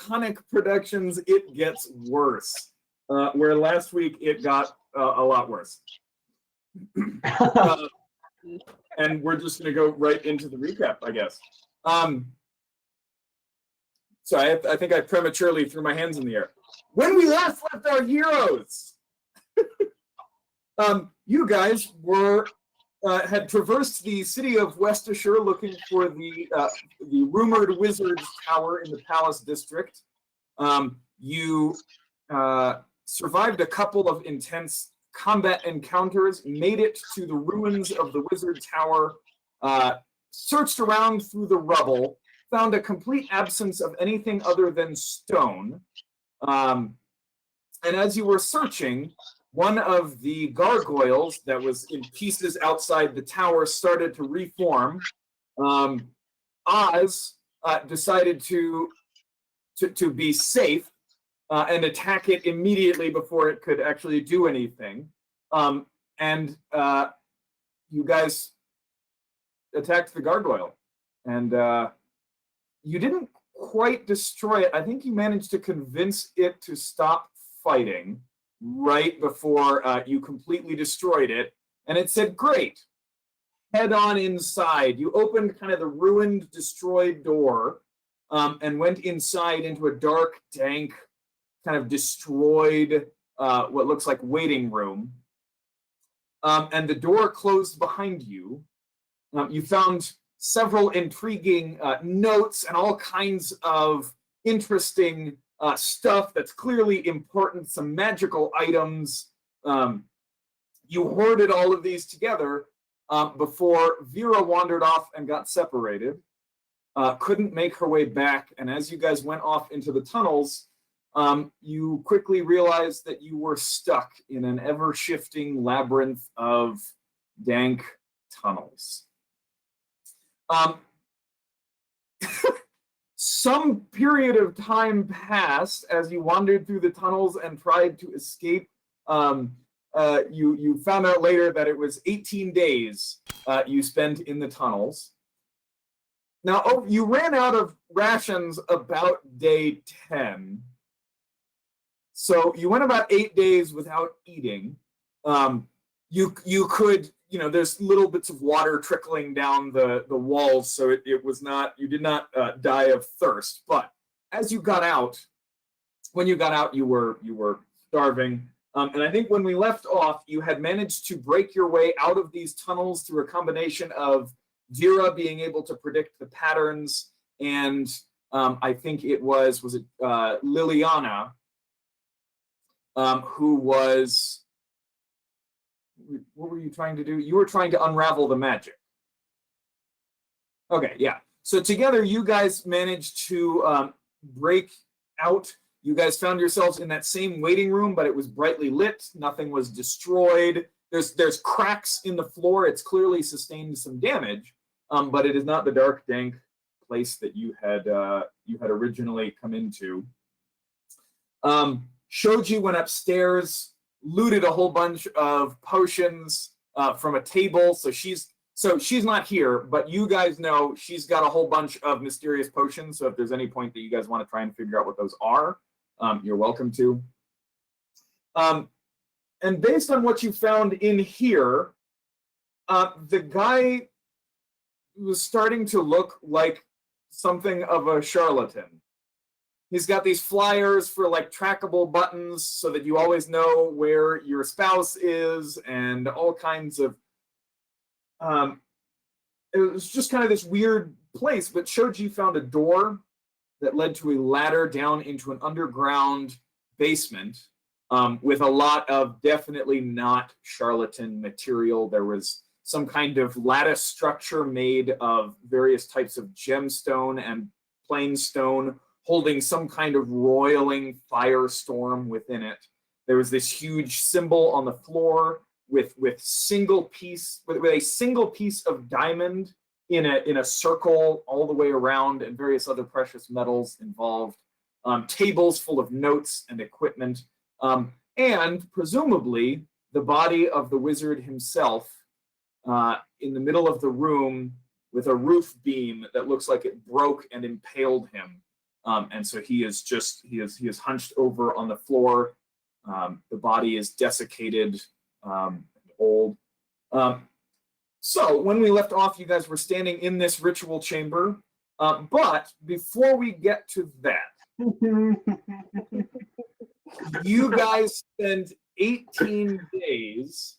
Draconic Productions, It Gets Worse, where last week it got a lot worse. And we're just going to go right into the recap, I guess. So I think I prematurely threw my hands in the air. When we last left our heroes, you guys had traversed the city of Worcestershire looking for the rumored wizard's tower in the Palace District. You survived a couple of intense combat encounters, made it to the ruins of the wizard tower, searched around through the rubble, found a complete absence of anything other than stone. And as you were searching, one of the gargoyles that was in pieces outside the tower started to reform. Oz decided to be safe and attack it immediately before it could actually do anything. And you guys attacked the gargoyle. And you didn't quite destroy it. I think you managed to convince it to stop fighting right before you completely destroyed it. And it said, great, head on inside. You opened kind of the ruined, destroyed door and went inside into a dark, dank, kind of destroyed, what looks like waiting room. And the door closed behind you. You found several intriguing notes and all kinds of interesting stuff that's clearly important, some magical items. You hoarded all of these together before Vera wandered off and got separated, couldn't make her way back, and as you guys went off into the tunnels, you quickly realized that you were stuck in an ever-shifting labyrinth of dank tunnels. Some period of time passed as you wandered through the tunnels and tried to escape. You found out later that it was 18 days you spent in the tunnels. Now, you ran out of rations about day 10. So you went about 8 days without eating. You could, there's little bits of water trickling down the walls, so it was not, you did not die of thirst. But as you got out, when you got out, you were starving. And I think when we left off, you had managed to break your way out of these tunnels through a combination of Vera being able to predict the patterns, and I think it was Liliana, who was, what were you trying to do? You were trying to unravel the magic. Okay, yeah. So together you guys managed to break out. You guys found yourselves in that same waiting room, but it was brightly lit. Nothing was destroyed. There's cracks in the floor. It's clearly sustained some damage, but it is not the dark, dank place that you had originally come into. Shoji went upstairs, looted a whole bunch of potions from a table. So she's not here, but you guys know she's got a whole bunch of mysterious potions. So if there's any point that you guys want to try and figure out what those are, you're welcome to. And based on what you found in here, the guy was starting to look like something of a charlatan. He's got these flyers for like trackable buttons so that you always know where your spouse is, and all kinds of, it was just kind of this weird place. But Shoji found a door that led to a ladder down into an underground basement with a lot of definitely not charlatan material. There was some kind of lattice structure made of various types of gemstone and plain stone, holding some kind of roiling firestorm within it. There was this huge symbol on the floor with a single piece of diamond in a circle all the way around, and various other precious metals involved. Tables full of notes and equipment, and presumably the body of the wizard himself in the middle of the room with a roof beam that looks like it broke and impaled him. And so he is hunched over on the floor. The body is desiccated, old. So when we left off, you guys were standing in this ritual chamber. But before we get to that, you guys spend 18 days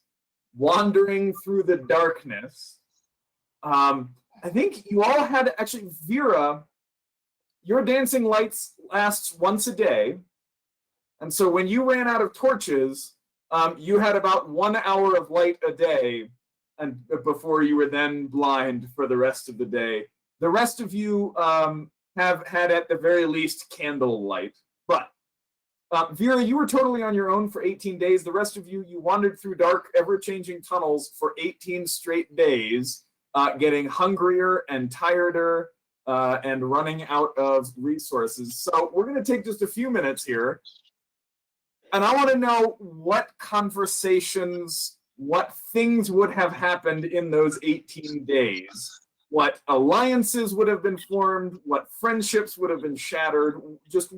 wandering through the darkness. I think you all had, actually, Vera, your dancing lights lasts once a day. And so when you ran out of torches, you had about 1 hour of light a day, and before you were then blind for the rest of the day. The rest of you have had at the very least candle light. But Vera, you were totally on your own for 18 days. The rest of you wandered through dark, ever-changing tunnels for 18 straight days, getting hungrier and tireder and running out of resources. So we're going to take just a few minutes here. And I want to know what conversations, what things would have happened in those 18 days. What alliances would have been formed, what friendships would have been shattered, just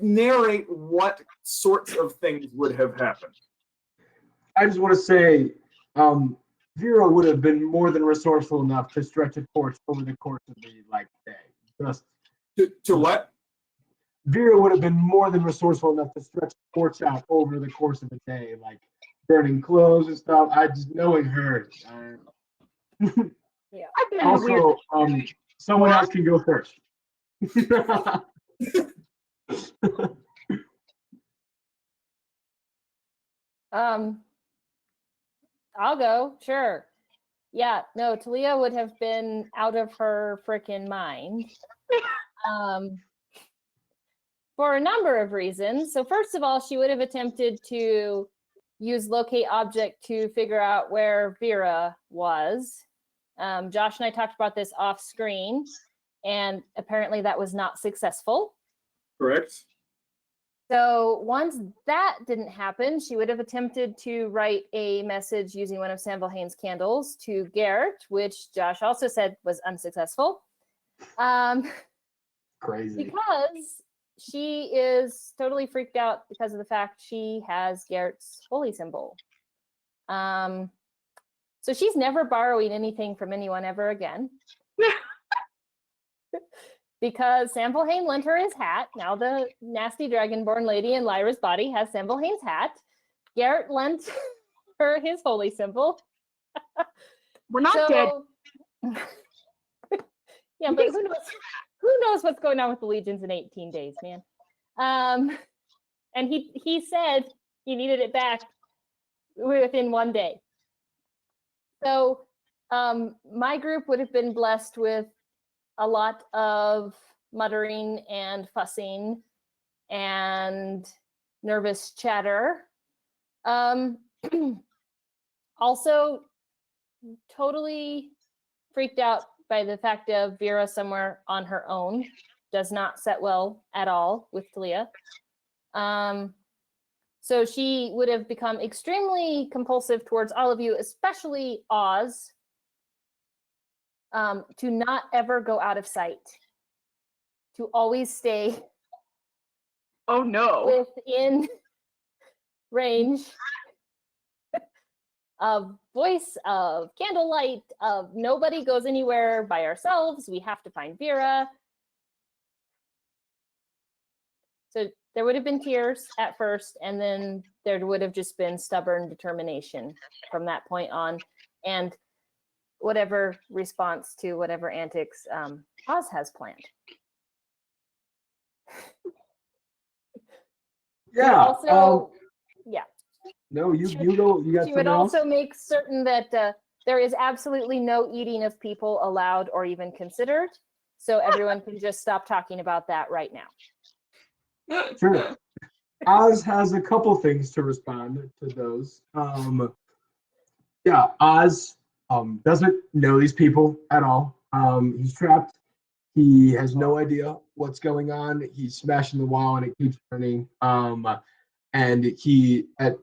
narrate what sorts of things would have happened. I just want to say, Vera would have been more than resourceful enough to stretch a torch over the course of the day. Just to what? Vera would have been more than resourceful enough to stretch a torch out over the course of a day, like burning clothes and stuff. I just knowing her. Yeah. Also, someone else can go first. I'll go, sure. Yeah, no, Talia would have been out of her freaking mind. For a number of reasons. So first of all, she would have attempted to use locate object to figure out where Vera was. Josh and I talked about this off screen, and apparently that was not successful. Correct. So once that didn't happen, she would have attempted to write a message using one of Sanvalhain's candles to Garrett, which Josh also said was unsuccessful. Crazy. Because she is totally freaked out because of the fact she has Garrett's holy symbol. So she's never borrowing anything from anyone ever again. Because Sanvalhain lent her his hat. Now the nasty dragonborn lady in Lyra's body has Sanvalhain's hat. Garrett lent her his holy symbol. We're not dead. Yeah, but who knows what's going on with the legions in 18 days, man. And he said he needed it back within 1 day. So my group would have been blessed with a lot of muttering and fussing and nervous chatter. Also, totally freaked out by the fact of Vera somewhere on her own. Does not set well at all with Talia. So she would have become extremely compulsive towards all of you, especially Oz, to not ever go out of sight, to always stay Oh no. within range of voice, of candlelight, of nobody goes anywhere by ourselves. We have to find Vera. So there would have been tears at first, and then there would have just been stubborn determination from that point on, and whatever response to whatever antics Oz has planned. Yeah. Also, yeah. No, you go. You got She would something else? also make certain that there is absolutely no eating of people allowed or even considered. So everyone can just stop talking about that right now. Sure. Oz has a couple things to respond to those. Yeah, Oz doesn't know these people at all. He's trapped. He has no idea what's going on. He's smashing the wall and it keeps turning. And he, at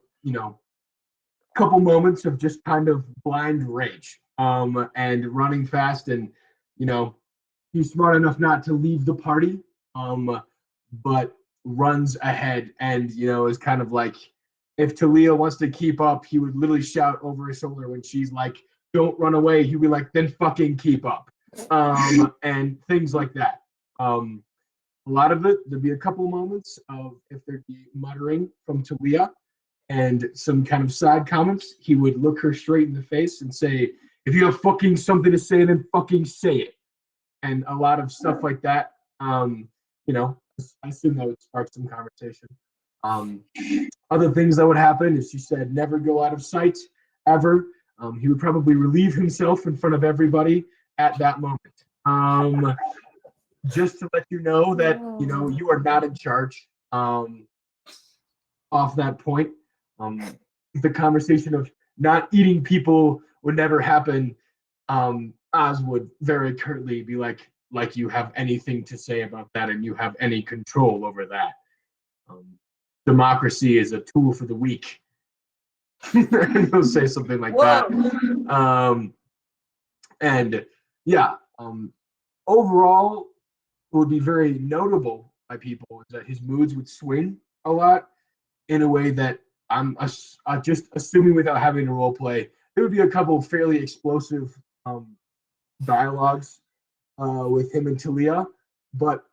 couple moments of just kind of blind rage, and running fast and he's smart enough not to leave the party, but runs ahead and is kind of like, if Talia wants to keep up, he would literally shout over his shoulder when she's like, "Don't run away." He'd be like, "Then fucking keep up," and things like that. A lot of it, there'd be a couple moments of if there'd be muttering from Talia and some kind of side comments, he would look her straight in the face and say, "If you have fucking something to say, then fucking say it." And a lot of stuff like that. I assume that would spark some conversation. Other things that would happen is she said, "Never go out of sight ever." He would probably relieve himself in front of everybody at that moment. Just to let you know that you are not in charge. Off that point, the conversation of not eating people would never happen. Oz would very curtly be like you have anything to say about that and you have any control over that. Democracy is a tool for the weak. He'll say something like that. And yeah, overall, it would be very notable by people is that his moods would swing a lot in a way that I'm just assuming without having to role play. There would be a couple of fairly explosive dialogues with him and Talia, but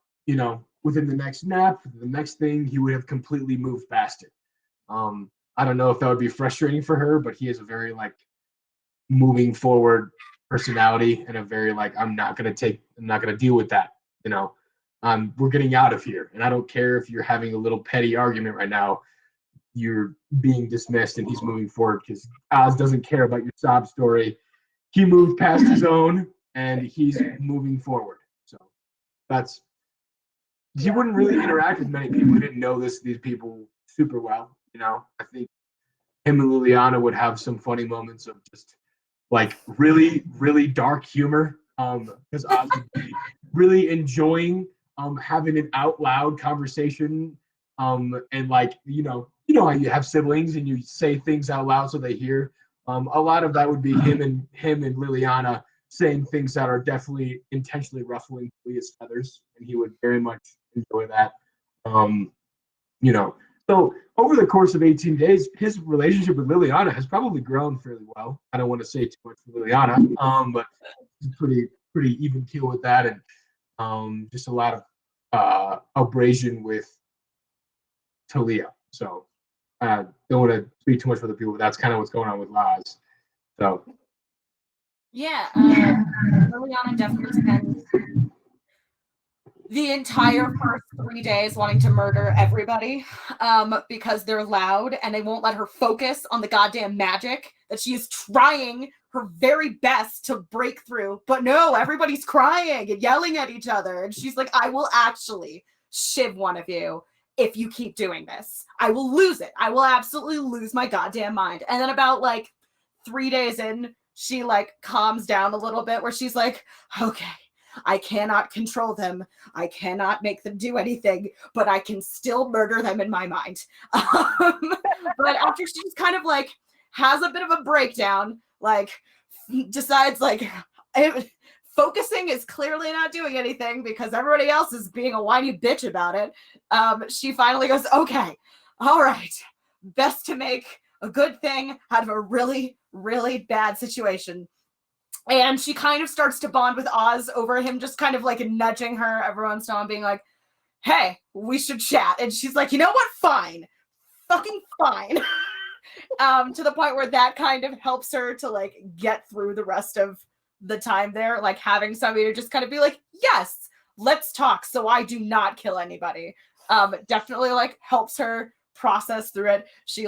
within the next nap, the next thing, he would have completely moved past it. I don't know if that would be frustrating for her, but he has a very moving forward personality and a very I'm not gonna deal with that. We're getting out of here, and I don't care if you're having a little petty argument right now. You're being dismissed, and he's moving forward because Oz doesn't care about your sob story. He moved past his own, and he's moving forward. So that's he wouldn't really interact with many people who didn't know these people super well. I think him and Liliana would have some funny moments of just really, really dark humor. Because Oz would be really enjoying having an out loud conversation. And how you have siblings and you say things out loud so they hear. A lot of that would be him and Liliana saying things that are definitely intentionally ruffling Leah's feathers, and he would very much enjoy that. So over the course of 18 days, his relationship with Liliana has probably grown fairly well. I don't want to say too much for Liliana, but he's pretty even keel with that, and just a lot of abrasion with Talia. So don't want to speak too much for the people, but that's kind of what's going on with Laz. So yeah, Liliana definitely spends the entire first 3 days wanting to murder everybody because they're loud and they won't let her focus on the goddamn magic that she is trying her very best to break through. But no, everybody's crying and yelling at each other. And she's like, "I will actually shiv one of you if you keep doing this. I will lose it. I will absolutely lose my goddamn mind." And then about 3 days in, she calms down a little bit where she's like, "Okay, I cannot control them. I cannot make them do anything, but I can still murder them in my mind." But after she just kind of has a bit of a breakdown, decides focusing is clearly not doing anything because everybody else is being a whiny bitch about it. She finally goes, "Okay, all right, best to make a good thing out of a really, really bad situation." And she kind of starts to bond with Oz over him, just kind of nudging her every once in a while, being like, "Hey, we should chat." And she's like, "You know what? Fine. Fucking fine." To the point where that kind of helps her to get through the rest of the time there, having somebody to just kind of be like, "Yes, let's talk so I do not kill anybody." Definitely helps her process through it. She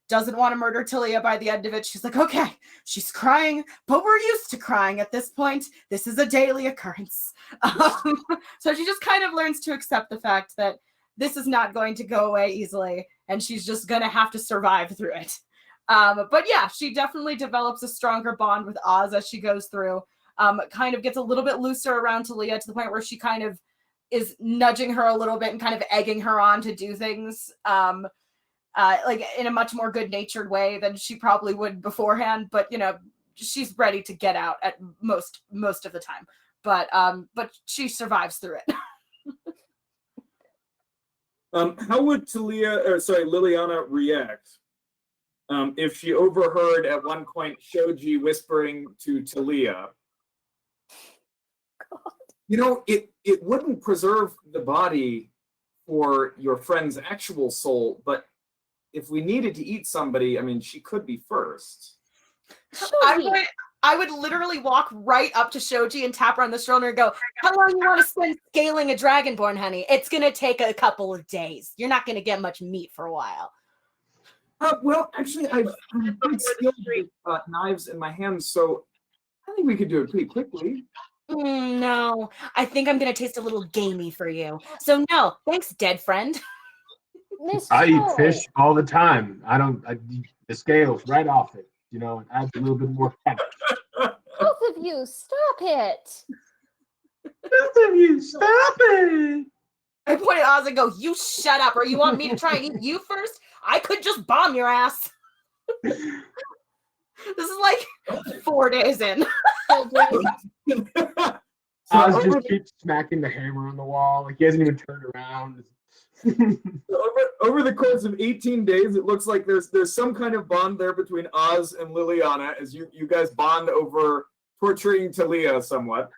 doesn't want to murder Talia by the end of it. She's like, "Okay, she's crying, but we're used to crying at this point. This is a daily occurrence." So she just kind of learns to accept the fact that this is not going to go away easily, and she's just going to have to survive through it. But yeah, she definitely develops a stronger bond with Oz as she goes through. Kind of gets a little bit looser around Talia to the point where she kind of is nudging her a little bit and kind of egging her on to do things. In a much more good-natured way than she probably would beforehand, but she's ready to get out at most of the time. but she survives through it. How would Liliana react if she overheard at one point Shoji whispering to Talia? God. It wouldn't preserve the body for your friend's actual soul, but if we needed to eat somebody, I mean, she could be first. Shoji. I would literally walk right up to Shoji and tap her on the shoulder and go, how long you want to spend scaling a dragonborn, honey? It's going to take a couple of days. You're not going to get much meat for a while. Well, actually, I'm pretty skilled with knives in my hands, so I think we could do it pretty quickly. No, I think I'm going to taste a little gamey for you. So no, thanks, dead friend. Miss I eat Cho. fish all the time. The scales right off it. It adds a little bit more fat. Both of you, stop it. Both of you, stop it. I point at Oz and go, you shut up, or you want me to try and eat you first? I could just bomb your ass. This is like 4 days in. Oz just keeps smacking the hammer on the wall. Like he hasn't even turned around. Over the course of 18 days, it looks like there's some kind of bond there between Oz and Liliana as you guys bond over torturing Talia somewhat.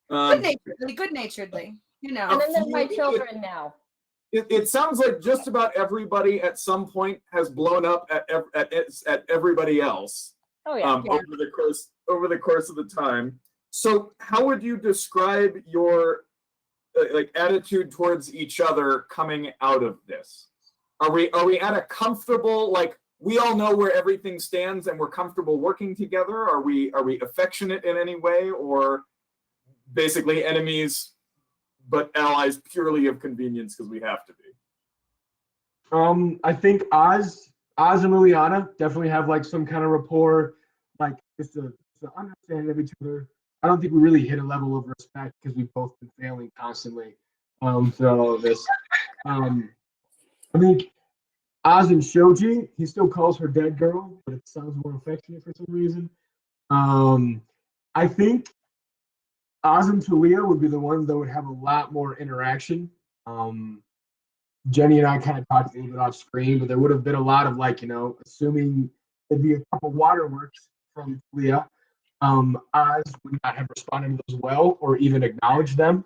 Good naturedly. And then there's my children now. It sounds like just about everybody at some point has blown up at everybody else. Oh yeah. Over the course of the time. So how would you describe your attitude towards each other coming out of this? Are we at a comfortable, we all know where everything stands and we're comfortable working together? Are we affectionate in any way, or basically enemies but allies purely of convenience because we have to be? I think Oz and Liliana definitely have some kind of rapport, just to understand of each other. I don't think we really hit a level of respect because we've both been failing constantly throughout all of this. I think Oz and Shoji, he still calls her dead girl, but it sounds more affectionate for some reason. I think Oz and Talia would be the ones that would have a lot more interaction. Jenny and I kind of talked a little bit off screen, but there would have been a lot of assuming there'd be a couple waterworks from Talia. Oz would not have responded to those well or even acknowledged them.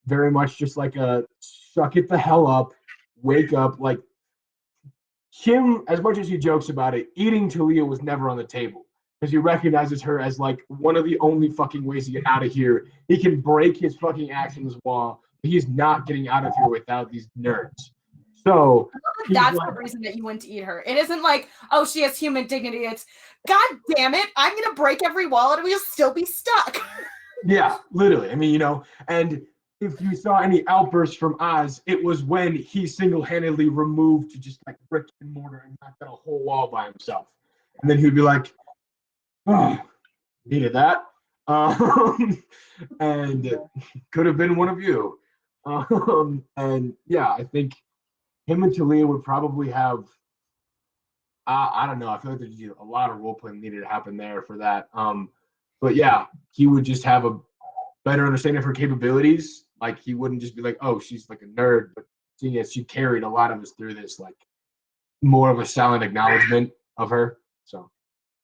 Very much just like a suck it the hell up, wake up. Him, as much as he jokes about it, eating Talia was never on the table because he recognizes her as one of the only fucking ways to get out of here. He can break his fucking actions wall, but he's not getting out of here without these nerds. So that's the reason that you went to eat her. It isn't oh, she has human dignity. It's, God damn it, I'm gonna break every wall and we'll still be stuck. Yeah, literally. I mean, and if you saw any outbursts from Oz, it was when he single-handedly removed just brick and mortar and knocked out a whole wall by himself. And then he'd be like, oh, needed that. And could have been one of you. And yeah, I think him and Talia would probably have, I don't know, I feel like there's a lot of role playing needed to happen there for that. But yeah, he would just have a better understanding of her capabilities. He wouldn't just be oh, she's a nerd, but seeing as she carried a lot of us through this, more of a silent acknowledgement of her. So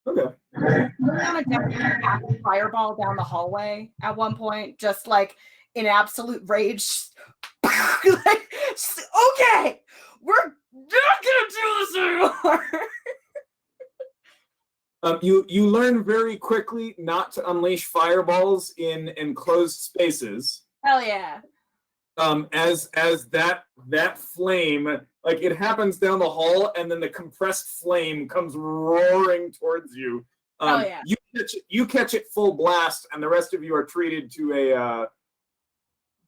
okay. Rihanna definitely had a fireball down the hallway at one point, just in absolute rage. Okay, we're not gonna do this anymore. You learn very quickly not to unleash fireballs in enclosed spaces. Hell yeah. As that flame, it happens down the hall, and then the compressed flame comes roaring towards you. Hell yeah. You catch it full blast, and the rest of you are treated to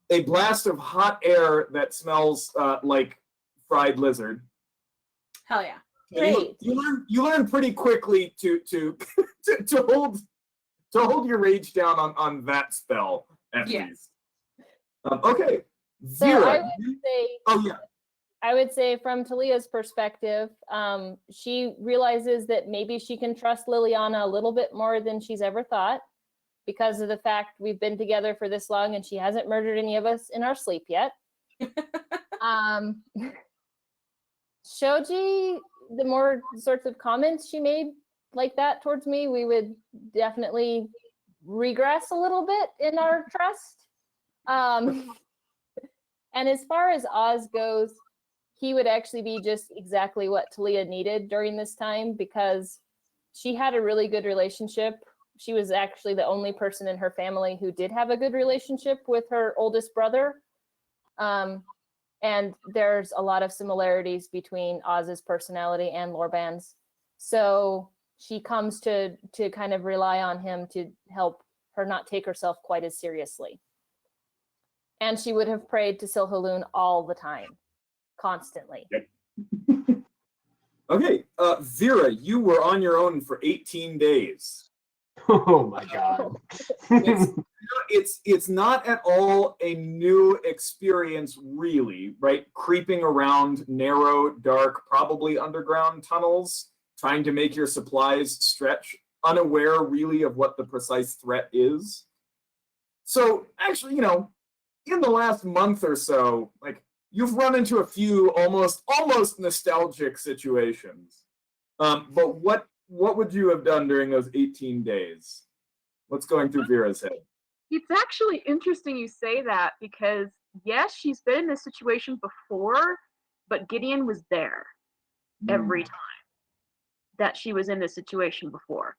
a blast of hot air that smells like fried lizard. Hell yeah. Great. You learn pretty quickly to hold your rage down on that spell at least. Okay. Vera. So I would say from Talia's perspective, she realizes that maybe she can trust Liliana a little bit more than she's ever thought. because of the fact we've been together for this long and she hasn't murdered any of us in our sleep yet. Shoji, the more sorts of comments she made like that towards me, we would definitely regress a little bit in our trust. And as far as Oz goes, he would actually be just exactly what Talia needed during this time, because she had a really good relationship. She was actually the only person in her family who did have a good relationship with her oldest brother. And there's a lot of similarities between Oz's personality and Lorban's. So she comes to kind of rely on him to help her not take herself quite as seriously. And she would have prayed to Silhaloon all the time, constantly. Yep. Okay, Vera, you were on your own for 18 days. Oh my God. It's not at all a new experience, really, right? Creeping around narrow, dark, probably underground tunnels, trying to make your supplies stretch, unaware really of what the precise threat is. So actually, in the last month or so, like, you've run into a few almost nostalgic situations. But what would you have done during those 18 days? What's going through Vera's head? It's actually interesting you say that, because yes, she's been in this situation before, but Gideon was there every time that she was in this situation before.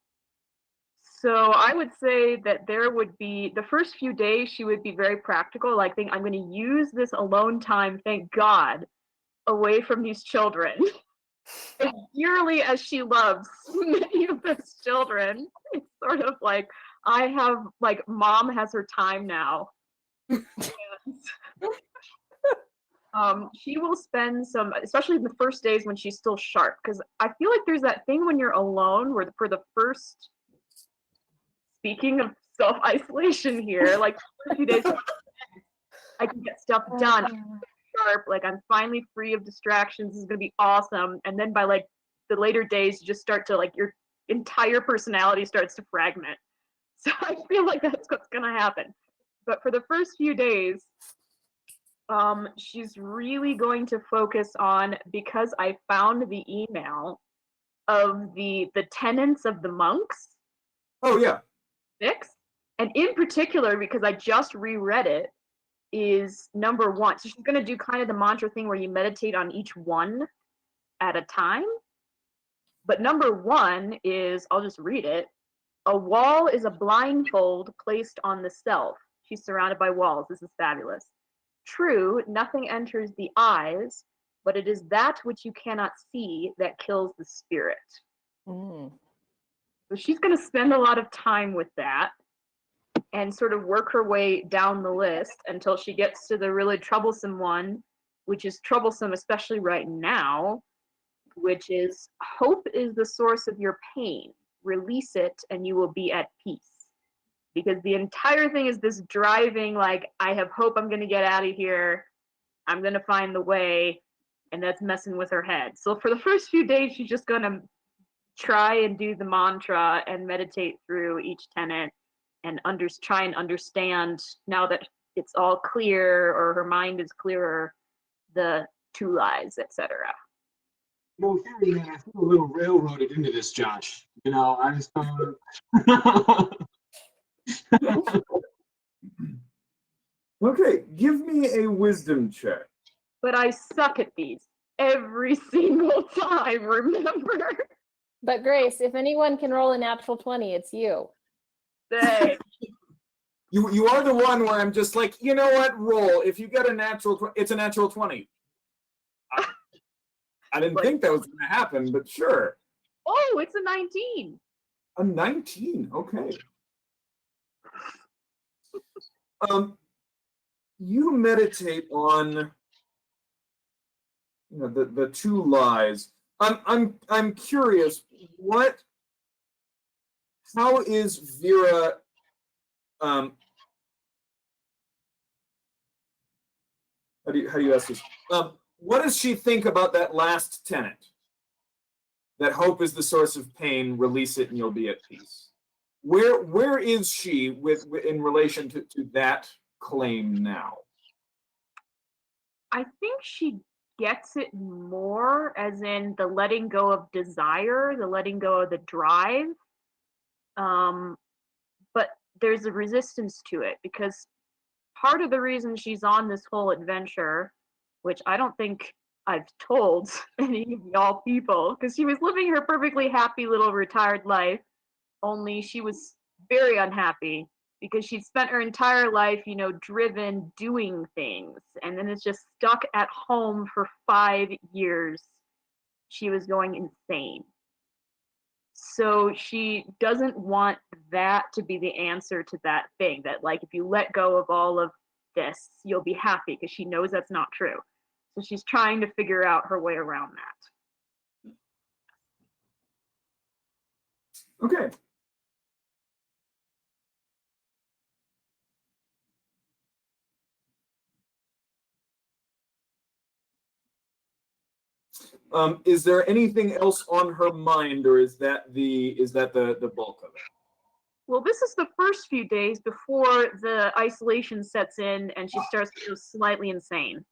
So I would say that there would be, the first few days, she would be very practical, like, think, I'm going to use this alone time, thank God, away from these children. As dearly as she loves many of those children, it's sort of like, mom has her time now. She will spend some, especially in the first days when she's still sharp, because I feel like there's that thing when you're alone where for the first, speaking of self-isolation here, like a few days, I can get stuff done. Sharp, like I'm finally free of distractions. This is gonna be awesome. And then by like the later days, you just start to like your entire personality starts to fragment. So I feel like that's what's gonna happen. But for the first few days, she's really going to focus on, because I found the email of the tenets of the monks. Oh yeah. 6, and in particular, because I just reread it, is number 1. So she's going to do kind of the mantra thing where you meditate on each one at a time. But number 1 is, I'll just read it. A wall is a blindfold placed on the self. She's surrounded by walls. This is fabulous. True, nothing enters the eyes, but it is that which you cannot see that kills the spirit. So she's going to spend a lot of time with that and sort of work her way down the list until she gets to the really troublesome one, which is troublesome especially right now, which is hope is the source of your pain. Release it and you will be at peace. Because the entire thing is this driving, like, I have hope I'm going to get out of here. I'm going to find the way. And that's messing with her head. So for the first few days, she's just going to try and do the mantra and meditate through each tenet and try and understand, now that it's all clear or her mind is clearer, the 2 lies, etc. Hearing that, I feel a little railroaded into this, Josh. I just Okay, give me a wisdom check. But I suck at these every single time, remember? But Grace, if anyone can roll a natural 20, it's you. Say. You are the one where I'm just like, you know what, roll. If you get a natural, it's a natural 20. I didn't think that was going to happen, but sure. Oh, it's a 19. A 19, okay. You meditate on, the 2 lies. I'm curious, how is Vera how do you ask this? What does she think about that last tenet? That hope is the source of pain, release it and you'll be at peace. where is she with in relation to that claim now? I think she gets it more as in the letting go of desire, the letting go of the drive. But there's a resistance to it because part of the reason she's on this whole adventure, which I don't think I've told any of y'all people, because she was living her perfectly happy little retired life, only she was very unhappy because she'd spent her entire life, you know, driven doing things, and then it's just stuck at home for 5 years. She was going insane. So she doesn't want that to be the answer to that thing, that like if you let go of all of this, you'll be happy, because she knows that's not true. So she's trying to figure out her way around that. Okay. Is there anything else on her mind, or is that the bulk of it? Well, this is the first few days before the isolation sets in and she starts to go slightly insane.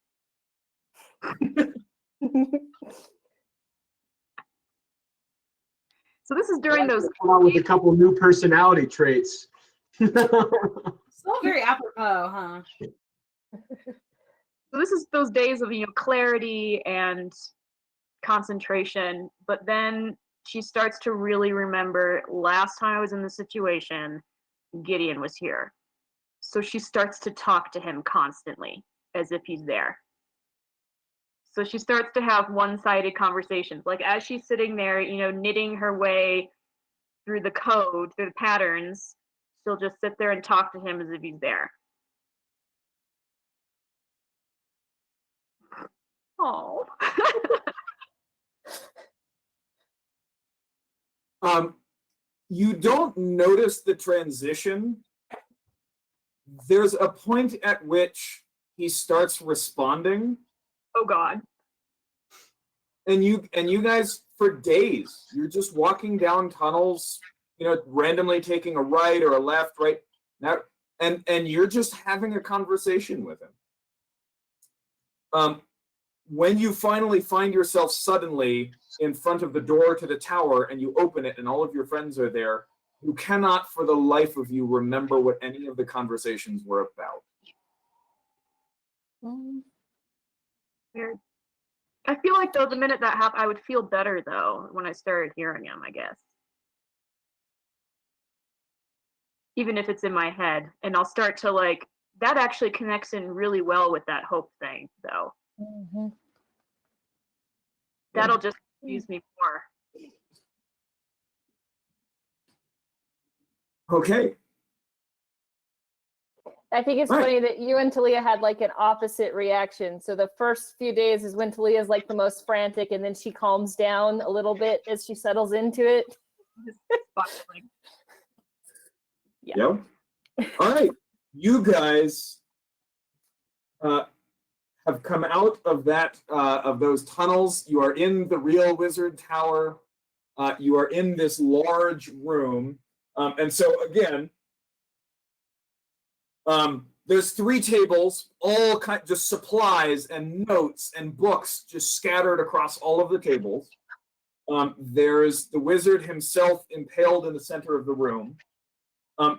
So this is during those. Come out with a couple new personality traits. Still very apropos, huh? So this is those days of, you know, clarity and concentration, but then she starts to really remember last time I was in this situation, Gideon was here. So she starts to talk to him constantly as if he's there. So she starts to have one-sided conversations. Like as she's sitting there, you know, knitting her way through the code, through the patterns, she'll just sit there and talk to him as if he's there. Oh. You don't notice the transition. There's a point at which he starts responding. Oh God. And you guys, for days, you're just walking down tunnels, you know, randomly taking a right or a left, right now, and you're just having a conversation with him. When you finally find yourself suddenly in front of the door to the tower and you open it and all of your friends are there, you cannot for the life of you remember what any of the conversations were about. Weird. I feel like though the minute that happened, I would feel better though when I started hearing him, I guess. Even if it's in my head, and I'll start to like, that actually connects in really well with that hope thing though. Mm-hmm. That'll just confuse me more. Okay. I think it's Right. funny that you and Talia had like an opposite reaction. So the first few days is when Talia's like the most frantic, and then she calms down a little bit as she settles into it. Yeah. All right. You guys have come out of that of those tunnels. You are in the real wizard tower. You are in this large room, and so again, there's 3 tables, all just supplies and notes and books just scattered across all of the tables. There's the wizard himself impaled in the center of the room.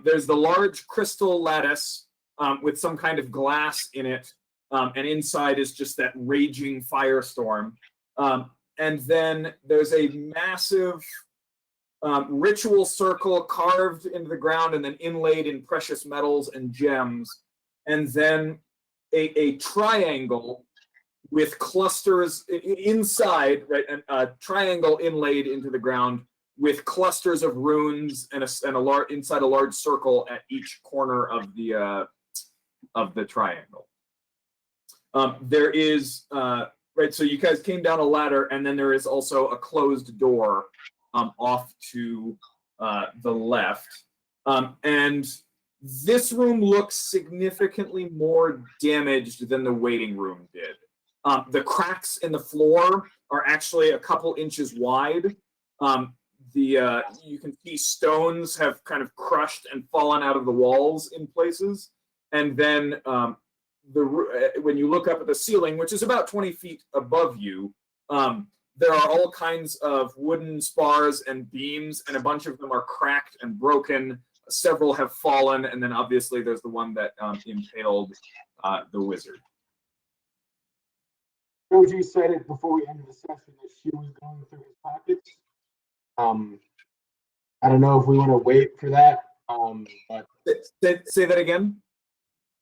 There's the large crystal lattice with some kind of glass in it, and inside is just that raging firestorm. And then there's a massive ritual circle carved into the ground and then inlaid in precious metals and gems. And then a triangle with clusters inside, right? And a triangle inlaid into the ground with clusters of runes and a large inside a large circle at each corner of the triangle. There is right. So you guys came down a ladder, and then there is also a closed door off to the left, and this room looks significantly more damaged than the waiting room did. The cracks in the floor are actually a couple inches wide. you can see stones have kind of crushed and fallen out of the walls in places, and then when you look up at the ceiling, which is about 20 feet above you, there are all kinds of wooden spars and beams, and a bunch of them are cracked and broken. Several have fallen, and then obviously there's the one that impaled the wizard. Joji said it before we ended the session that she was going through his pockets. I don't know if we want to wait for that. But Say that again.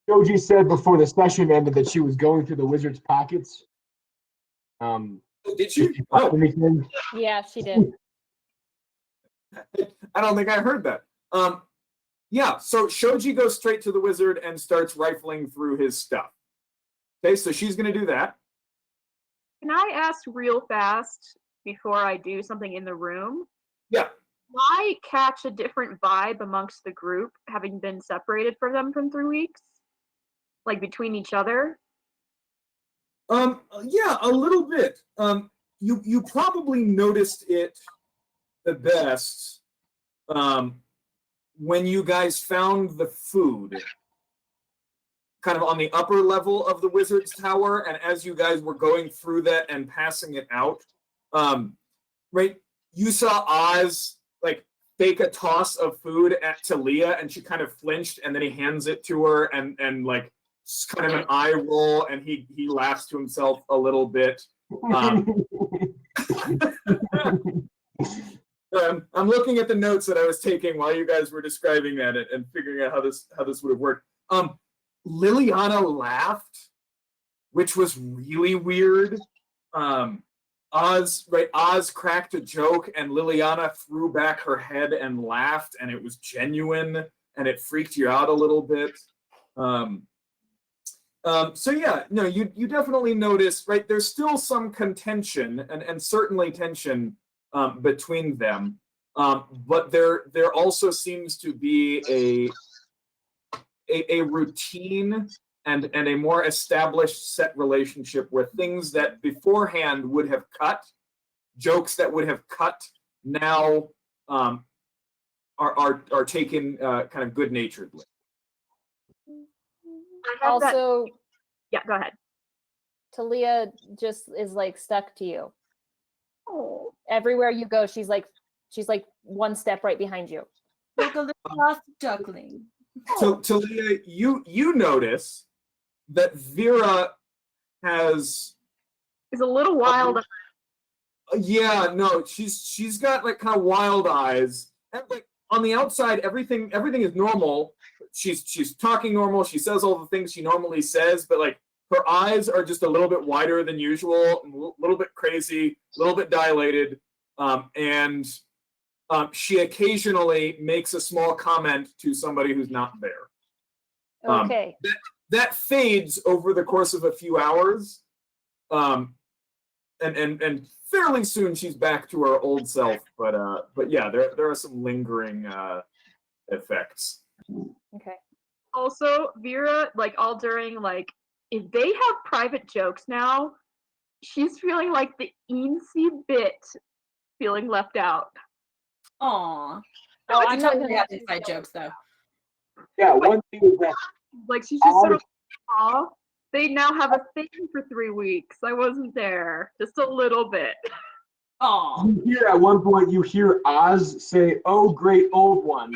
Joji said before the session ended that she was going through the wizard's pockets. Did she? Oh. Yeah, she did. I don't think I heard that. Yeah, so Shoji goes straight to the wizard and starts rifling through his stuff. Okay, so she's going to do that. Can I ask real fast before I do something in the room? Yeah. Why catch a different vibe amongst the group, having been separated from them from 3 weeks? Like between each other? Yeah, a little bit. You probably noticed it the best when you guys found the food kind of on the upper level of the wizard's tower, and as you guys were going through that and passing it out, right, you saw Oz like fake a toss of food at Talia, and she kind of flinched, and then he hands it to her, and like kind of an eye roll, and he laughs to himself a little bit. I'm looking at the notes that I was taking while you guys were describing that and figuring out how this would have worked. Liliana laughed, which was really weird. Oz cracked a joke, and Liliana threw back her head and laughed, and it was genuine, and it freaked you out a little bit. So yeah, no, you definitely notice, right? There's still some contention and certainly tension between them, but there also seems to be a routine and a more established set relationship where things that beforehand would have cut, jokes that would have cut, now are taken kind of good naturedly. Also, yeah, go ahead. Talia just is like stuck to you. Oh. Everywhere you go, she's like one step right behind you. Like a little lost duckling. So Talia, you notice that Vera is a little wild. Yeah, no, she's got like kind of wild eyes, and like on the outside, everything is normal. She's talking normal. She says all the things she normally says, but like her eyes are just a little bit wider than usual, a little bit crazy, a little bit dilated, and she occasionally makes a small comment to somebody who's not there. Okay. That fades over the course of a few hours, and fairly soon she's back to her old self. But yeah, there are some lingering effects. Okay. Also, Vera, like all during like, if they have private jokes now, she's feeling like the eensy bit feeling left out. Aw. Oh, I I'm can not totally gonna have inside jokes though. Yeah, one thing is that Like she's just sort of, aw, they now have a thing for 3 weeks. I wasn't there, just a little bit. Aw. you hear at one point, you hear Oz say, "Oh, great old one,"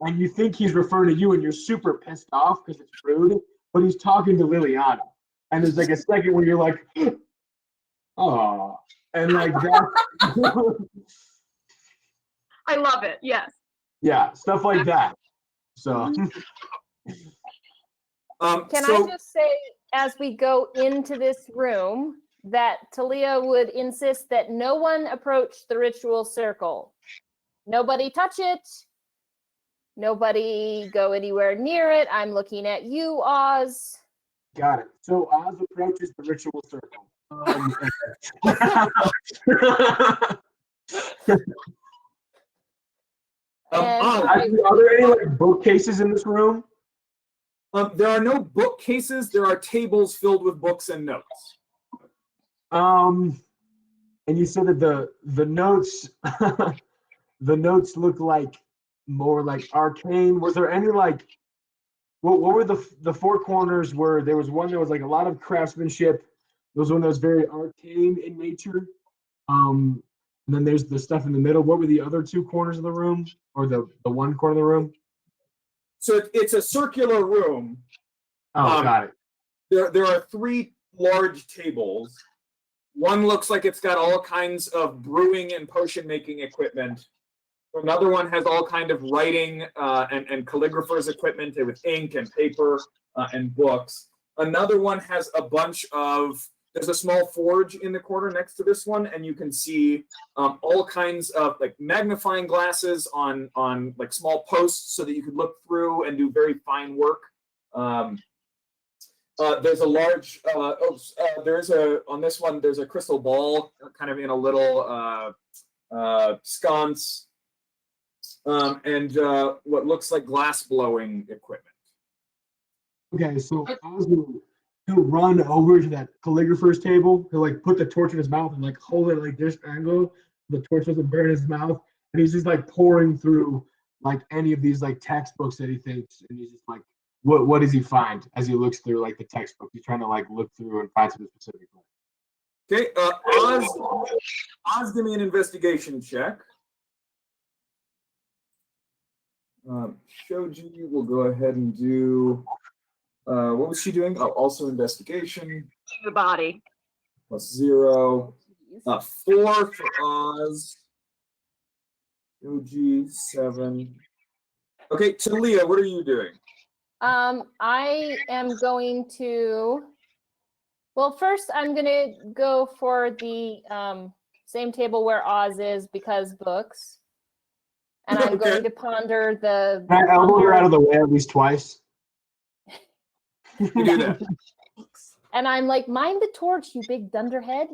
and you think he's referring to you, and you're super pissed off because it's rude, but he's talking to Liliana. And there's like a second where you're like, "Oh," and like that. I love it. Yes. Yeah, stuff like that. So. Can I just say, as we go into this room, that Talia would insist that no one approach the ritual circle. Nobody touch it. Nobody go anywhere near it. I'm looking at you, Oz. Got it. So Oz approaches the ritual circle. Are there any like bookcases in this room? There are no bookcases. There are tables filled with books and notes. And you said that the notes the notes look like more like arcane. Was there any like what were the four corners where there was one that was like a lot of craftsmanship? There was one that was very arcane in nature. And then there's the stuff in the middle. What were the other two corners of the room, or the one corner of the room? So it's a circular room. Oh, got it. There are three large tables. One looks like it's got all kinds of brewing and potion making equipment. Another one has all kind of writing and calligrapher's equipment with ink and paper and books. Another one has a bunch of, there's a small forge in the corner next to this one, and you can see all kinds of like magnifying glasses on like small posts so that you could look through and do very fine work. There's a large, on this one, there's a crystal ball kind of in a little sconce. And what looks like glass blowing equipment. Okay, so he'll run over to that calligrapher's table. He'll like put the torch in his mouth and like hold it like this angle. The torch doesn't burn his mouth, and he's just like pouring through like any of these like textbooks that he thinks, and he's just like, what does he find as he looks through like the textbook? He's trying to like look through and find something specific. Okay, Oz, give me an investigation check. Shoji will go ahead and do, what was she doing? Oh, also investigation. The body. +0. 4 for Oz. Shoji, 7. Okay, Talia, what are you doing? I am going to, well, first I'm going to go for the same table where Oz is because books. And I'm Okay. going to ponder the. Can I elbow her out of the way at least twice? You do that. And I'm like, mind the torch, you big dunderhead.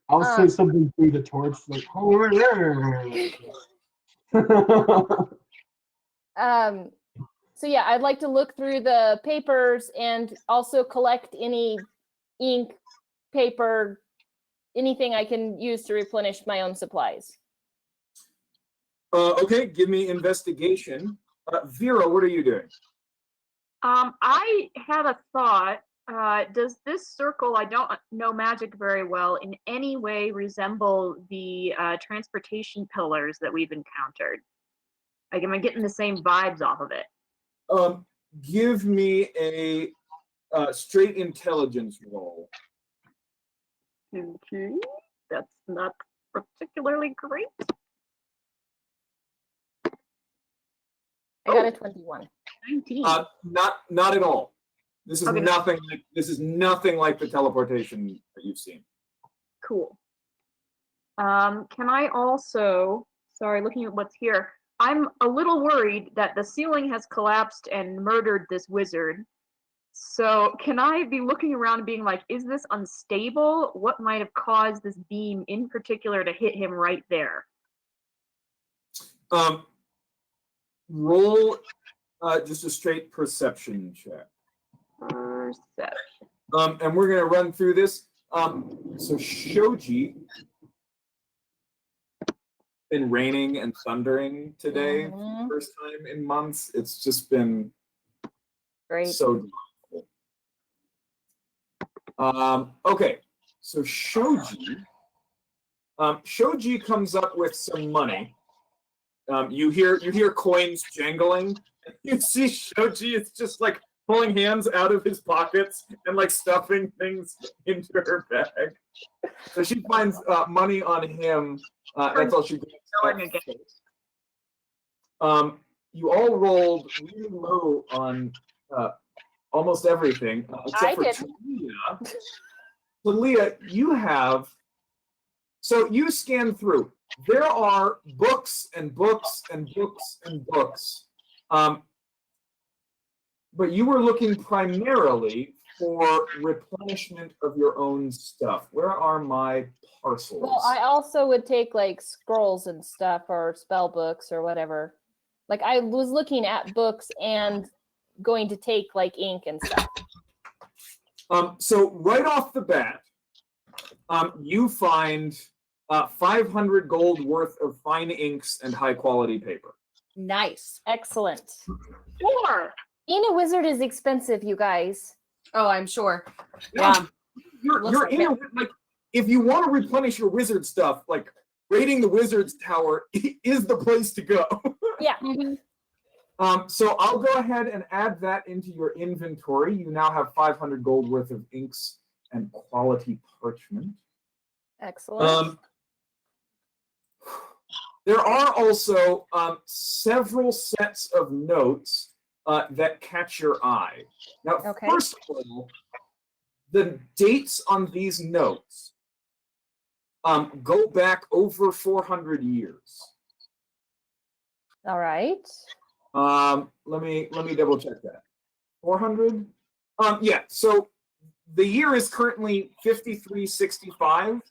I'll say something through the torch, like, over there. So yeah, I'd like to look through the papers and also collect any ink, paper, anything I can use to replenish my own supplies. Okay, give me investigation. Vera, what are you doing? I had a thought. Does this circle, I don't know magic very well, in any way resemble the transportation pillars that we've encountered? Like, am I getting the same vibes off of it? Give me a straight intelligence roll. Okay, that's not particularly great. I got a 21. 19. Not at all. This is Okay. nothing like the teleportation that you've seen. Cool. Can I also, sorry, looking at what's here, I'm a little worried that the ceiling has collapsed and murdered this wizard. So can I be looking around and being like, is this unstable? What might have caused this beam in particular to hit him right there? Roll just a straight perception check. Perception. And we're gonna run through this. So Shoji, been raining and thundering today for the first time in months. It's just been Great. so delightful. Okay, so Shoji comes up with some money. You hear coins jangling. You see Shoji is just like pulling hands out of his pockets and like stuffing things into her bag. So she finds money on him. That's all she does. You all rolled really low on almost everything except for Talia. Talia, you have. So you scan through. There are books and books and books and books. But you were looking primarily for replenishment of your own stuff. Where are my parcels? Well, I also would take like scrolls and stuff or spell books or whatever. Like I was looking at books and going to take like ink and stuff. So right off the bat, you find 500 gold worth of fine inks and high quality paper. Nice. Excellent. 4. Being a wizard is expensive, you guys. Oh, I'm sure. Yeah. Yeah. You're Looks like in a, like, if you want to replenish your wizard stuff, like raiding the wizard's tower is the place to go. Yeah. So I'll go ahead and add that into your inventory. You now have 500 gold worth of inks and quality parchment. Excellent. There are also several sets of notes that catch your eye. Now, Okay. first of all, the dates on these notes go back over 400 years. All right. Let me double check that. 400? Yeah. So the year is currently 5365.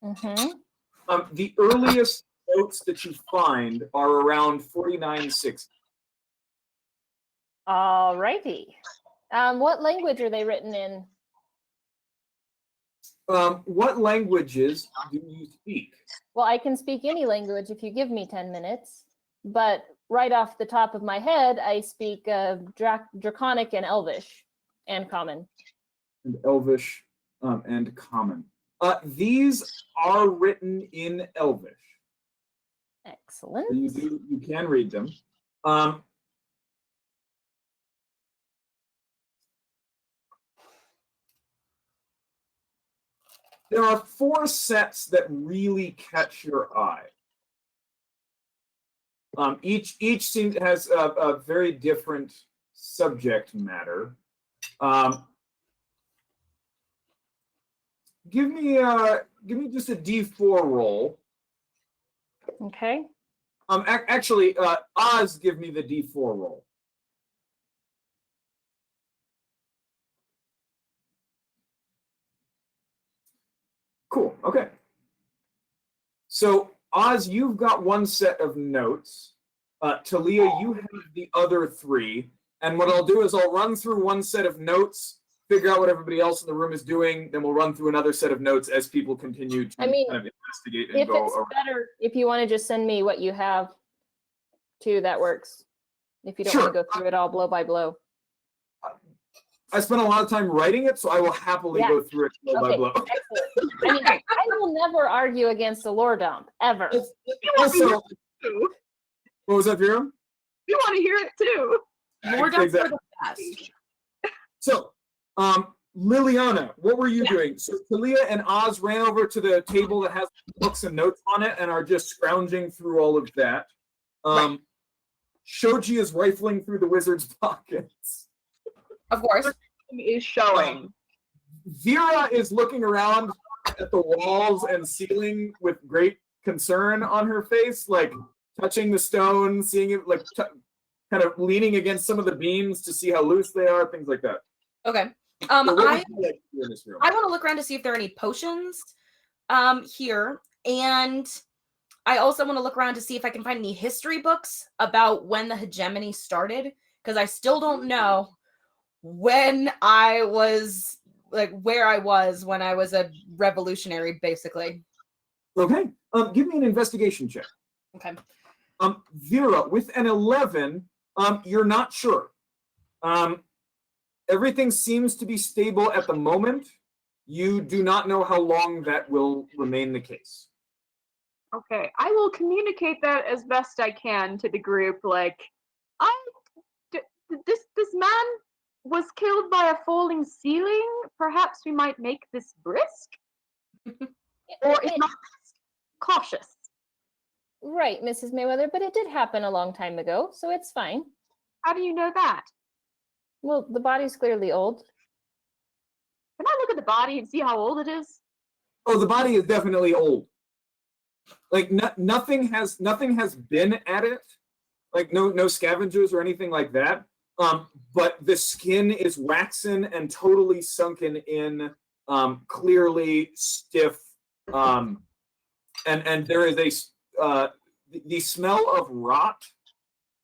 Mm-hmm. The earliest notes that you find are around 4960. All righty. What language are they written in? What languages do you speak? Well, I can speak any language if you give me 10 minutes, but right off the top of my head, I speak Draconic and Elvish and Common. And Elvish and Common. These are written in Elvish. Excellent. So you can read them. There are 4 sets that really catch your eye. Each has a very different subject matter. Give me just a D4 roll. Okay. Actually, Oz, give me the D4 roll. Cool. Okay. So Oz, you've got 1 set of notes. Talia, you have the other 3. And what I'll do is I'll run through 1 set of notes, figure out what everybody else in the room is doing, then we'll run through another set of notes as people continue to kind of investigate and If go it's around. better, if you want to just send me what you have too, that works. If you don't Sure. want to go through it all blow by blow. I spent a lot of time writing it, so I will happily go through it blow by blow. Excellent. I mean, I will never argue against a lore dump, ever. Also, Too. what was that, Vera? You want to hear it too. More dumps are Exactly. the best. So, Liliana, what were you doing? So Talia and Oz ran over to the table that has books and notes on it and are just scrounging through all of that. Shoji is rifling through the wizard's pockets. Of course. Is showing. Vera is looking around at the walls and ceiling with great concern on her face, like touching the stone, seeing it, like kind of leaning against some of the beams to see how loose they are, things like that. Okay. So what I would you like to do in this room? want to look around to see if there are any potions here. And I also want to look around to see if I can find any history books about when the hegemony started, because I still don't know when I was, like, where I was when I was a revolutionary, basically. Okay. Give me an investigation check. Okay. Vera, with an 11, you're not sure. Everything seems to be stable at the moment. You do not know how long that will remain the case. Okay, I will communicate that as best I can to the group. Like, this man was killed by a falling ceiling. Perhaps we might make this brisk, or if not, cautious. Right, Mrs. Mayweather, but it did happen a long time ago, so it's fine. How do you know that? Well, the body's clearly old. Can I look at the body and see how old it is? Oh, the body is definitely old. Like nothing has been at it. Like no scavengers or anything like that. But the skin is waxen and totally sunken in, clearly stiff. And there is the smell of rot.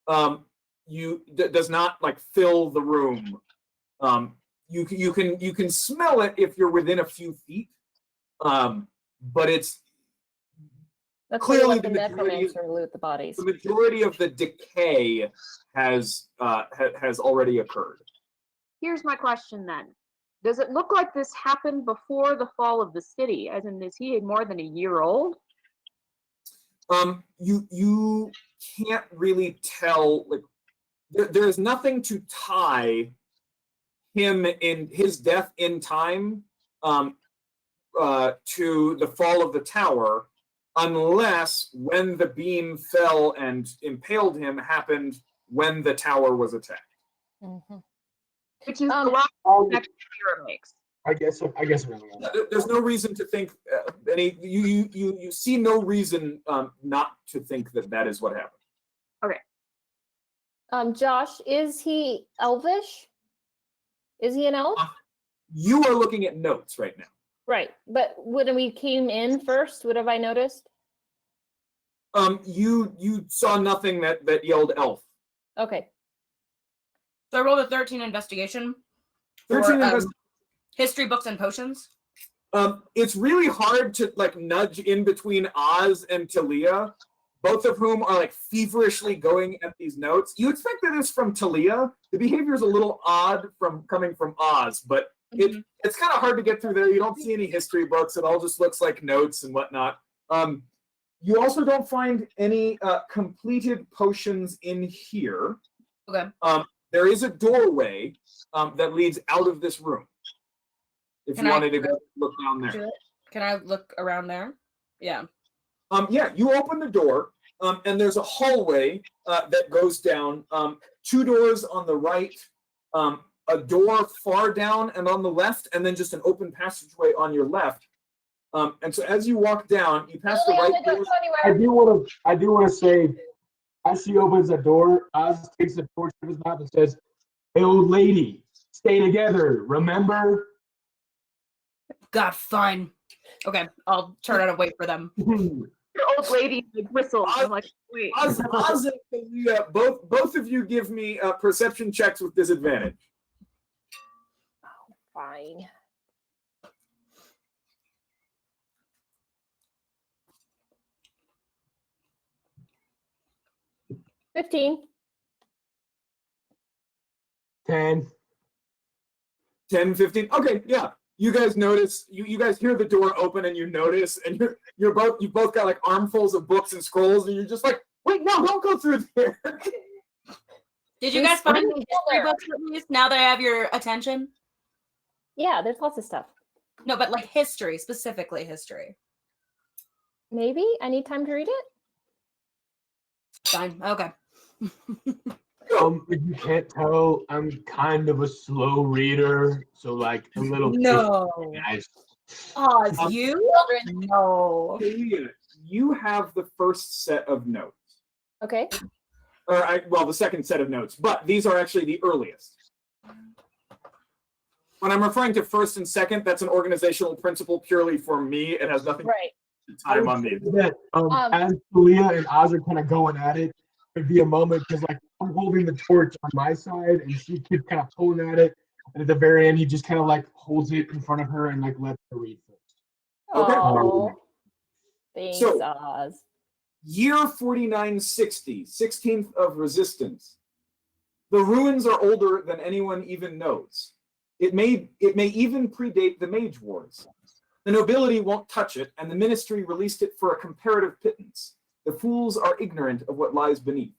Does not like fill the room. You can smell it if you're within a few feet. But Let's Clearly let the the majority- necromancer loot the bodies. the majority of the decay has already occurred. Here's my question then. Does it look like this happened before the fall of the city? As in, is he more than a year old? You can't really tell. Like, there is nothing to tie him in his death in time to the fall of the tower, unless when the beam fell and impaled him happened when the tower was attacked. Mhm. Which is the Um, last Um, connection Kira makes. I guess really. There's no reason to think any. You see no reason not to think that is what happened. Josh, is he elvish? Is he an elf? You are looking at notes right now. Right. But when we came in first, what have I noticed? You saw nothing that yelled elf. Okay. So I rolled a 13 investigation. 13 for, invest- history books and potions. It's really hard to like nudge in between Oz and Talia, both of whom are like feverishly going at these notes. You expect that it's from Talia. The behavior is a little odd coming from Oz, but it's kind of hard to get through there. You don't see any history books. It all just looks like notes and whatnot. You also don't find any completed potions in here. Okay. There is a doorway that leads out of this room. If Can you I wanted to go look down there. Can I look around there? Yeah. Yeah, you open the door, and there's a hallway that goes down. Two doors on the right, a door far down and on the left, and then just an open passageway on your left. And so as you walk down, you pass the Lily, right don't door. go anywhere. I do want to say, as she opens the door, Oz takes the torch to his mouth and says, "Hey, old lady, stay together. Remember?" God, fine. Okay, I'll turn around and wait for them. Your old lady like whistles. I'm like, wait. Oz and Talia, both of you give me perception checks with disadvantage. Fine. $15. 10. 10, 15. Okay, yeah. You guys notice, you guys hear the door open and you notice, and you both got like armfuls of books and scrolls, and you're just like, wait, no, don't go through there. Did you Who's guys find spring the history color? books at least? Now that I have your attention? Yeah, there's lots of stuff. No, but like history, specifically history. Maybe I need time to read it. Fine. Okay. If you can't tell, I'm kind of a slow reader, so like a little. No. Guys. Oz, Um, you? Children. No. Talia, you have the first set of notes. Okay. Well, the second set of notes, but these are actually the earliest. When I'm referring to first and second, that's an organizational principle purely for me. It has nothing Right. to do with time on these. That, as Talia and Oz are kind of going at it, there'd be a moment because like I'm holding the torch on my side and she keeps kind of pulling at it, and at the very end he just kind of like holds it in front of her and like lets her read first. Okay. Oh, thanks, So- Oz. Year 4960, 16th of Resistance. The ruins are older than anyone even knows. It may even predate the Mage Wars. The nobility won't touch it, and the ministry released it for a comparative pittance. The fools are ignorant of what lies beneath.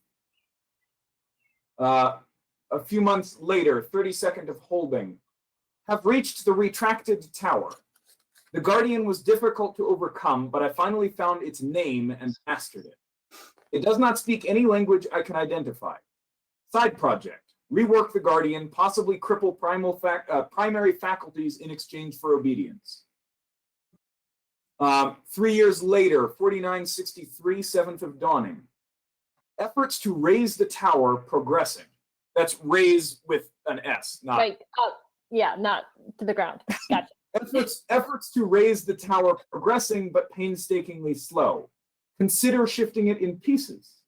A few months later, 32nd of Holding, have reached the retracted tower. The Guardian was difficult to overcome, but I finally found its name and mastered it. It does not speak any language I can identify. Side project: rework the Guardian, possibly cripple primary faculties in exchange for obedience. 3 years later, 4963, 7th of Dawning. Efforts to raise the tower progressing. That's raise with an S, not Like, yeah, not to the ground. Gotcha. efforts to raise the tower progressing, but painstakingly slow. Consider shifting it in pieces,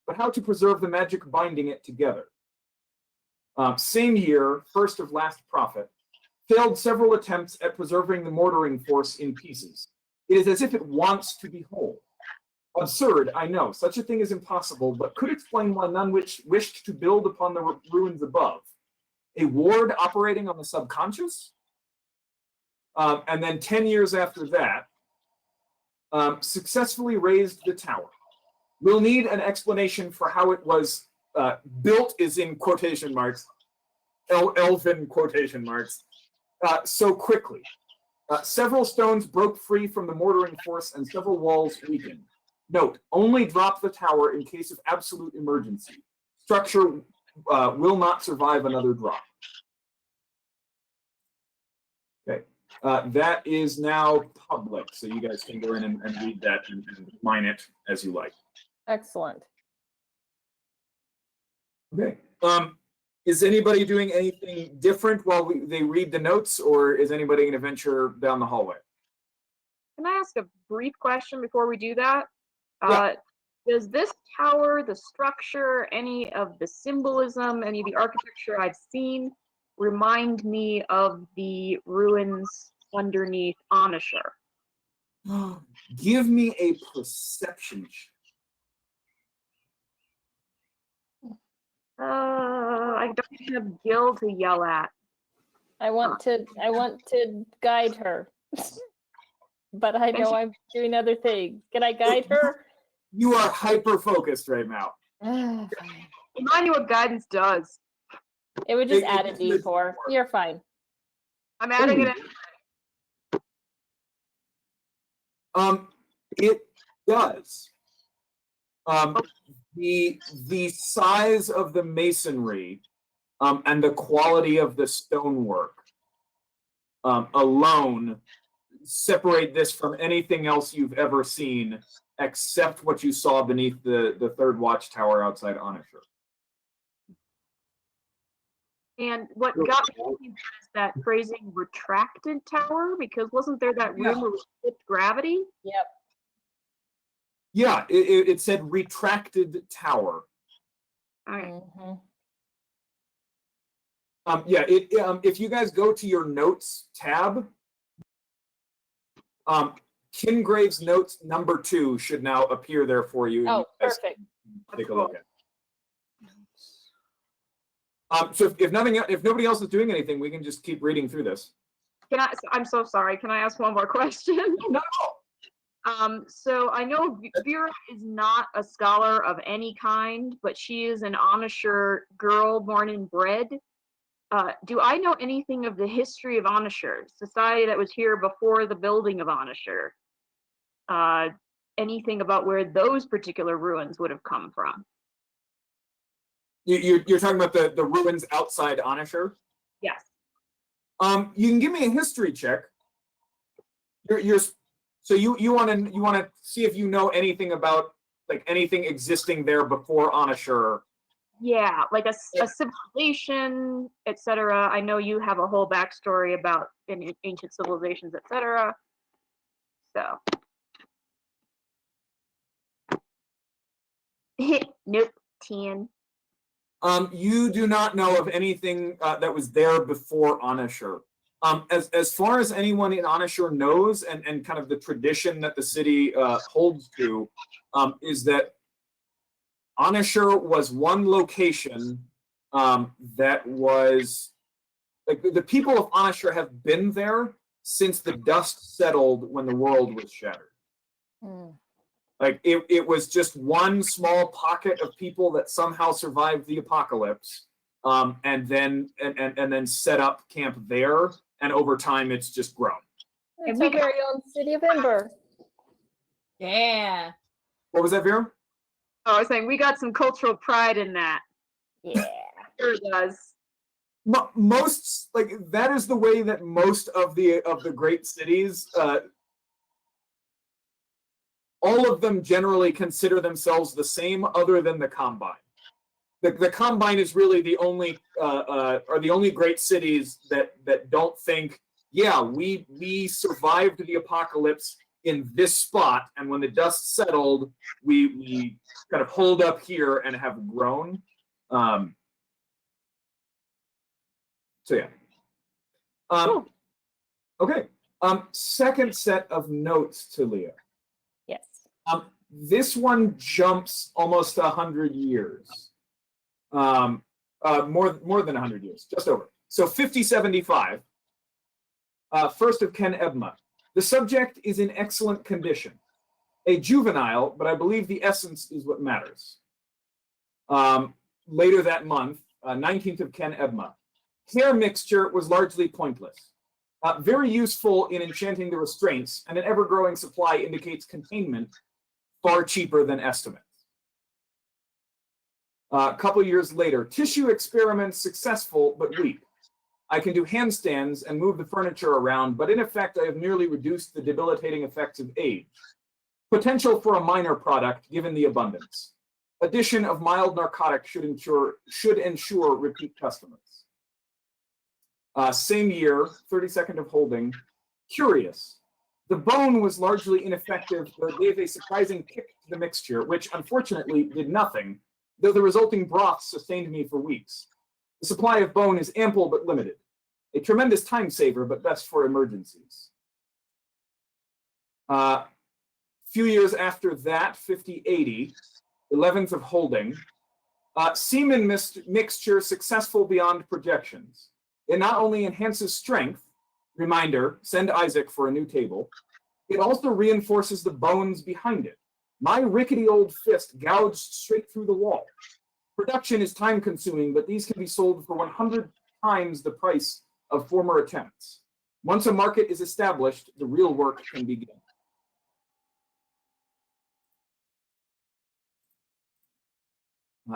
but how to preserve the magic binding it together. Same year, first of Last Prophet, failed several attempts at preserving the mortaring force in pieces. It is as if it wants to be whole. Absurd, I know. Such a thing is impossible, but could explain why none wished to build upon the ruins above. A ward operating on the subconscious? And then 10 years after that, successfully raised the tower. We'll need an explanation for how it was built, is in quotation marks, elfin quotation marks, so quickly. Several stones broke free from the mortaring force and several walls weakened. Note, only drop the tower in case of absolute emergency. Structure will not survive another drop. Okay, that is now public, so you guys can go in and read that and mine it as you like. Excellent. Okay. Is anybody doing anything different while they read the notes, or is anybody going to venture down the hallway? Can I ask a brief question before we do that? Yeah. Does this tower, the structure, any of the symbolism, any of the architecture I've seen remind me of the ruins underneath Onashur? Give me a perception check. I don't have Gil to yell at. I want to guide her. But I know I'm doing other things. Can I guide her? You are hyper focused right now. Remind me what guidance does. It would just add a D4. You're fine. I'm adding it in. It does. The size of the masonry and the quality of the stonework alone separate this from anything else you've ever seen, except what you saw beneath the third watchtower outside Onashur. And what got me is that phrasing retracted tower, because wasn't there that room where we flipped gravity? Yep. Yeah, it said retracted tower. All right. Mm-hmm. Yeah, if you guys go to your notes tab, Kingrave's notes number 2 should now appear there for you. Oh, perfect. Take a look at. So if nobody else is doing anything, we can just keep reading through this. I'm so sorry. Can I ask one more question? No. So I know Vera is not a scholar of any kind, but she is an Onashur girl born and bred. Do I know anything of the history of Onashur, society that was here before the building of Onashur? Anything about where those particular ruins would have come from? You're talking about the ruins outside Onashur? Yes. You can give me a history check. So you want to see if you know anything about like anything existing there before Onashur. Yeah, like a civilization, etc. I know you have a whole backstory about ancient civilizations, etc. So, nope, 10. You do not know of anything that was there before Onashur. As far as anyone in Onashur knows, and kind of the tradition that the city holds to, is that Onashur was one location that was like the people of Onashur have been there since the dust settled when the world was shattered. Like it was just one small pocket of people that somehow survived the apocalypse, and then set up camp there, and over time it's just grown. It's our very own city of Ember. Yeah. What was that, Vera? Oh, I was saying we got some cultural pride in that. Yeah. Sure does. Most like that is the way that most of the great cities, all of them generally consider themselves the same, other than the Combine. The Combine is really the only are the only great cities that don't think, yeah, we survived the apocalypse in this spot, and when the dust settled, we kind of holed up here and have grown. So yeah. Cool. Okay. Second set of notes to Leah. Yes. This one jumps almost 100 years. More than 100 years, just over. So 5075, first of Ken Ebma. The subject is in excellent condition. A juvenile, but I believe the essence is what matters. Later that month, 19th of Ken Ebma. Hair mixture was largely pointless. Very useful in enchanting the restraints, and an ever-growing supply indicates containment far cheaper than estimates. A couple years later, tissue experiments successful but weak. I can do handstands and move the furniture around, but in effect, I have nearly reduced the debilitating effects of age. Potential for a minor product, given the abundance. Addition of mild narcotic should ensure repeat customers. Same year, 32nd of holding. Curious. The bone was largely ineffective, but gave a surprising kick to the mixture, which unfortunately did nothing, though the resulting broth sustained me for weeks. The supply of bone is ample but limited. A tremendous time saver, but best for emergencies. Few years after that, 5080, 11th of holding. Semen mixture successful beyond projections. It not only enhances strength, reminder, send Isaac for a new table, it also reinforces the bones behind it. My rickety old fist gouged straight through the wall. Production is time consuming, but these can be sold for 100 times the price of former attempts. Once a market is established, the real work can begin.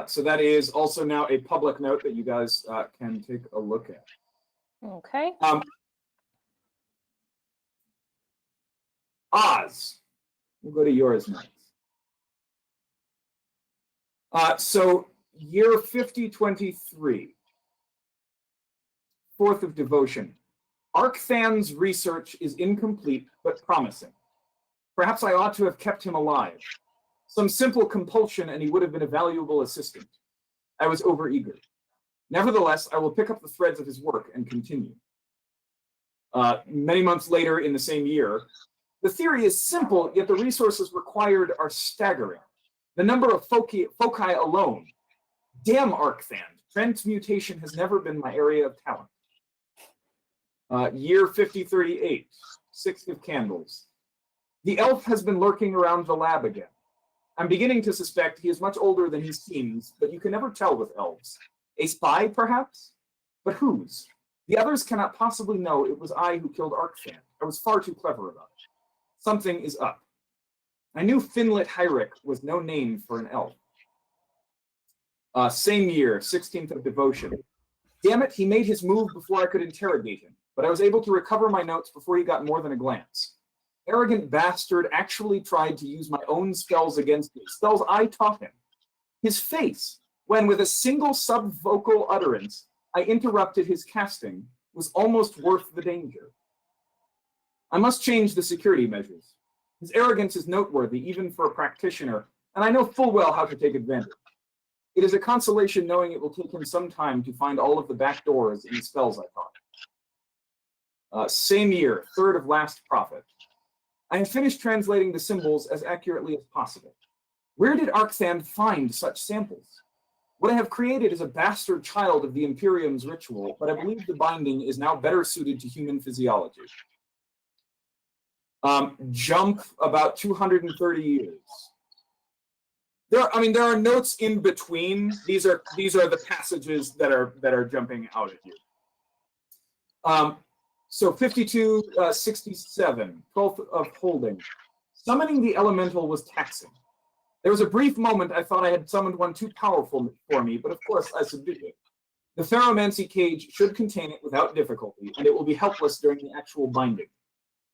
So that is also now a public note that you guys can take a look at. Okay. Oz. We'll go to yours next. So year 5023. 4th of devotion. Arcthan's research is incomplete but promising. Perhaps I ought to have kept him alive. Some simple compulsion and he would have been a valuable assistant. I was overeager. Nevertheless, I will pick up the threads of his work and continue. Many months later in the same year, the theory is simple, yet the resources required are staggering. The number of foci alone. Damn Arcthan, transmutation has never been my area of talent. Year 5038, 6th of candles. The elf has been lurking around the lab again. I'm beginning to suspect he is much older than he seems, but you can never tell with elves. A spy, perhaps? But whose? The others cannot possibly know it was I who killed Arcthan. I was far too clever about it. Something is up. I knew Finlit Heinrich was no name for an elf. Same year, 16th of devotion. Damn it, he made his move before I could interrogate him, but I was able to recover my notes before he got more than a glance. Arrogant bastard actually tried to use my own spells against me, spells I taught him. His face, when with a single subvocal utterance I interrupted his casting, was almost worth the danger. I must change the security measures. His arrogance is noteworthy, even for a practitioner, and I know full well how to take advantage. It is a consolation knowing it will take him some time to find all of the back doors in the spells I taught. Same year, 3rd of last prophet. I have finished translating the symbols as accurately as possible. Where did Arcthan find such samples? What I have created is a bastard child of the Imperium's ritual, but I believe the binding is now better suited to human physiology. Jump about 230 years. There are notes in between. These are the passages that are jumping out at you. So 5267, 12th of holding. Summoning the elemental was taxing. There was a brief moment I thought I had summoned one too powerful for me, but of course I subdued it. The Ferromancy cage should contain it without difficulty, and it will be helpless during the actual binding.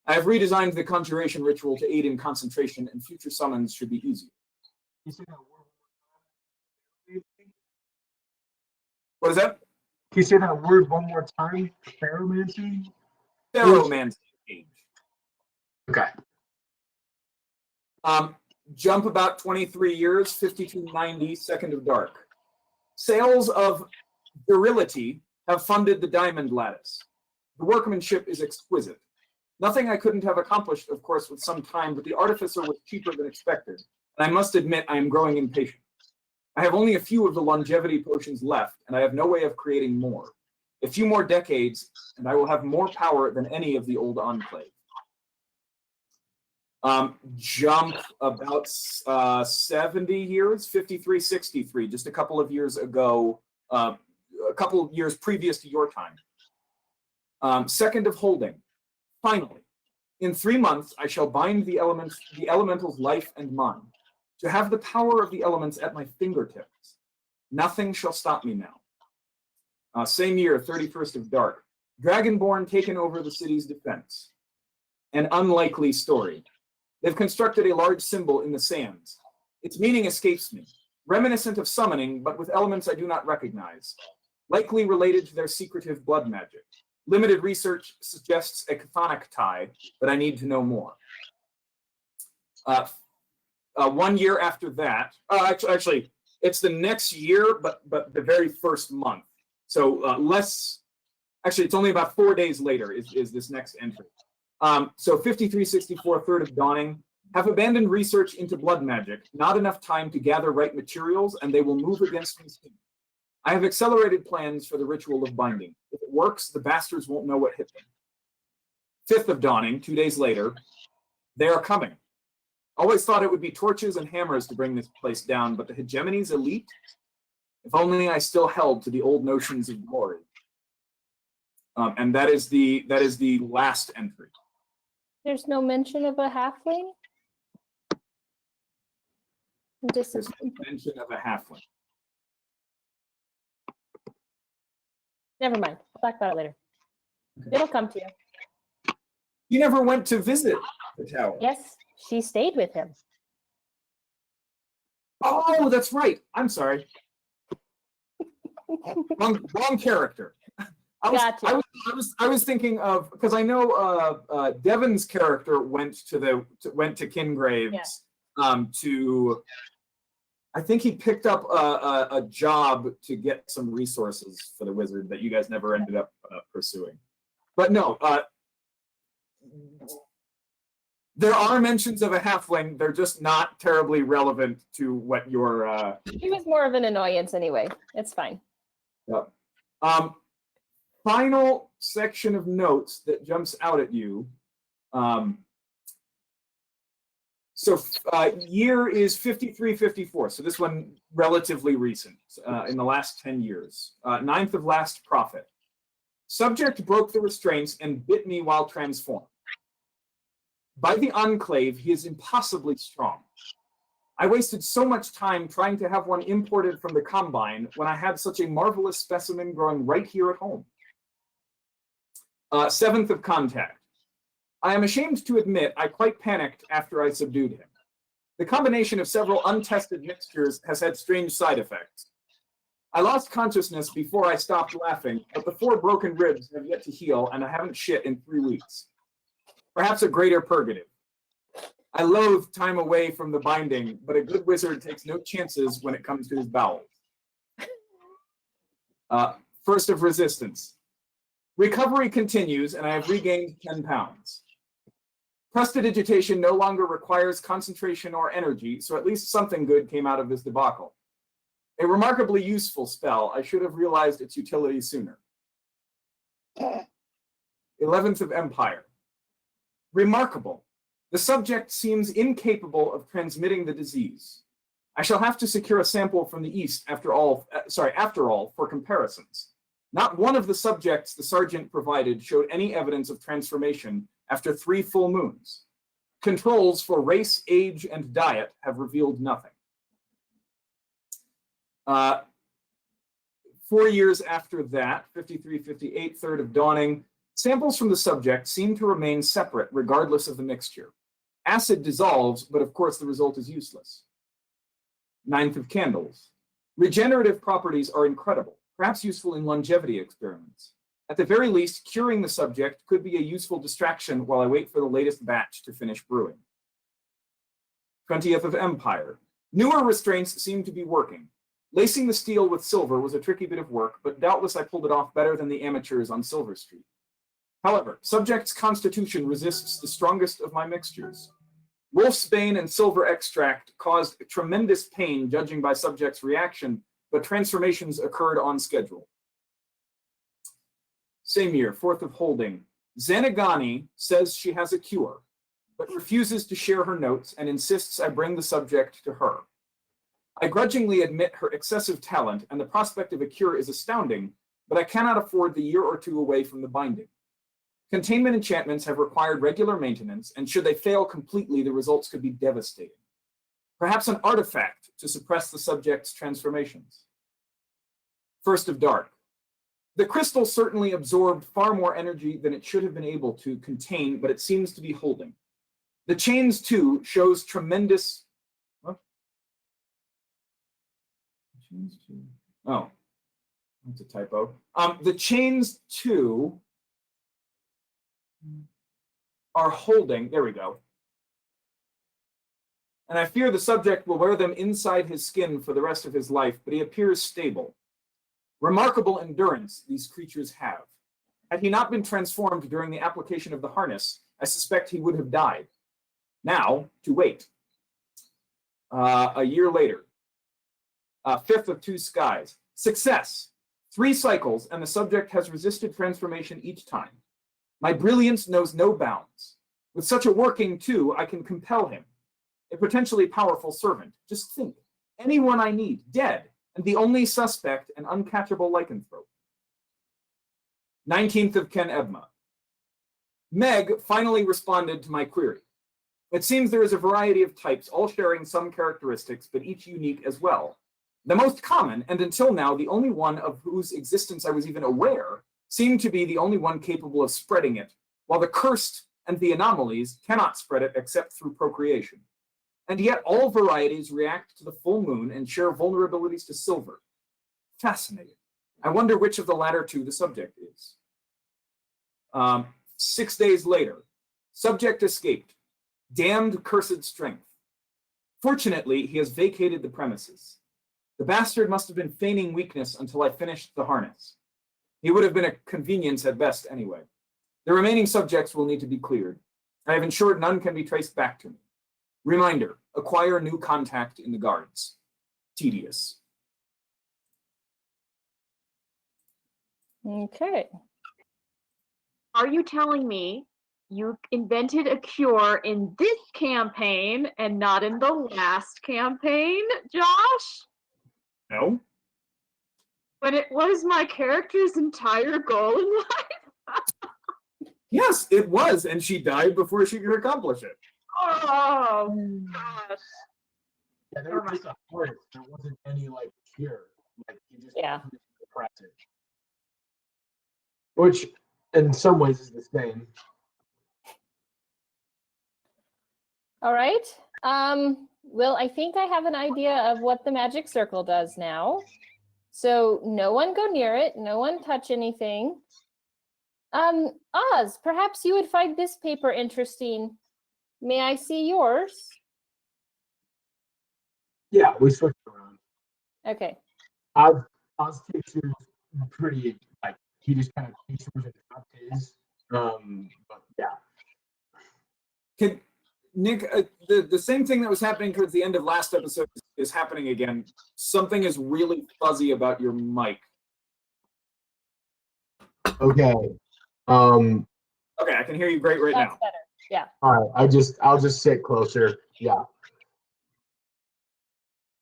I have redesigned the conjuration ritual to aid in concentration, and future summons should be easier. What is that? Can you say that word one more time? Ferromancy? Ferromancy cage. Okay. Jump about 23 years, 5290, 2nd of dark. Sales of virility have funded the diamond lattice. The workmanship is exquisite. Nothing I couldn't have accomplished, of course, with some time, but the artificer was cheaper than expected. and I must admit I am growing impatient. I have only a few of the longevity potions left, and I have no way of creating more. A few more decades, and I will have more power than any of the old enclave. Jump about 70 years, 53, 63, just a couple of years ago, a couple of years previous to your time. Second of holding. Finally, in 3 months, I shall bind the elemental's life and mine, to have the power of the elements at my fingertips. Nothing shall stop me now. Same year, 31st of Dark. Dragonborn taken over the city's defense. An unlikely story. They've constructed a large symbol in the sands. Its meaning escapes me. Reminiscent of summoning, but with elements I do not recognize. Likely related to their secretive blood magic. Limited research suggests a chthonic tie, but I need to know more. 1 year after that, actually, it's the next year, but the very first month. So actually, it's only about 4 days later is this next entry. So 5364, Third of Dawning, have abandoned research into blood magic, not enough time to gather right materials, and they will move against me soon. I have accelerated plans for the ritual of binding. If it works, the bastards won't know what hit them. 5th of Dawning, 2 days later, they are coming. Always thought it would be torches and hammers to bring this place down, but the hegemony's elite? If only I still held to the old notions of glory. And that is the last entry. There's no mention of a halfling? There's no mention of a halfling. Never mind. I'll talk about it later. It'll come to you. You never went to visit the tower. Yes, she stayed with him. Oh, that's right. I'm sorry. wrong character. Gotcha. I was thinking of, because I know Devon's character went to Kingraves to. I think he picked up a job to get some resources for the wizard that you guys never ended up pursuing. But no, there are mentions of a halfling. They're just not terribly relevant to what your. He was more of an annoyance anyway. It's fine. Yep. Final section of notes that jumps out at you. So year is 5354. So this one relatively recent, in the last 10 years. 9th of last prophet. Subject broke the restraints and bit me while transformed. By the enclave, he is impossibly strong. I wasted so much time trying to have one imported from the Combine when I had such a marvelous specimen growing right here at home. 7th of contact. I am ashamed to admit I quite panicked after I subdued him. The combination of several untested mixtures has had strange side effects. I lost consciousness before I stopped laughing, but the 4 broken ribs have yet to heal, and I haven't shit in 3 weeks. Perhaps a greater purgative. I loathe time away from the binding, but a good wizard takes no chances when it comes to his bowels. First of resistance. Recovery continues, and I have regained 10 pounds. Prestidigitation no longer requires concentration or energy, so at least something good came out of this debacle. A remarkably useful spell. I should have realized its utility sooner. 11th of Empire. Remarkable. The subject seems incapable of transmitting the disease. I shall have to secure a sample from the east after all, for comparisons. Not one of the subjects the sergeant provided showed any evidence of transformation after 3 full moons. Controls for race, age, and diet have revealed nothing. 4 years after that, 5358, Third of Dawning, samples from the subject seem to remain separate regardless of the mixture. Acid dissolves, but of course the result is useless. 9th of Candles. Regenerative properties are incredible, perhaps useful in longevity experiments. At the very least, curing the subject could be a useful distraction while I wait for the latest batch to finish brewing. 20th of Empire. Newer restraints seem to be working. Lacing the steel with silver was a tricky bit of work, but doubtless I pulled it off better than the amateurs on Silver Street. However, subject's constitution resists the strongest of my mixtures. Wolfsbane and silver extract caused tremendous pain, judging by subject's reaction, but transformations occurred on schedule. Same year, 4th of Holding. Zanagani says she has a cure, but refuses to share her notes and insists I bring the subject to her. I grudgingly admit her excessive talent, and the prospect of a cure is astounding, but I cannot afford the year or two away from the binding. Containment enchantments have required regular maintenance, and should they fail completely, the results could be devastating. Perhaps an artifact to suppress the subject's transformations. 1st of Dark. The crystal certainly absorbed far more energy than it should have been able to contain, but it seems to be holding. The chains, too, shows tremendous... What? Chains, too. Oh, that's a typo. The chains, too, are holding. There we go. And I fear the subject will wear them inside his skin for the rest of his life, but he appears stable. Remarkable endurance these creatures have. Had he not been transformed during the application of the harness, I suspect he would have died. Now, to wait. A year later. 5th of Two Skies. Success. 3 cycles, and the subject has resisted transformation each time. My brilliance knows no bounds. With such a working, too, I can compel him. A potentially powerful servant. Just think. Anyone I need, dead, and the only suspect, an uncatchable lycanthrope. 19th of Ken Ebma. Meg finally responded to my query. It seems there is a variety of types, all sharing some characteristics, but each unique as well. The most common, and until now the only one of whose existence I was even aware, seemed to be the only one capable of spreading it, while the cursed and the anomalies cannot spread it except through procreation. And yet all varieties react to the full moon and share vulnerabilities to silver. Fascinating. I wonder which of the latter two the subject is. 6 days later, subject escaped. Damned cursed strength. Fortunately, he has vacated the premises. The bastard must have been feigning weakness until I finished the harness. He would have been a convenience at best anyway. The remaining subjects will need to be cleared. I have ensured none can be traced back to me. Reminder, acquire new contact in the guards. Tedious. Okay. Are you telling me you invented a cure in this campaign and not in the last campaign, Josh? No? But it was my character's entire goal in life. Yes, it was, and she died before she could accomplish it. Oh, gosh. Yeah, there was just a harness. There wasn't any like cure. Like you just Yeah. suppress it. Which in some ways is the same. All right. Well, I think I have an idea of what the magic circle does now. So no one go near it. No one touch anything. Oz, perhaps you would find this paper interesting. May I see yours? Yeah, we switched around. Okay. Oz takes yours pretty like he just kind of takes yours and dropped his. But yeah. Can Nick, the same thing that was happening towards the end of last episode is happening again. Something is really fuzzy about your mic. Okay. Okay, I can hear you great right That's now. better. Yeah. All right. I'll just sit closer. Yeah.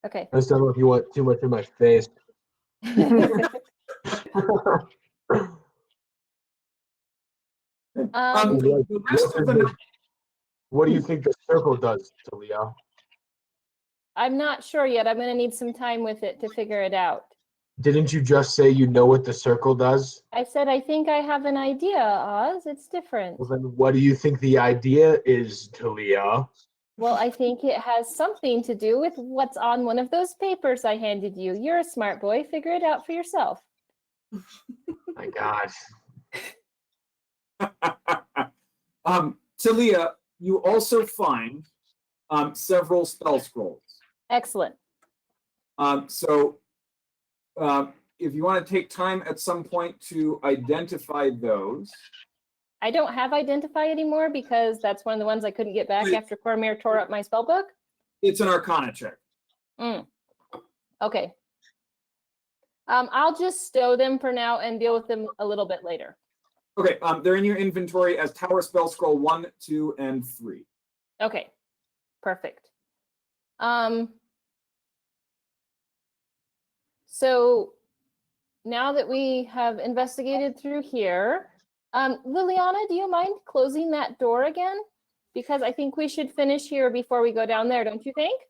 Okay. I just don't know if you want too much in my face. The rest of the What do you think the circle does, Talia? I'm not sure yet. I'm going to need some time with it to figure it out. Didn't you just say you know what the circle does? I said I think I have an idea, Oz. It's different. Well, then what do you think the idea is, Talia? Well, I think it has something to do with what's on one of those papers I handed you. You're a smart boy. Figure it out for yourself. My God. Talia, you also find several spell scrolls. Excellent. So if you want to take time at some point to identify those, I don't have identify anymore because that's one of the ones I couldn't get back Wait. after Cormir tore up my spell book. It's an Arcana check. Okay. I'll just stow them for now and deal with them a little bit later. Okay, they're in your inventory as Tower Spell Scroll 1, 2, and 3. Okay, perfect. So now that we have investigated through here, Liliana, do you mind closing that door again? Because I think we should finish here before we go down there, don't you think?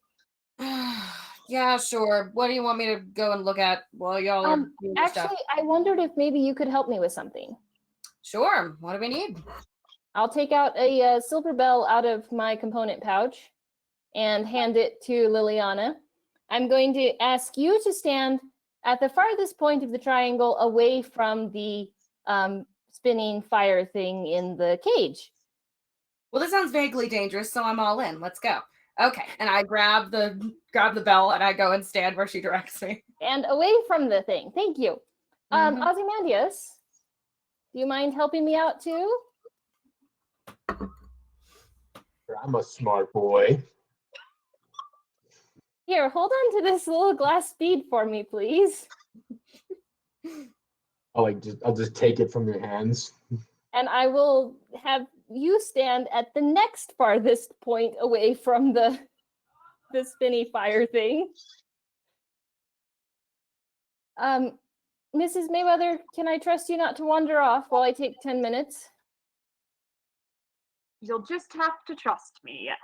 Yeah, sure. What do you want me to go and look at while y'all are doing your Actually, stuff? I wondered if maybe you could help me with something. Sure. What do we need? I'll take out a silver bell out of my component pouch and hand it to Liliana. I'm going to ask you to stand at the farthest point of the triangle away from the spinning fire thing in the cage. Well, this sounds vaguely dangerous, so I'm all in. Let's go. Okay, and I grab the bell and I go and stand where she directs me. And away from the thing. Thank you. Mhm. Ozymandias, do you mind helping me out too? I'm a smart boy. Here, hold on to this little glass bead for me, please. I'll just take it from your hands. And I will have you stand at the next farthest point away from the spinny fire thing. Mrs. Mayweather, can I trust you not to wander off while I take 10 minutes? You'll just have to trust me, yes.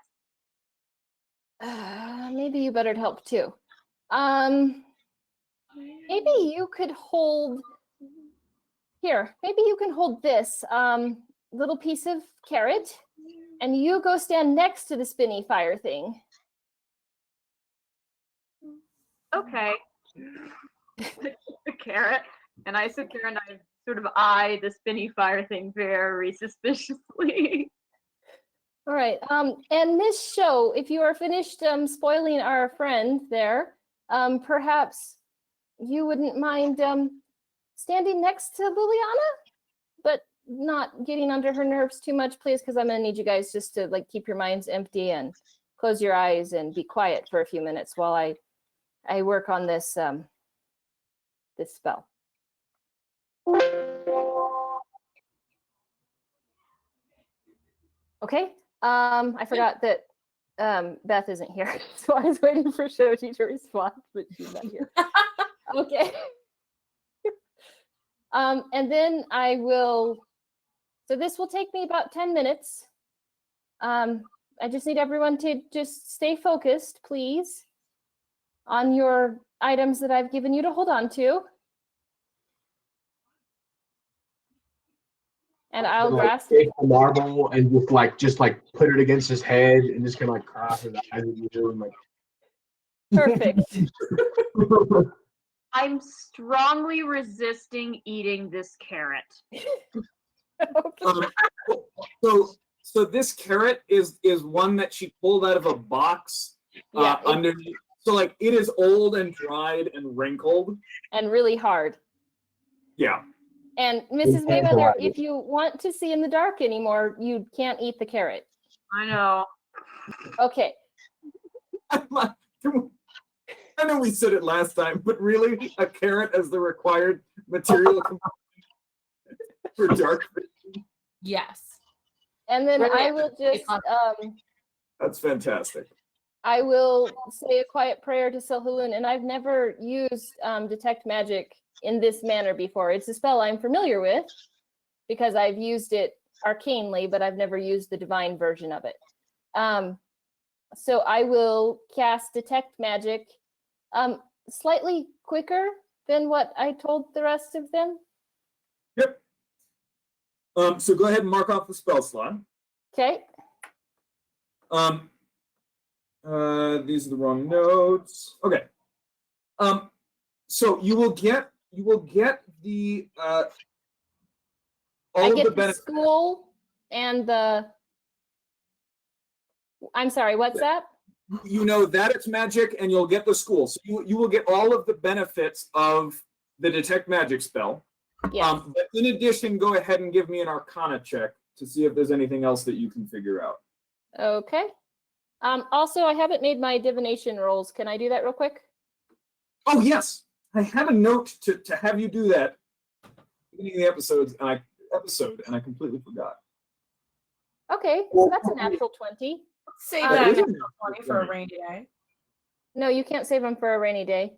Maybe you better help too. Maybe you could hold here. Maybe you can hold this little piece of carrot, and you go stand next to the spinny fire thing. Okay. The carrot, and I sit there and I sort of eye the spinny fire thing very suspiciously. All right. And Miss Show, if you are finished spoiling our friend there, perhaps you wouldn't mind standing next to Liliana, but not getting under her nerves too much, please, because I'm gonna need you guys just to like keep your minds empty and close your eyes and be quiet for a few minutes while I work on this this spell. Okay. I forgot that Beth isn't here, so I was waiting for Shoji to respond, but she's not here. Okay. And then I will. So this will take me about 10 minutes. I just need everyone to just stay focused, please, on your items that I've given you to hold on to. And I'll grasp take the marble and just put it against his head and just kind of cross his eyes at you and perfect. I'm strongly resisting eating this carrot. Okay. So this carrot is one that she pulled out of a box Yeah, underneath. So like it is old and dried and wrinkled. and really hard. Yeah. And Mrs. can't Mayweather, hide if you want to see in the dark anymore, you can't eat the carrot. I know. Okay. I know we said it last time, but really, a carrot as the required material for dark vision? Yes. And then Really? I will just That's fantastic. I will say a quiet prayer to Silhaloon, and I've never used detect magic in this manner before. It's a spell I'm familiar with because I've used it arcanely, but I've never used the divine version of it. So I will cast detect magic slightly quicker than what I told the rest of them. Yep. So go ahead and mark off the spell slot. Okay. These are the wrong notes. Okay. So you will get the all I of get the the benefits. school and the. I'm sorry, what's that? You know that it's magic, and you'll get the school. So you will get all of the benefits of the detect magic spell. Yes. But in addition, go ahead and give me an Arcana check to see if there's anything else that you can figure out. Okay. Also, I haven't made my divination rolls. Can I do that real quick? Oh yes, I had a note to have you do that at the beginning of the episode, and I completely forgot. Okay, so that's a natural 20. Save It that is a natural natural 20 for a 20. rainy day. No, you can't save them for a rainy day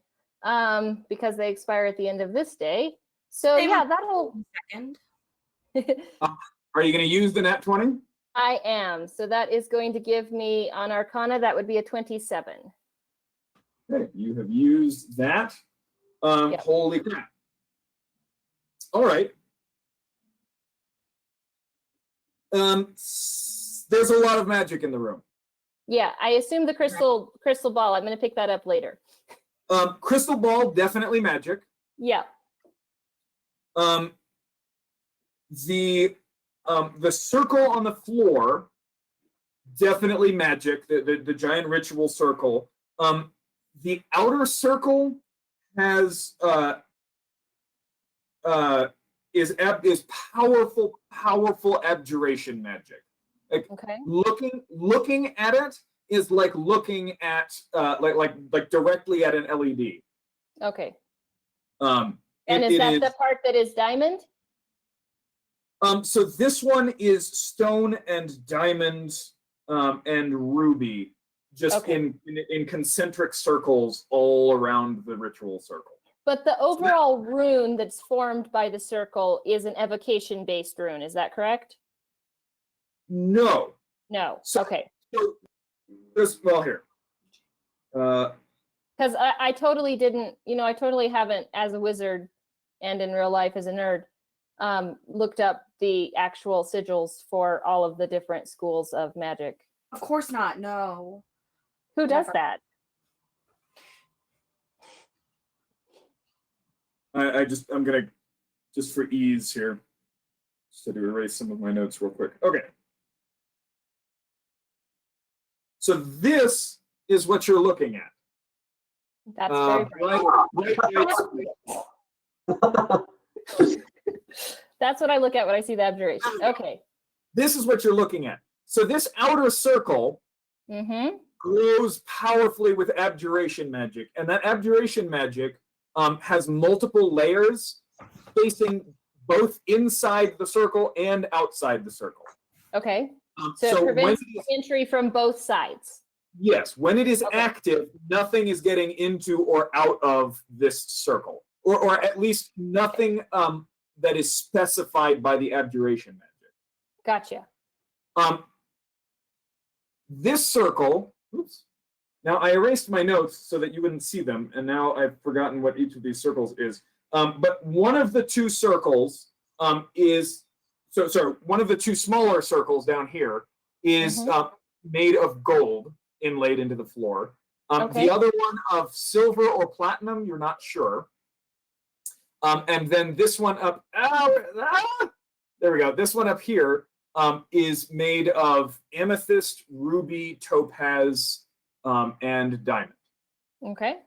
because they expire at the end of this day. So Save yeah, 'em. that'll. Second. Are you going to use the nat 20? I am. So that is going to give me on Arcana, that would be a 27. Okay, you have used that. Yep. Holy crap. All right. There's a lot of magic in the room. Yeah, I assume the crystal ball. I'm going to pick that up later. Crystal ball, definitely magic. Yeah. The circle on the floor, definitely magic. The giant ritual circle. The outer circle has is powerful abjuration magic. Like Okay. looking at it is like looking at like directly at an LED. Okay. And is that the part that is diamond? So this one is stone and diamond and ruby, just Okay. in concentric circles all around the ritual circle. But the overall rune that's formed by the circle is an evocation-based rune. Is that correct? No. No. So- Okay. So well here. Because I totally didn't, I totally haven't, as a wizard and in real life as a nerd, looked up the actual sigils for all of the different schools of magic. Of course not. No. Who does Never. that? I'm gonna, just for ease here, just to erase some of my notes real quick. Okay. So this is what you're looking at. That's very bright. That's what I look at when I see the abjuration. Okay. This is what you're looking at. So this outer circle Mm-hmm. glows powerfully with abjuration magic, and that abjuration magic has multiple layers facing both inside the circle and outside the circle. Okay. So it prevents entry from both sides. Yes, when it is Okay. active, nothing is getting into or out of this circle, or at least nothing that is specified by the abjuration magic. Gotcha. This circle, oops. Now I erased my notes so that you wouldn't see them, and now I've forgotten what each of these circles is. But one of the two circles is, one of the two smaller circles down here is made of gold inlaid into the floor. Okay. The other one of silver or platinum, you're not sure. And then this one up, there we go. This one up here is made of amethyst, ruby, topaz, and diamond. Okay.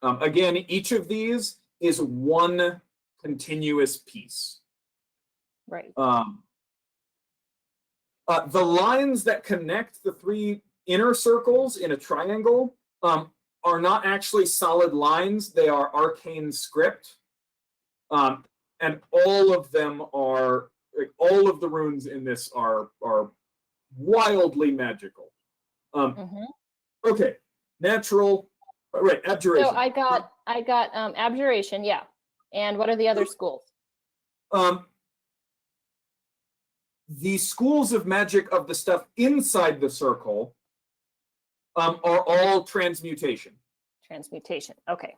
Again, each of these is one continuous piece. Right. The lines that connect the three inner circles in a triangle are not actually solid lines. They are arcane script. And all of them are, like, all of the runes in this are wildly magical. Okay, natural, right, abjuration. So I got abjuration, yeah. And what are the other schools? The schools of magic of the stuff inside the circle are all transmutation. Transmutation. Okay.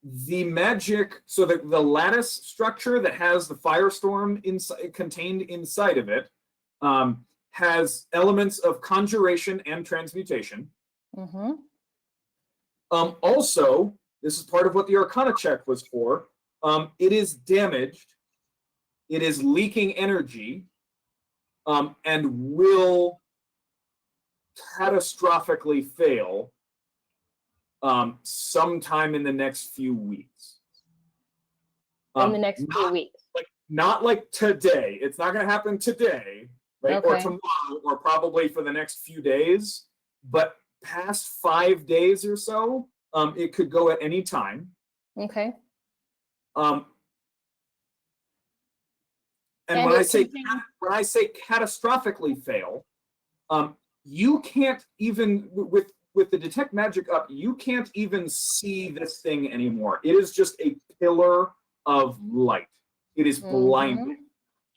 The magic, so the lattice structure that has the firestorm contained inside of it has elements of conjuration and transmutation. Also, this is part of what the Arcana check was for. It is damaged. It is leaking energy, and will catastrophically fail sometime in the next few weeks. In the next few Not weeks. not like today. It's not going to happen today, right? Or Okay. tomorrow, or probably for the next few days. But past 5 days or so, it could go at any time. Okay. And And when it I say contains- when I say catastrophically fail, you can't even with the detect magic up, you can't even see this thing anymore. It is just a pillar of light. It is blinding.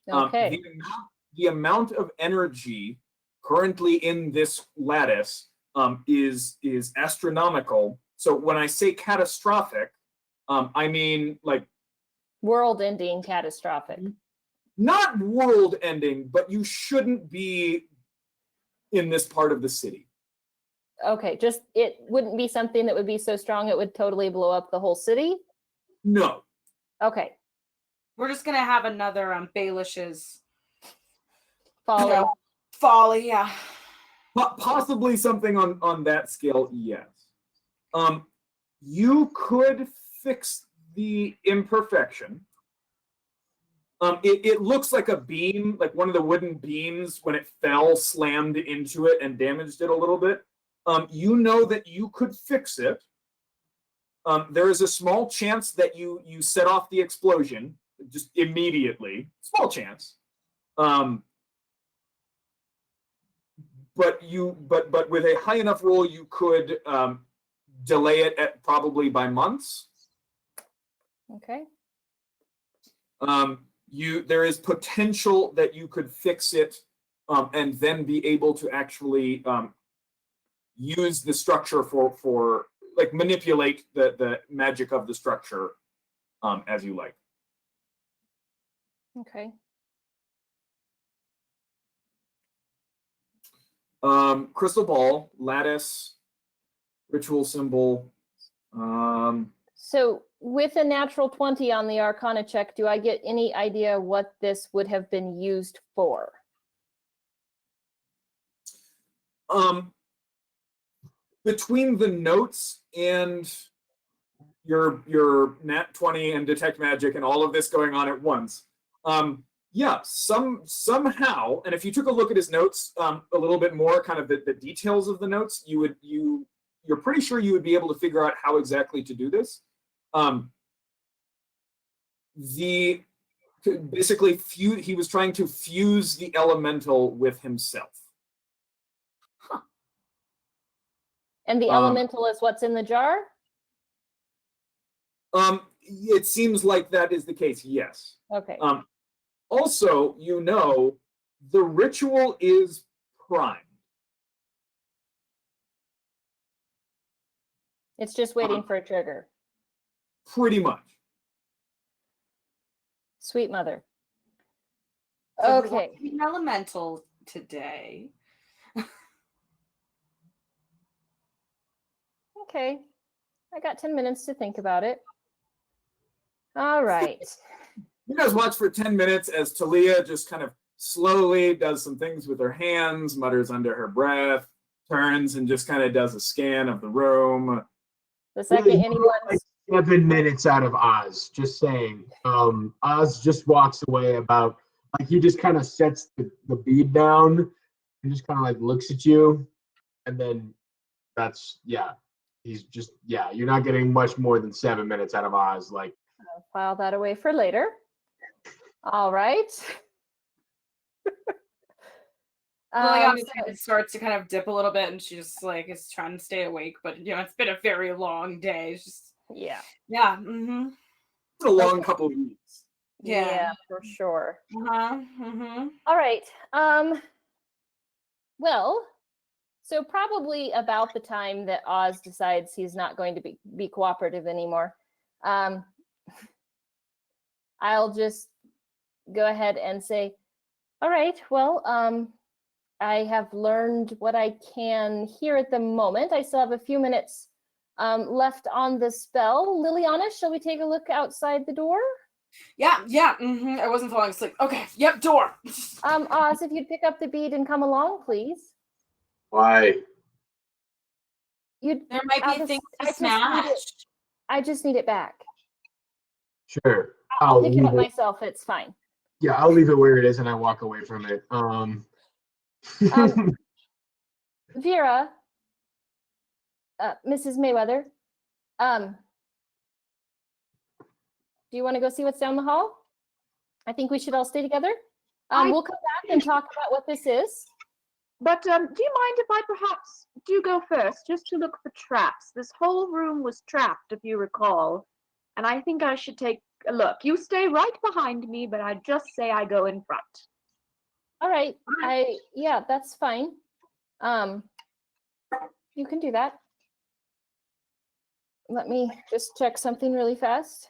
Okay. The amount of energy currently in this lattice is astronomical. So when I say catastrophic, I mean like World-ending catastrophic. not world ending, but you shouldn't be in this part of the city. Okay, just it wouldn't be something that would be so strong it would totally blow up the whole city. No. Okay. We're just gonna have another Baelish's Follow. folly, yeah. Possibly something on that scale, yes. You could fix the imperfection. It looks like a beam, like one of the wooden beams when it fell, slammed into it and damaged it a little bit. You know that you could fix it. There is a small chance that you set off the explosion just immediately. Small chance. But with a high enough roll, you could delay it at probably by months. Okay. There is potential that you could fix it and then be able to actually use the structure for like manipulate the magic of the structure as you like. Okay. Crystal ball, lattice, ritual symbol. So with a natural 20 on the Arcana check, do I get any idea what this would have been used for? Between the notes and your nat 20 and detect magic and all of this going on at once, yeah, somehow, and if you took a look at his notes a little bit more, kind of the details of the notes, you're pretty sure you would be able to figure out how exactly to do this. Basically he was trying to fuse the elemental with himself. And the elemental is what's in the jar? It seems like that is the case, yes. Okay. Also, the ritual is primed. It's just waiting for a trigger. Pretty much. Sweet mother. So we're Okay. watching an elemental today. Okay. I got 10 minutes to think about it. All right. You guys watch for 10 minutes as Talia just kind of slowly does some things with her hands, mutters under her breath, turns and just kind of does a scan of the room. The second Really, anyone's 7 minutes out of Oz, just saying. Oz just walks away about, like, he just kind of sets the bead down and just kind of like looks at you. And then he's just, you're not getting much more than 7 minutes out of Oz. Like, I'll file that away for later. All right. Lily So- obviously starts to kind of dip a little bit, and she just like is trying to stay awake. But it's been a very long day. It's just yeah. yeah, mm-hmm. It's a long couple of weeks. Yeah. For sure. Uh-huh. Mm-hmm. All right. Well, so probably about the time that Oz decides he's not going to be cooperative anymore, I'll just go ahead and say, all right, well, I have learned what I can here at the moment. I still have a few minutes left on the spell. Liliana, shall we take a look outside the door? Yeah. Mm-hmm. I wasn't falling asleep. Okay. Yep. Door. Oz, if you'd pick up the bead and come along, please. why? You. There might I'll be just- things I to just need smash. it. I just need it back. Sure. I'll pick it leave up myself. It's fine. Yeah, I'll leave it where it is and I walk away from it. Vera, Mrs. Mayweather, do you want to go see what's down the hall? I think we should all stay together. We'll come back and talk about what this is. But do you mind if I perhaps do go first, just to look for traps? This whole room was trapped, if you recall, and I think I should take a look. You stay right behind me, but I just say I go in front. All right. Yeah, that's fine. You can do that. Let me just check something really fast.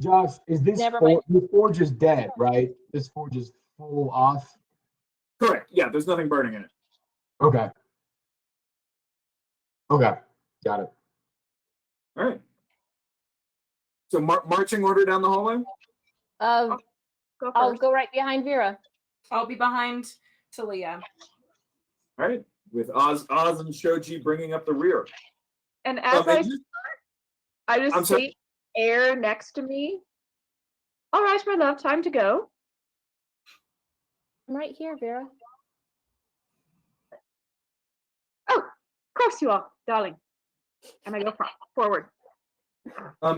Josh, is this Never mind. the forge is dead, right? This forge is full off. Correct. Yeah, there's nothing burning in it. Okay. Okay. Got it. All right. So marching order down the hallway. I'll Go first. go right behind Vera. I'll be behind Talia. All right, with Oz and Shoji bringing up the rear. And as and you- I I'm just sorry? see air next to me. All right, my love, time to go. I'm right here, Vera. Oh, of course you are, darling. And I go forward.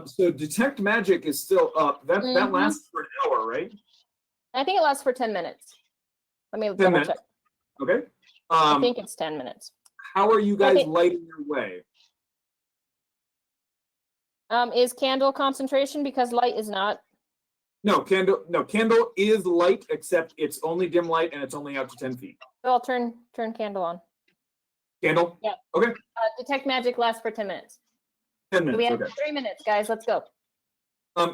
So detect magic is still up. That Mhm. lasts for an hour, right? I think it lasts for 10 minutes. Let me 10 double minutes. check. Okay. I think it's 10 minutes. How are you guys think- lighting your way? Is candle concentration because light is not? No, candle is light, except it's only dim light and it's only out to 10 feet. So I'll turn candle on. Candle? Yeah. Okay. Detect magic lasts for 10 minutes. 10 So minutes. we have Okay. 3 minutes, guys. Let's go.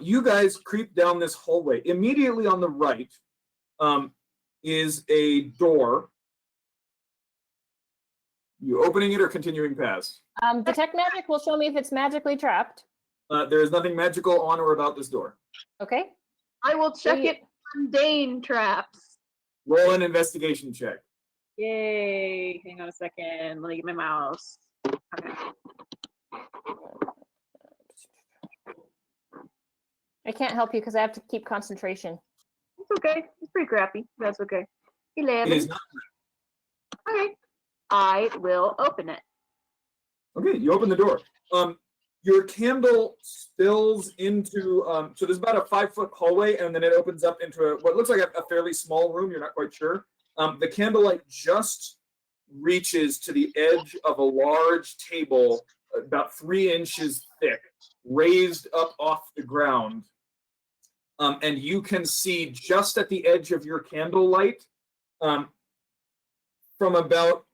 You guys creep down this hallway. Immediately on the right is a door. You opening it or continuing past? Detect magic will show me if it's magically trapped. There is nothing magical on or about this door. Okay. I will check Three- it for mundane traps. Roll an investigation check. Yay. Hang on a second. Let me get my mouse. Okay. I can't help you because I have to keep concentration. It's okay. It's pretty crappy. That's okay. It 11. is not. Okay. I will open it. Okay, you open the door. Your candle spills into, so there's about a 5-foot hallway, and then it opens up into what looks like a fairly small room. You're not quite sure. The candlelight just reaches to the edge of a large table, about 3 inches thick, raised up off the ground. And you can see just at the edge of your candlelight, from about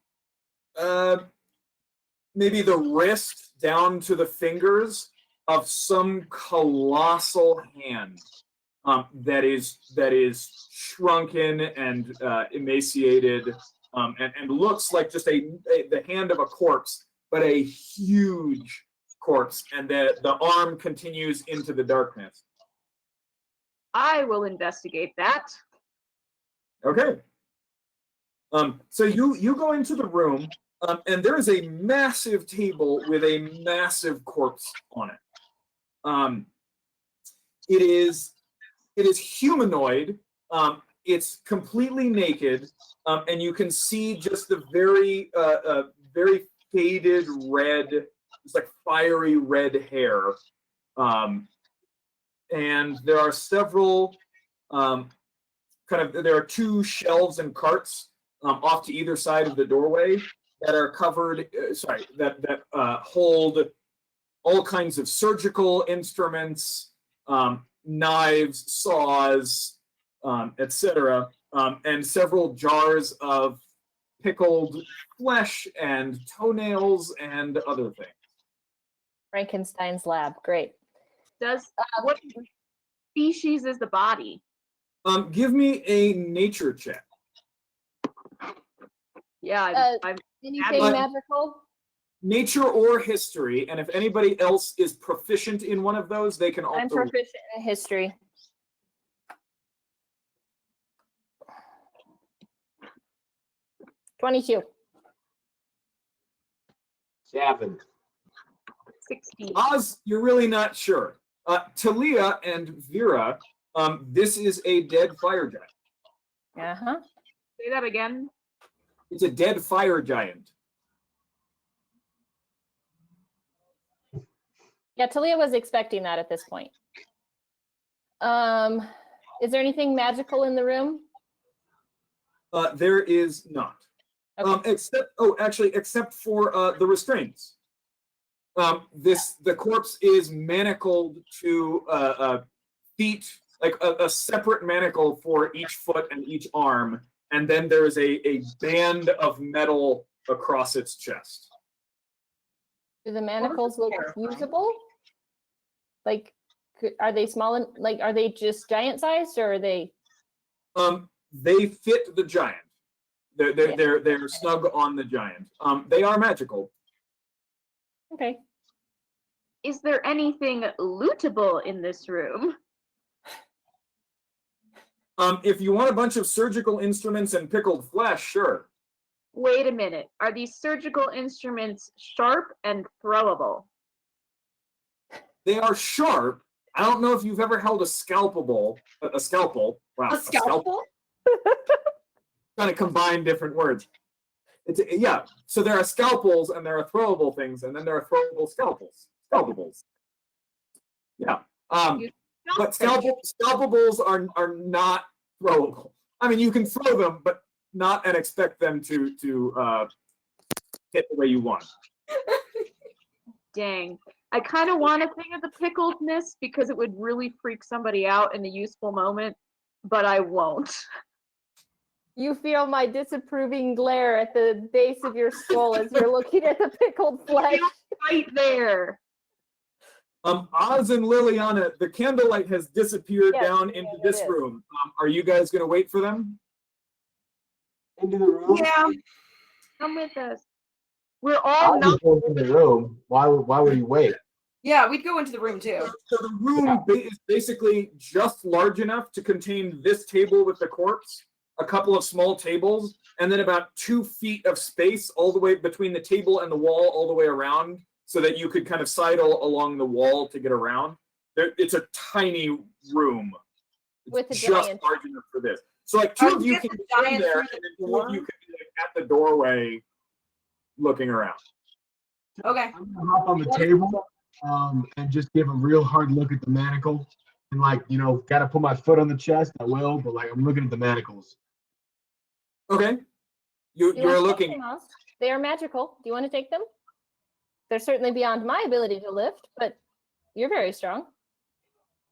maybe the wrist down to the fingers of some colossal hand that is shrunken and emaciated and looks like just the hand of a corpse, but a huge corpse, and the arm continues into the darkness. I will investigate that. Okay. So you go into the room, and there is a massive table with a massive corpse on it. It is humanoid. It's completely naked, and you can see just the very faded red, it's like fiery red hair. And there are several there are 2 shelves and carts off to either side of the doorway that are covered, that hold all kinds of surgical instruments, knives, saws, etc., and several jars of pickled flesh and toenails and other things. Frankenstein's lab. Great. Does what species is the body? Give me a nature check. Yeah, I'm Anything But- magical? Nature or history, and if anybody else is proficient in one of those, they can also. I'm proficient in history. 22. 7. 16. Oz, you're really not sure. Talia and Vera, this is a dead fire giant. Uh-huh. Say that again. It's a dead fire giant. Yeah, Talia was expecting that at this point. Is there anything magical in the room? There is not. Okay. Except for the restraints. The corpse is manacled to feet, like a separate manacle for each foot and each arm, and then there's a band of metal across its chest. Do the manacles look usable? Like, are they small and like, are they just giant sized or are they? They fit the giant. They're snug on the giant. They are magical. Okay. Is there anything lootable in this room? If you want a bunch of surgical instruments and pickled flesh, sure. Wait a minute. Are these surgical instruments sharp and throwable? They are sharp. I don't know if you've ever held a scalpel. Wow, A scalpel? Kind of combine different words. Yeah. So there are scalpels and there are throwable things, and then there are throwable scalpels. Scalpables. Yeah. But scalpables are not throwable. I mean, you can throw them, but not and expect them to hit the way you want. Dang. I kind of want to think of the pickledness because it would really freak somebody out in a useful moment, but I won't. You feel my disapproving glare at the base of your skull as you're looking at the pickled flesh. Right there. Oz and Liliana, the candlelight has disappeared Yes, down yeah, into it this is. room. Are you guys going to wait for them? Into the room? Yeah. Come with us. We're I all not. was going to the room. Why would you wait? Yeah, we'd go into the room too. So the room is basically just large enough to contain this table with the corpse, a couple of small tables, and then about 2 feet of space all the way between the table and the wall all the way around, so that you could kind of sidle along the wall to get around. It's a tiny room. It's With a just giant. large enough for this. So like two Oh, of you get can the be in giant there, through and the then two of door? you can be like at the doorway looking around. Okay. I'm gonna hop on the table and just give a real hard look at the manacle. And gotta put my foot on the chest. I will, but I'm looking at the manacles. Okay. You You're want to take looking. them, Oz? They are magical. Do you want to take them? They're certainly beyond my ability to lift, but you're very strong.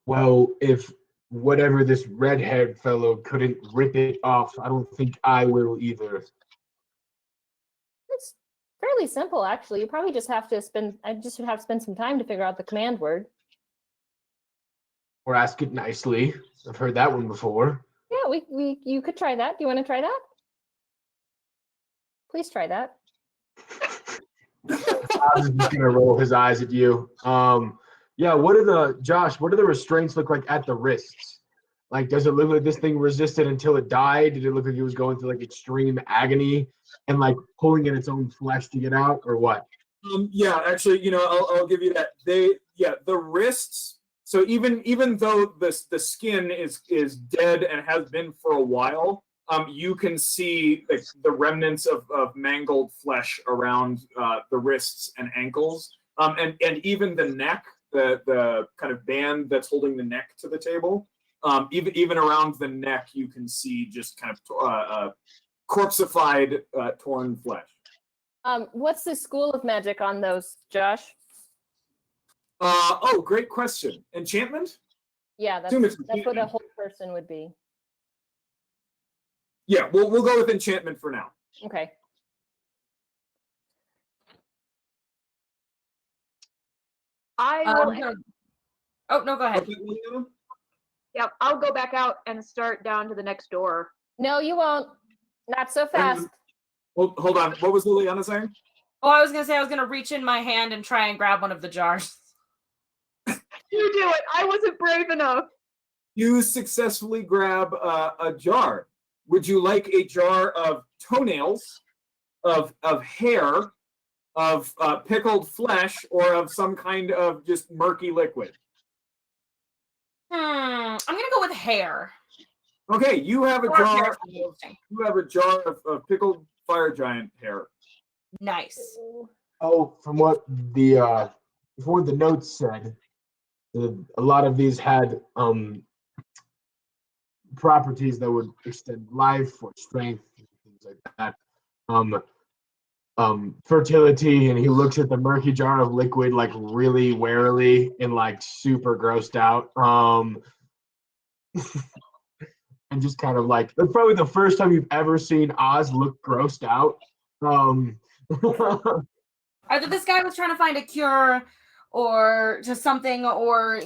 Well, if whatever this red-haired fellow couldn't rip it off, I don't think I will either. It's fairly simple, actually. You probably just have to spend. I just would have to spend some time to figure out the command word. Or ask it nicely. I've heard that one before. Yeah, you could try that. Do you want to try that? Please try that. I was just gonna roll his eyes at you. Yeah. What do the restraints look like at the wrists? Like, does it look like this thing resisted until it died? Did it look like it was going through extreme agony and pulling in its own flesh to get out, or what? Yeah, actually, I'll give you that. The wrists. So even though the skin is dead and has been for a while, you can see the remnants of mangled flesh around the wrists and ankles, and even the neck, the kind of band that's holding the neck to the table. Even around the neck, you can see just kind of corpseified, torn flesh. What's the school of magic on those, Josh? Great question. Enchantment? Yeah, that's what a whole person would be. Yeah, we'll go with enchantment for now. Okay. I will. Oh, no, go ahead. Okay, Liliana? Yep, I'll go back out and start down to the next door. No, you won't. Not so fast. Hold on. What was Liliana saying? Oh, I was going to say I was going to reach in my hand and try and grab one of the jars. You do it. I wasn't brave enough. You successfully grab a jar. Would you like a jar of toenails, of hair, of pickled flesh, or of some kind of just murky liquid. I'm gonna go with hair. Okay, you have a Or jar. hair. You have a jar of pickled fire giant hair. Nice. Oh, from what the notes said, a lot of these had properties that would extend life or strength, things like that. Fertility, and he looks at the murky jar of liquid like really warily and like super grossed out. And just kind of like that's probably the first time you've ever seen Oz look grossed out. Either this guy was trying to find a cure or just something, or,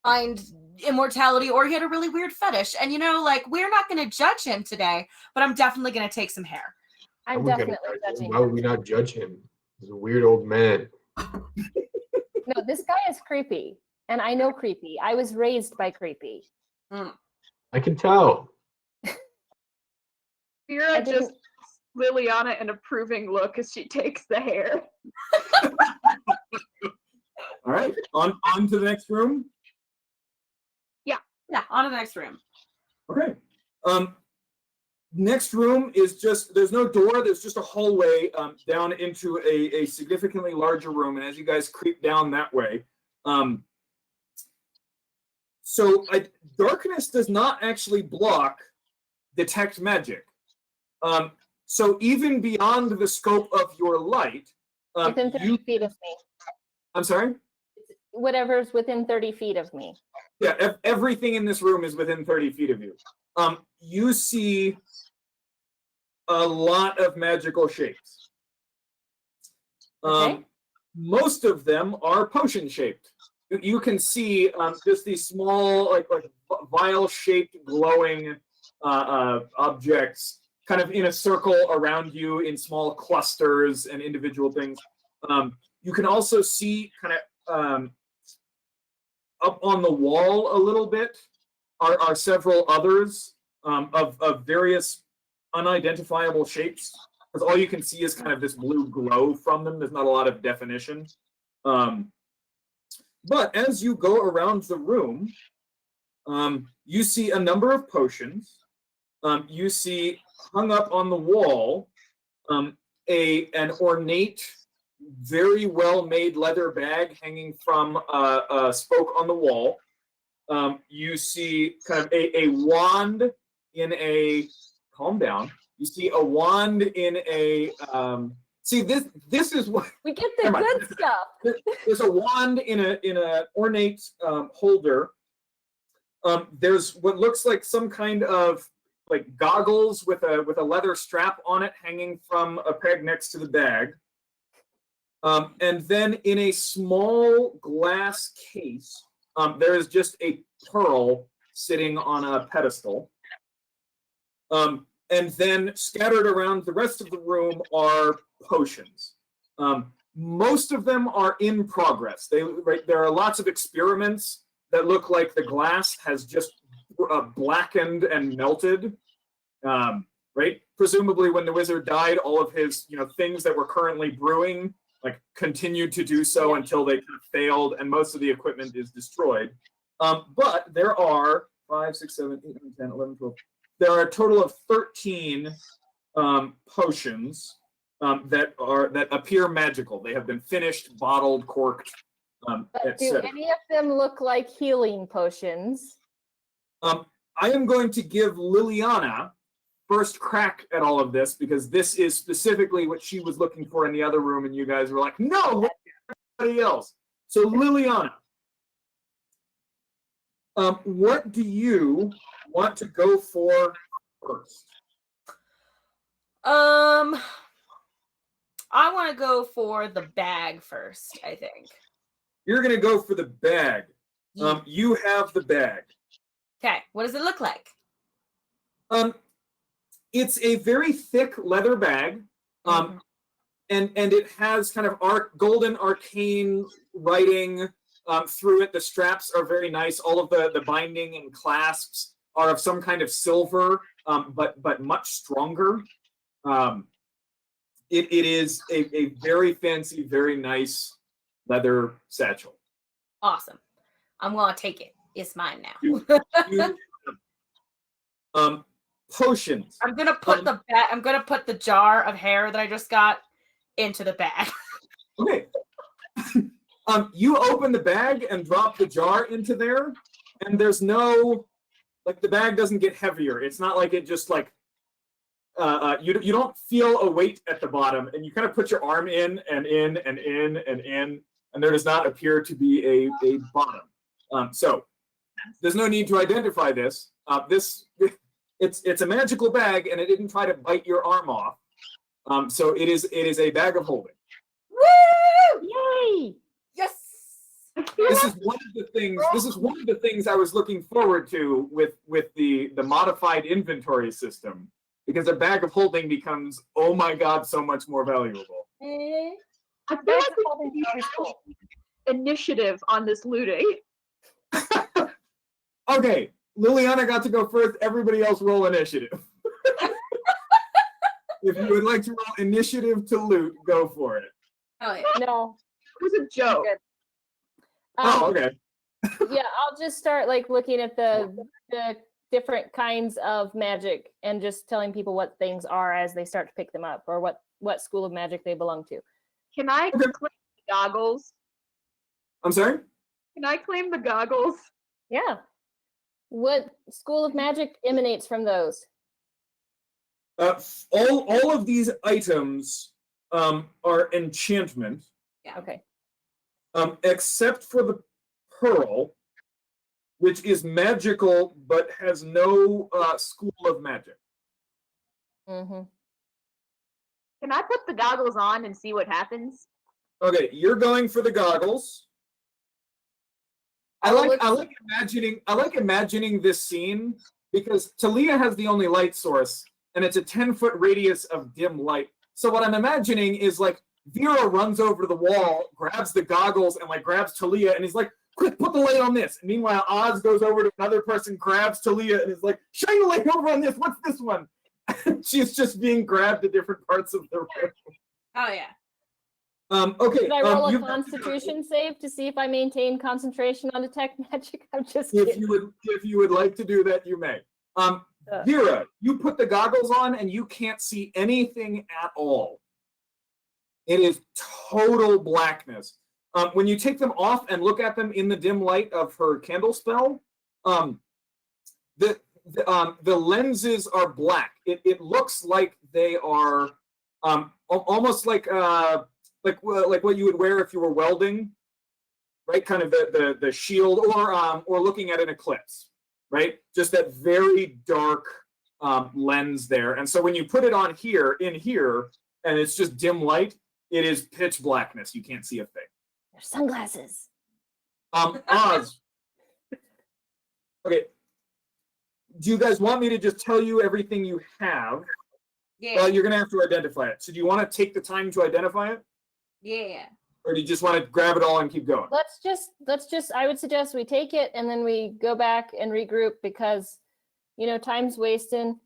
find immortality, or he had a really weird fetish. And, like, we're not going to judge him today, but I'm definitely going to take some hair. I'm definitely judging Why would him. we not judge him? He's a weird old man. No, this guy is creepy. And I know creepy. I was raised by creepy. I can tell. Vera just Liliana an approving look as she takes the hair. All right, on to the next room. Yeah, on to the next room. Okay. Next room is there's no door. There's just a hallway down into a significantly larger room. And as you guys creep down that way, darkness does not actually block detect magic. So even beyond the scope of your light, within 30 feet of me. I'm sorry? Whatever's within 30 feet of me. Yeah, everything in this room is within 30 feet of you. You see a lot of magical shapes. Okay. Most of them are potion shaped. You can see just these small, like vial-shaped, glowing objects, kind of in a circle around you in small clusters and individual things. You can also see kind of up on the wall a little bit are several others of various unidentifiable shapes, because all you can see is kind of this blue glow from them. There's not a lot of definition. But as you go around the room, you see a number of potions. You see hung up on the wall an ornate, very well-made leather bag hanging from a spoke on the wall. You see kind of a wand in a... Calm down. You see a wand in a... see, this is what... We get the good stuff. There's a wand in a ornate holder. There's what looks like some kind of like goggles with a leather strap on it hanging from a peg next to the bag. And then in a small glass case, there is just a pearl sitting on a pedestal. And then scattered around the rest of the room are potions. Most of them are in progress. There are lots of experiments that look like the glass has just blackened and melted. Right? Presumably, when the wizard died, all of his things that were currently brewing continued to do so until they failed, and most of the equipment is destroyed. But there are 5, 6, 7, 8, 9, 10, 11, 12. There are a total of 13 potions that appear magical. They have been finished, bottled, corked, Do etc. any of them look like healing potions? I am going to give Liliana first crack at all of this, because this is specifically what she was looking for in the other room, and you guys were like, no, everybody else. So Liliana, what do you want to go for first? I want to go for the bag first, I think. You're going to go for the bag. You have the bag. Okay, what does it look like? It's a very thick leather bag, and it has kind of golden arcane writing through it. The straps are very nice. All of the binding and clasps are of some kind of silver, but much stronger. it is a very fancy, very nice leather satchel. Awesome. I'm gonna take it. It's mine now. You- potions. I'm gonna put the jar of hair that I just got into the bag. Okay. You open the bag and drop the jar into there, and there's no, like, the bag doesn't get heavier. It's not like it just like you don't feel a weight at the bottom, and you kind of put your arm in and in and in and in, and there does not appear to be a bottom. So there's no need to identify this. It's a magical bag, and it didn't try to bite your arm off. So it is a bag of holding. Woo! Yay! Yes. This is one of the things. This is one of the things I was looking forward to with the modified inventory system, because a bag of holding becomes, oh my god, so much more valuable. I feel Bags like of we holding should are use cool. initiative on this looting. Okay, Liliana got to go first. Everybody else roll initiative. If you would like to roll initiative to loot, go for it. Oh yeah. No. It was a joke. Oh, Um, okay. yeah, I'll just start like looking at the different kinds of magic and just telling people what things are as they start to pick them up, or what school of magic they belong to. Can I Okay. claim the goggles? I'm sorry? Can I claim the goggles? Yeah. What school of magic emanates from those? All of these items are enchantment, Okay. except for the pearl, which is magical but has no school of magic. Mm-hmm. Can I put the goggles on and see what happens? Okay, you're going for the goggles. I like imagining this scene because Talia has the only light source, and it's a 10-foot radius of dim light. So what I'm imagining is like Vera runs over to the wall, grabs the goggles, and like grabs Talia, and he's like, "Quick, put the light on this." And meanwhile, Oz goes over to another person, grabs Talia, and is like, "Shine the light over on this. What's this one?" She's just being grabbed at different parts of the room. Oh yeah. Okay. Should I roll a you've- Constitution save to see if I maintain concentration on detect magic? I'm just If kidding. you would like to do that, you may. Vera, you put the goggles on and you can't see anything at all. It is total blackness. When you take them off and look at them in the dim light of her candle spell, the lenses are black. It looks like they are almost like what you would wear if you were welding, right? Kind of the shield, or looking at an eclipse, right? Just that very dark lens there. And so when you put it on here, and it's just dim light, it is pitch blackness. You can't see a thing. They're sunglasses. Oz. Okay. Do you guys want me to just tell you everything you have? Yeah. Well, you're gonna have to identify it. So do you want to take the time to identify it? Yeah. Or do you just want to grab it all and keep going? Let's just I would suggest we take it and then we go back and regroup, because time's wasting.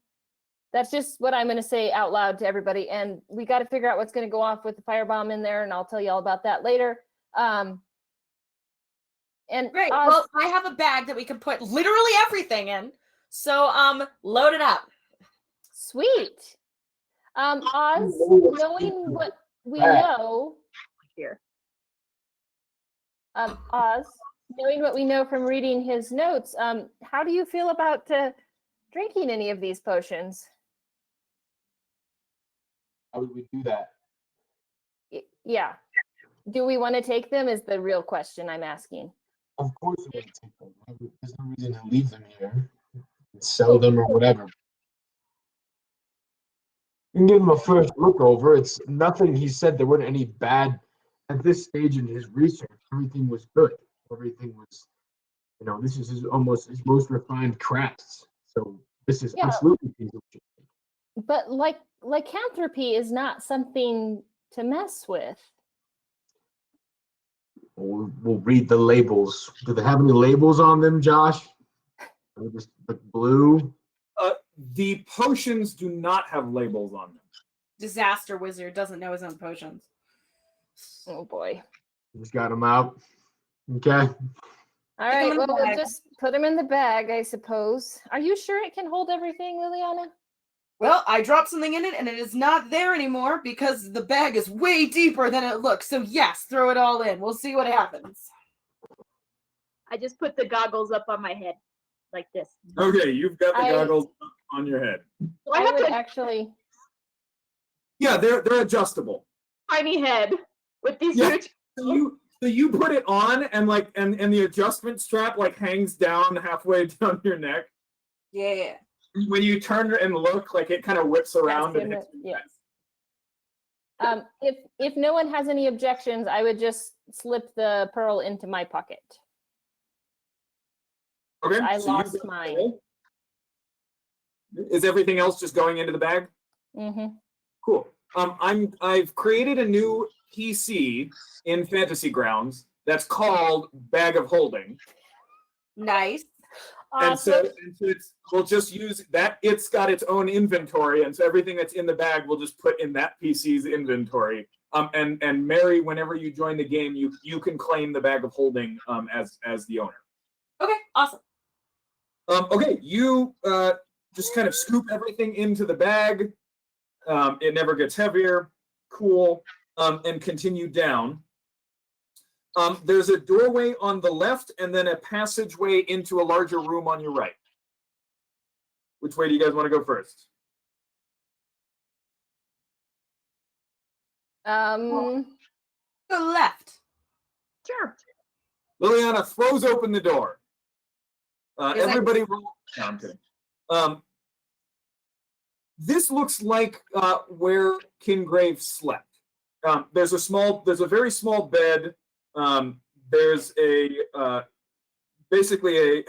That's just what I'm going to say out loud to everybody, and we got to figure out what's going to go off with the firebomb in there, and I'll tell you all about that later. And Great. Oz, Well, I have a bag that we can put literally everything in. So load it up. sweet. Oz, knowing what we Right. know, Here. Oz, knowing what we know from reading his notes, how do you feel about drinking any of these potions? How would we do that? Yeah. Do we want to take them is the real question I'm asking. Of course we would take them. There's no reason to leave them here. Sell them or whatever. You can give them a first look over. It's nothing. He said there weren't any bad at this stage in his research. Everything was good. Everything was, this is almost his most refined crafts. So this is Yeah. absolutely feasible. But lycanthropy is not something to mess with. We'll read the labels. Do they have any labels on them, Josh? Or just the blue? The potions do not have labels on them. disaster wizard doesn't know his own potions. Oh boy. Just got him out. Okay. All Stick 'em right. in the Well, we'll bag. just put them in the bag, I suppose. Are you sure it can hold everything, Liliana? Well, I dropped something in it and it is not there anymore because the bag is way deeper than it looks. So yes, throw it all in. We'll see what happens. I just put the goggles up on my head like this. Okay, you've got the I- goggles on your head. So I I have would a actually. Yeah, they're adjustable. tiny head with these Yeah. huge. So you put it on and the adjustment strap like hangs down halfway down your neck. Yeah. When you turn and look, like it kind of whips around and hits you. Yes. If no one has any objections, I would just slip the pearl into my pocket. Okay. I so you've lost got the mine. pearl. Is everything else just going into the bag? Mm-hmm. Cool. I've created a new PC in Fantasy Grounds that's called Bag of Holding. Nice. And so, Awesome. we'll just use that. It's got its own inventory, and so everything that's in the bag we'll just put in that PC's inventory. And Mary, whenever you join the game, you can claim the Bag of Holding as the owner. Okay, awesome. Okay, you just kind of scoop everything into the bag. It never gets heavier. Cool. And continue down. There's a doorway on the left and then a passageway into a larger room on your right. Which way do you guys want to go first? Go left. Sure. Liliana throws open the door. Is it- Everybody roll. No, I'm kidding. This looks like where Kingrave slept. There's a very small bed. There's basically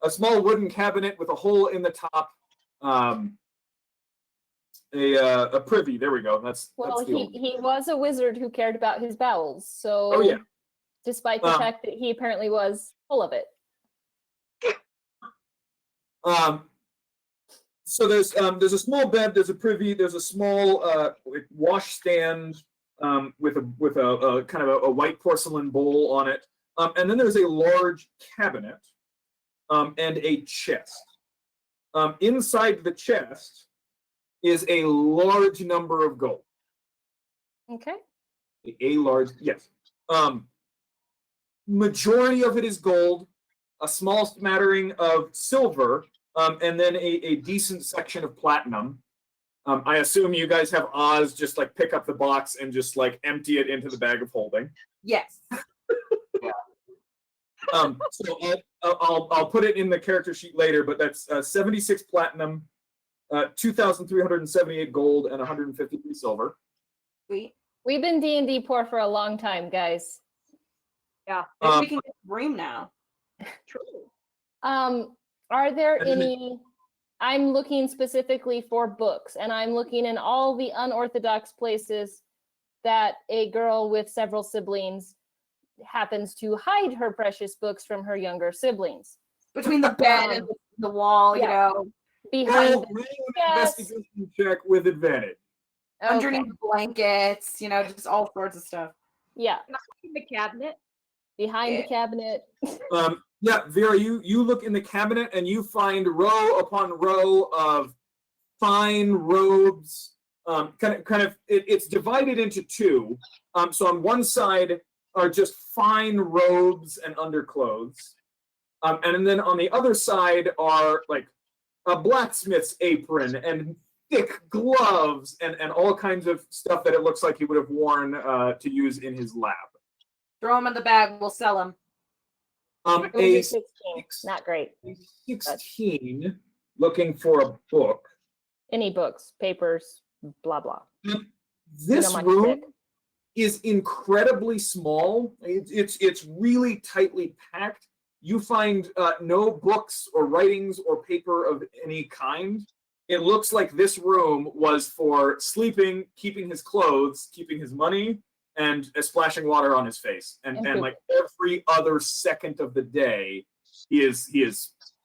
a small wooden cabinet with a hole in the top. A privy. There we go. That's the old. He was a wizard who cared about his bowels. So, Oh, yeah. despite the fact that he apparently was full of it. So there's a small bed, there's a privy, there's a small washstand with a kind of a white porcelain bowl on it, and then there's a large cabinet and a chest. Inside the chest is a large number of gold. Okay. A large, yes. Majority of it is gold, a small smattering of silver, and then a decent section of platinum. I assume you guys have Oz just like pick up the box and just like empty it into the bag of holding. Yes. So I'll put it in the character sheet later, but that's 76 platinum, 2,378 gold, and 153 silver. Sweet. We've been D&D poor for a long time, guys. Yeah. Maybe we can get a room now. True. Are there And then- any? I'm looking specifically for books, and I'm looking in all the unorthodox places that a girl with several siblings happens to hide her precious books from her younger siblings. Between the bed and the wall, you Yeah. know, Behind Roll an investigation check with advantage. underneath okay. the blankets, you know, just all sorts of stuff. Yeah, In the cabinet. behind the Yeah. cabinet. Yeah, Vera, you look in the cabinet and you find row upon row of fine robes. It's divided into two. So on one side are just fine robes and underclothes, and then on the other side are like a blacksmith's apron and thick gloves and all kinds of stuff that it looks like he would have worn to use in his lab. Throw them in the bag, we'll sell them. It was A a 16. Not great. 16 looking for a book. Any books, papers, blah blah. This my room stick. is incredibly small. It's really tightly packed. You find no books or writings or paper of any kind. It looks like this room was for sleeping, keeping his clothes, keeping his money, and splashing water on his face. And like every other second of the day, he is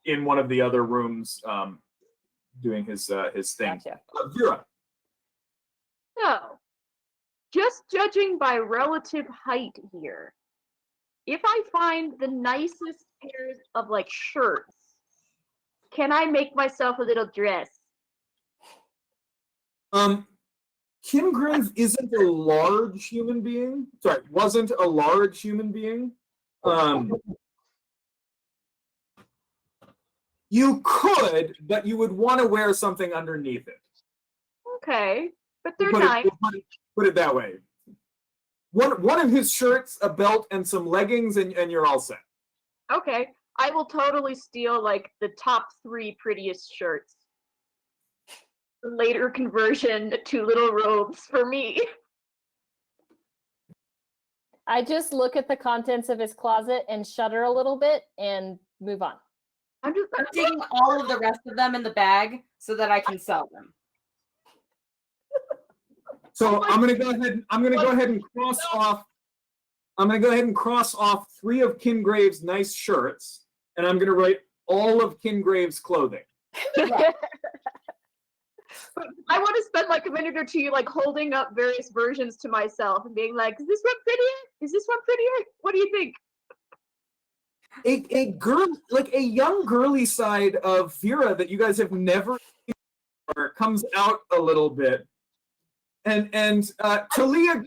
in one of the other rooms doing his thing. Gotcha. Vera. So, just judging by relative height here, if I find the nicest pairs of like shirts, can I make myself a little dress? Kingrave isn't a large human being. Sorry, wasn't a large human being. You could, but you would want to wear something underneath it. Okay, but they're Put nice. put it that way. One of his shirts, a belt, and some leggings, and you're all set. Okay, I will totally steal like the top 3 prettiest shirts. Later conversion to little robes for me. I just look at the contents of his closet and shudder a little bit and move on. I'm just I'm taking all of the rest of them in the bag so that I can sell them. So I'm gonna go ahead. I'm gonna go ahead and cross off. I'm gonna go ahead and cross off 3 of Kingrave's nice shirts, and I'm gonna write all of Kingrave's clothing. I want to spend like a minute or two like holding up various versions to myself and being like, is this one prettier? Is this one prettier? What do you think? A girl, like a young girly side of Vera that you guys have never seen before comes out a little bit. And Talia,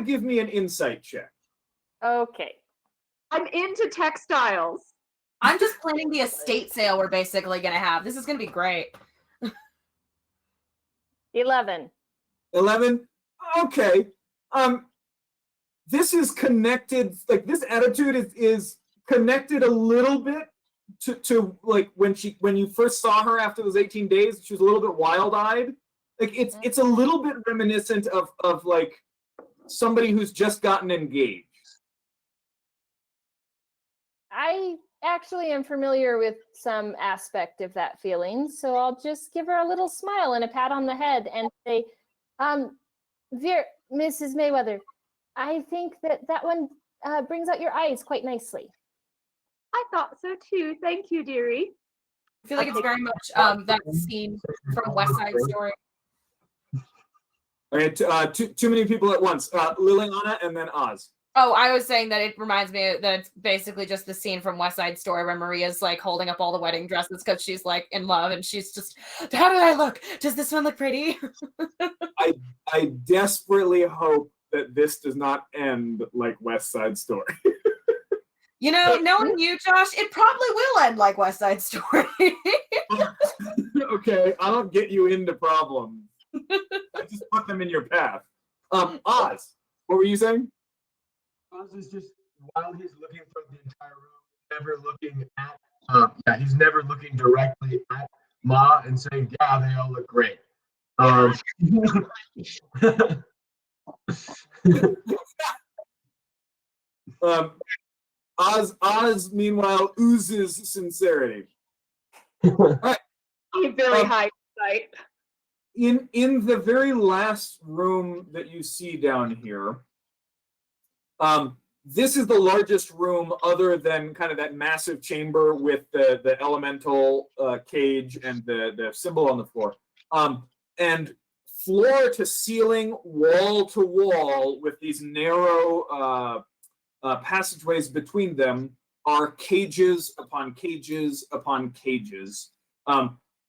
give me an insight check. Okay. I'm into textiles. I'm just planning the estate sale we're basically going to have. This is going to be great. 11. 11. Okay. This is connected. Like this attitude is connected a little bit to like when you first saw her after those 18 days. She was a little bit wild-eyed. Like it's a little bit reminiscent of like somebody who's just gotten engaged. I actually am familiar with some aspect of that feeling, so I'll just give her a little smile and a pat on the head and say, Mrs. Mayweather, I think that one brings out your eyes quite nicely. I thought so too. Thank you, dearie. I feel like it's very much that scene from West Side Story. All right, too many people at once. Liliana and then Oz. Oh, I was saying that it reminds me that it's basically just the scene from West Side Story where Maria's like holding up all the wedding dresses because she's like in love and she's just, how do I look? Does this one look pretty? I desperately hope that this does not end like West Side Story. You know, knowing you, Josh, it probably will end like West Side Story. Okay, I don't get you into problems. I just put them in your path. Oz, what were you saying? Oz is just while he's looking through the entire room, never looking at. He's never looking directly at Ma and saying, "Yeah, they all look great." Oz, meanwhile, oozes sincerity. All right. Very high sight. In the very last room that you see down here, this is the largest room other than kind of that massive chamber with the elemental cage and the symbol on the floor. And floor to ceiling, wall to wall, with these narrow passageways between them are cages upon cages upon cages.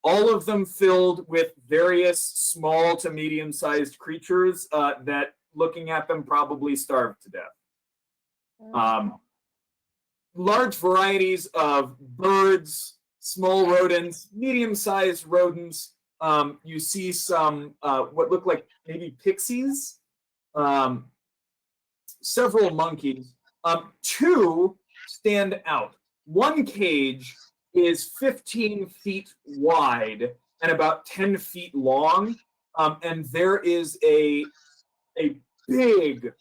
All of them filled with various small to medium-sized creatures that, looking at them, probably starved to death. Large varieties of birds, small rodents, medium-sized rodents. You see some what look like maybe pixies, several monkeys. 2 stand out. One cage is 15 feet wide and about 10 feet long, and there is a big,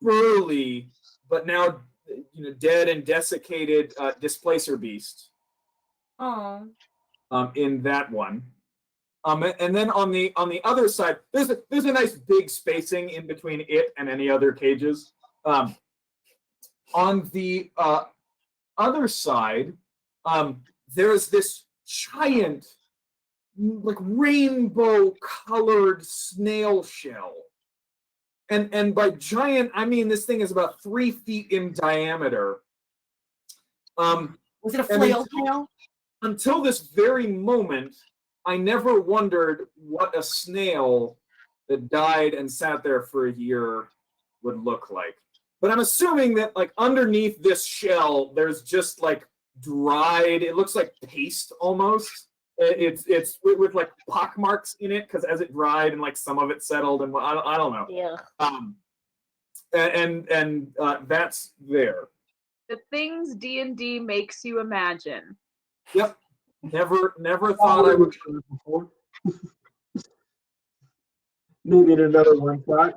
burly, but now dead and desiccated displacer beast. Oh. In that one. And then on the other side, there's a nice big spacing in between it and any other cages. On the other side, there's this giant like rainbow colored snail shell. And by giant, I mean this thing is about 3 feet in diameter. Was it a and flail tail? Until this very moment, I never wondered what a snail that died and sat there for a year would look like. But I'm assuming that like underneath this shell, there's just like dried, it looks like paste almost. It's with like pock marks in it because as it dried and like some of it settled and I don't know. Yeah. And that's there. The things D&D makes you imagine. Yep. Never thought I would. Before. Needed another one shot.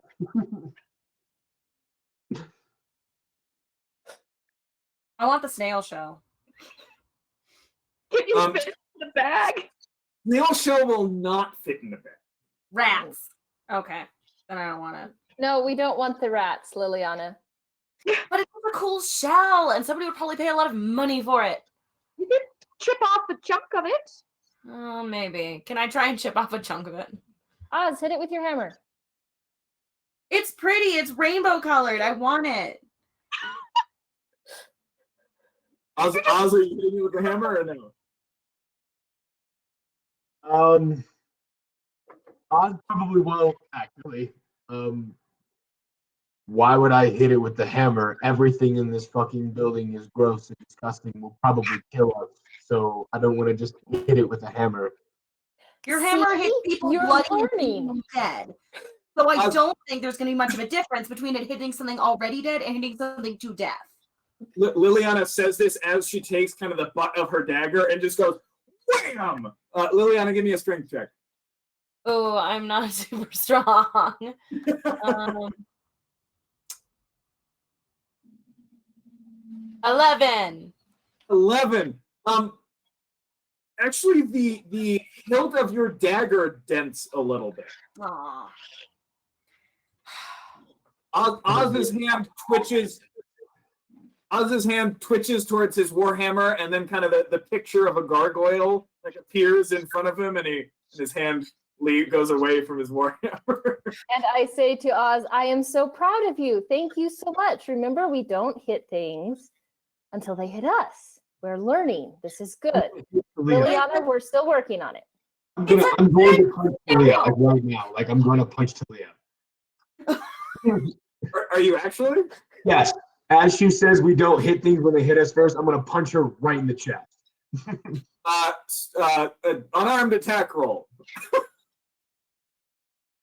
I want the snail shell. Can you fit it in the bag? Snail shell will not fit in the bag. Rats. Okay, then I don't want it. No, we don't want the rats, Liliana. But it's a cool shell, and somebody would probably pay a lot of money for it. You could chip off a chunk of it. Oh, maybe. Can I try and chip off a chunk of it? Oz, hit it with your hammer. It's pretty. It's rainbow colored. I want it. Oz, are you hitting me with the hammer or no? Oz probably won't actually. Why would I hit it with the hammer? Everything in this fucking building is gross and disgusting. Will probably kill us. So I don't want to just hit it with a hammer. Your hammer hits people You're bloody learning. and dead. So I don't think there's going to be much of a difference between it hitting something already dead and hitting something to death. Liliana says this as she takes kind of the butt of her dagger and just goes, wham! Liliana, give me a strength check. Oh, I'm not super strong. 11. 11. Actually, the hilt of your dagger dents a little bit. Aw. Oz's hand twitches. Oz's hand twitches towards his warhammer, and then kind of the picture of a gargoyle like appears in front of him, and his hand goes away from his warhammer. And I say to Oz, I am so proud of you. Thank you so much. Remember, we don't hit things until they hit us. We're learning. This is good. Liliana, we're still working on it. I'm going to punch Talia like right now. Like I'm going to punch Talia. Are you actually? Yes. As she says, we don't hit things when they hit us first. I'm going to punch her right in the chest. Unarmed attack roll.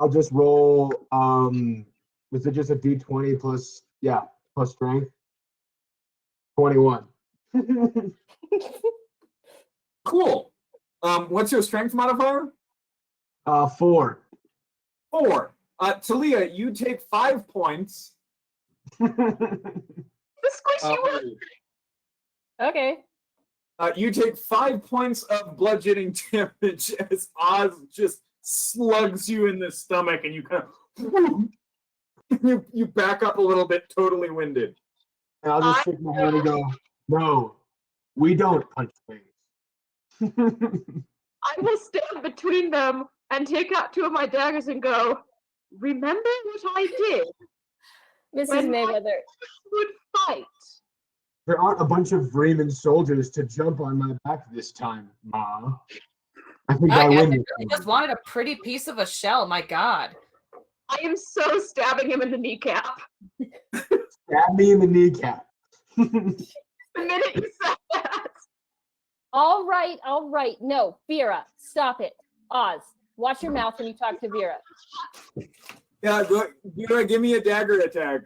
I'll just roll. Was it just a D20 plus strength? 21. Cool. What's your strength modifier? 4. 4. Talia, you take 5 points. The squishy one. Okay. You take 5 points of bludgeoning damage as Oz just slugs you in the stomach, and you kind of you back up a little bit, totally winded. And I'll just shake my hand and go, no, we don't punch things. I will stand between them and take out 2 of my daggers and go, remember what I did? Mrs. When Mayweather. Would fight. There aren't a bunch of Raymond soldiers to jump on my back this time, Ma. I think I I win. really just wanted a pretty piece of a shell. My God. I am so stabbing him in the kneecap. Stab me in the kneecap. The minute you said that. All right. No, Vera, stop it. Oz, watch your mouth when you talk to Vera. Yeah, Vera, give me a dagger attack.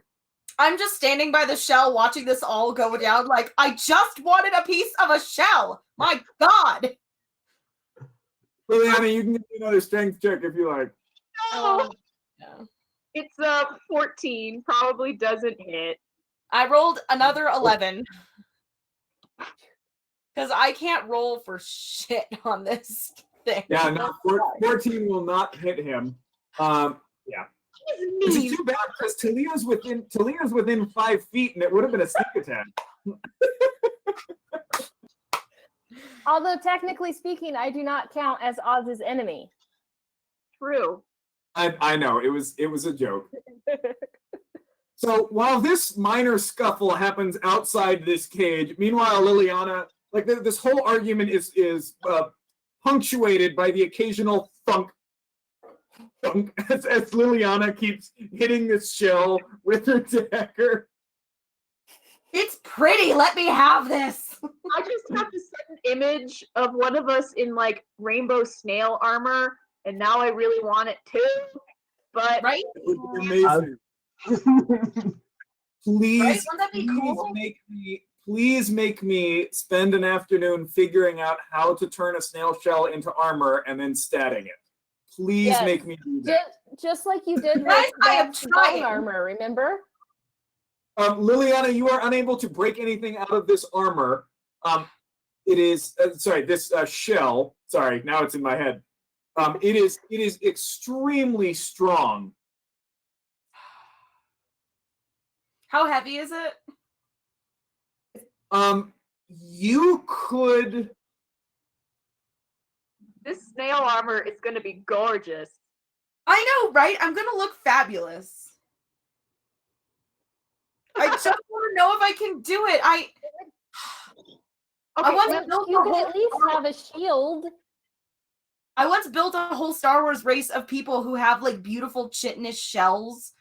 I'm just standing by the shell watching this all go down like, I just wanted a piece of a shell. My God. Liliana, you can give me another strength check if you like. No. Yeah. It's 14. Probably doesn't hit. I rolled another 11. Because I can't roll for shit on this thing. Yeah, no, 14 will not hit him. Yeah. Which is too bad because Talia's within 5 feet, and it would have been a sneak attack. Although technically speaking, I do not count as Oz's enemy. True. I know it was a joke. So while this minor scuffle happens outside this cage, meanwhile Liliana, like this whole argument is punctuated by the occasional thunk as Liliana keeps hitting this shell with her dagger. It's pretty. Let me have this. I just have this sudden image of one of us in like rainbow snail armor, and now I really want it too. But Right? It would be amazing. Please, Right? Wouldn't that be please cool? please make me spend an afternoon figuring out how to turn a snail shell into armor and then statting it. Please Yes. make me do that. Just like you did Guys, with I am the trying. bone armor, remember? Liliana, you are unable to break anything out of this armor. It is this shell. Sorry, now it's in my head. It is extremely strong. How heavy is it? You could. this snail armor is going to be gorgeous. I know, right? I'm gonna look fabulous. I just want to know if I can do it. I Okay, once You built a could whole at least have a shield. I once built a whole Star Wars race of people who have like beautiful chitinous shells,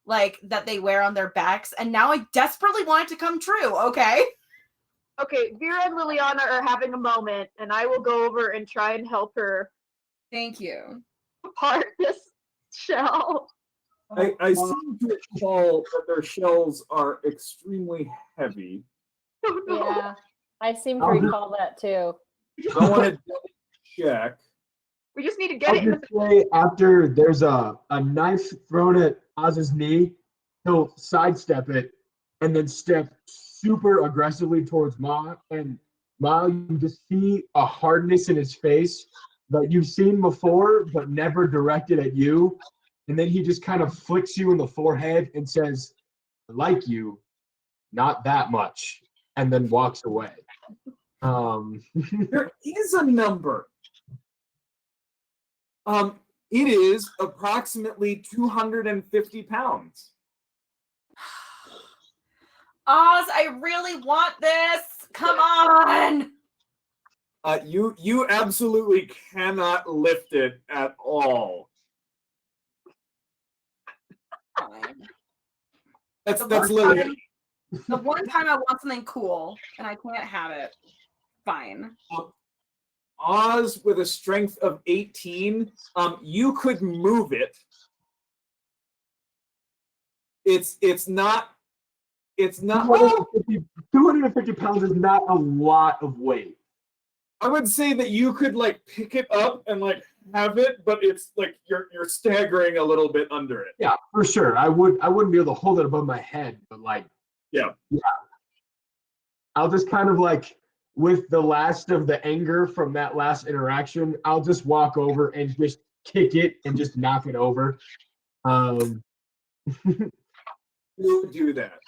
like that they wear on their backs, and now I desperately want it to come true. Okay. okay, Vera and Liliana are having a moment, and I will go over and try and help her Thank you. part this shell. I seem to recall that their shells are extremely heavy. Oh, no. Yeah, I seem to I'll just- recall that too. I want to double check. We just need to get I'll it in just the say after there's a knife thrown at Oz's knee, he'll sidestep it and then step super aggressively towards Ma. And Ma, you just see a hardness in his face that you've seen before, but never directed at you. And then he just kind of flicks you in the forehead and says, "I like you, not that much," and then walks away. There is a number. It is approximately 250 pounds. Oz, I really want this. Come on. You absolutely cannot lift it at all. Fine. That's The Lily. one time I want something cool and I can't have it. Fine. Oz with a strength of 18, you could move it. It's not 250 pounds is not a lot of weight. I would say that you could like pick it up and like have it, but it's like you're staggering a little bit under it. Yeah, for sure. I wouldn't be able to hold it above my head, but like, Yeah. I'll just kind of like, with the last of the anger from that last interaction, I'll just walk over and just kick it and just knock it over. You do that.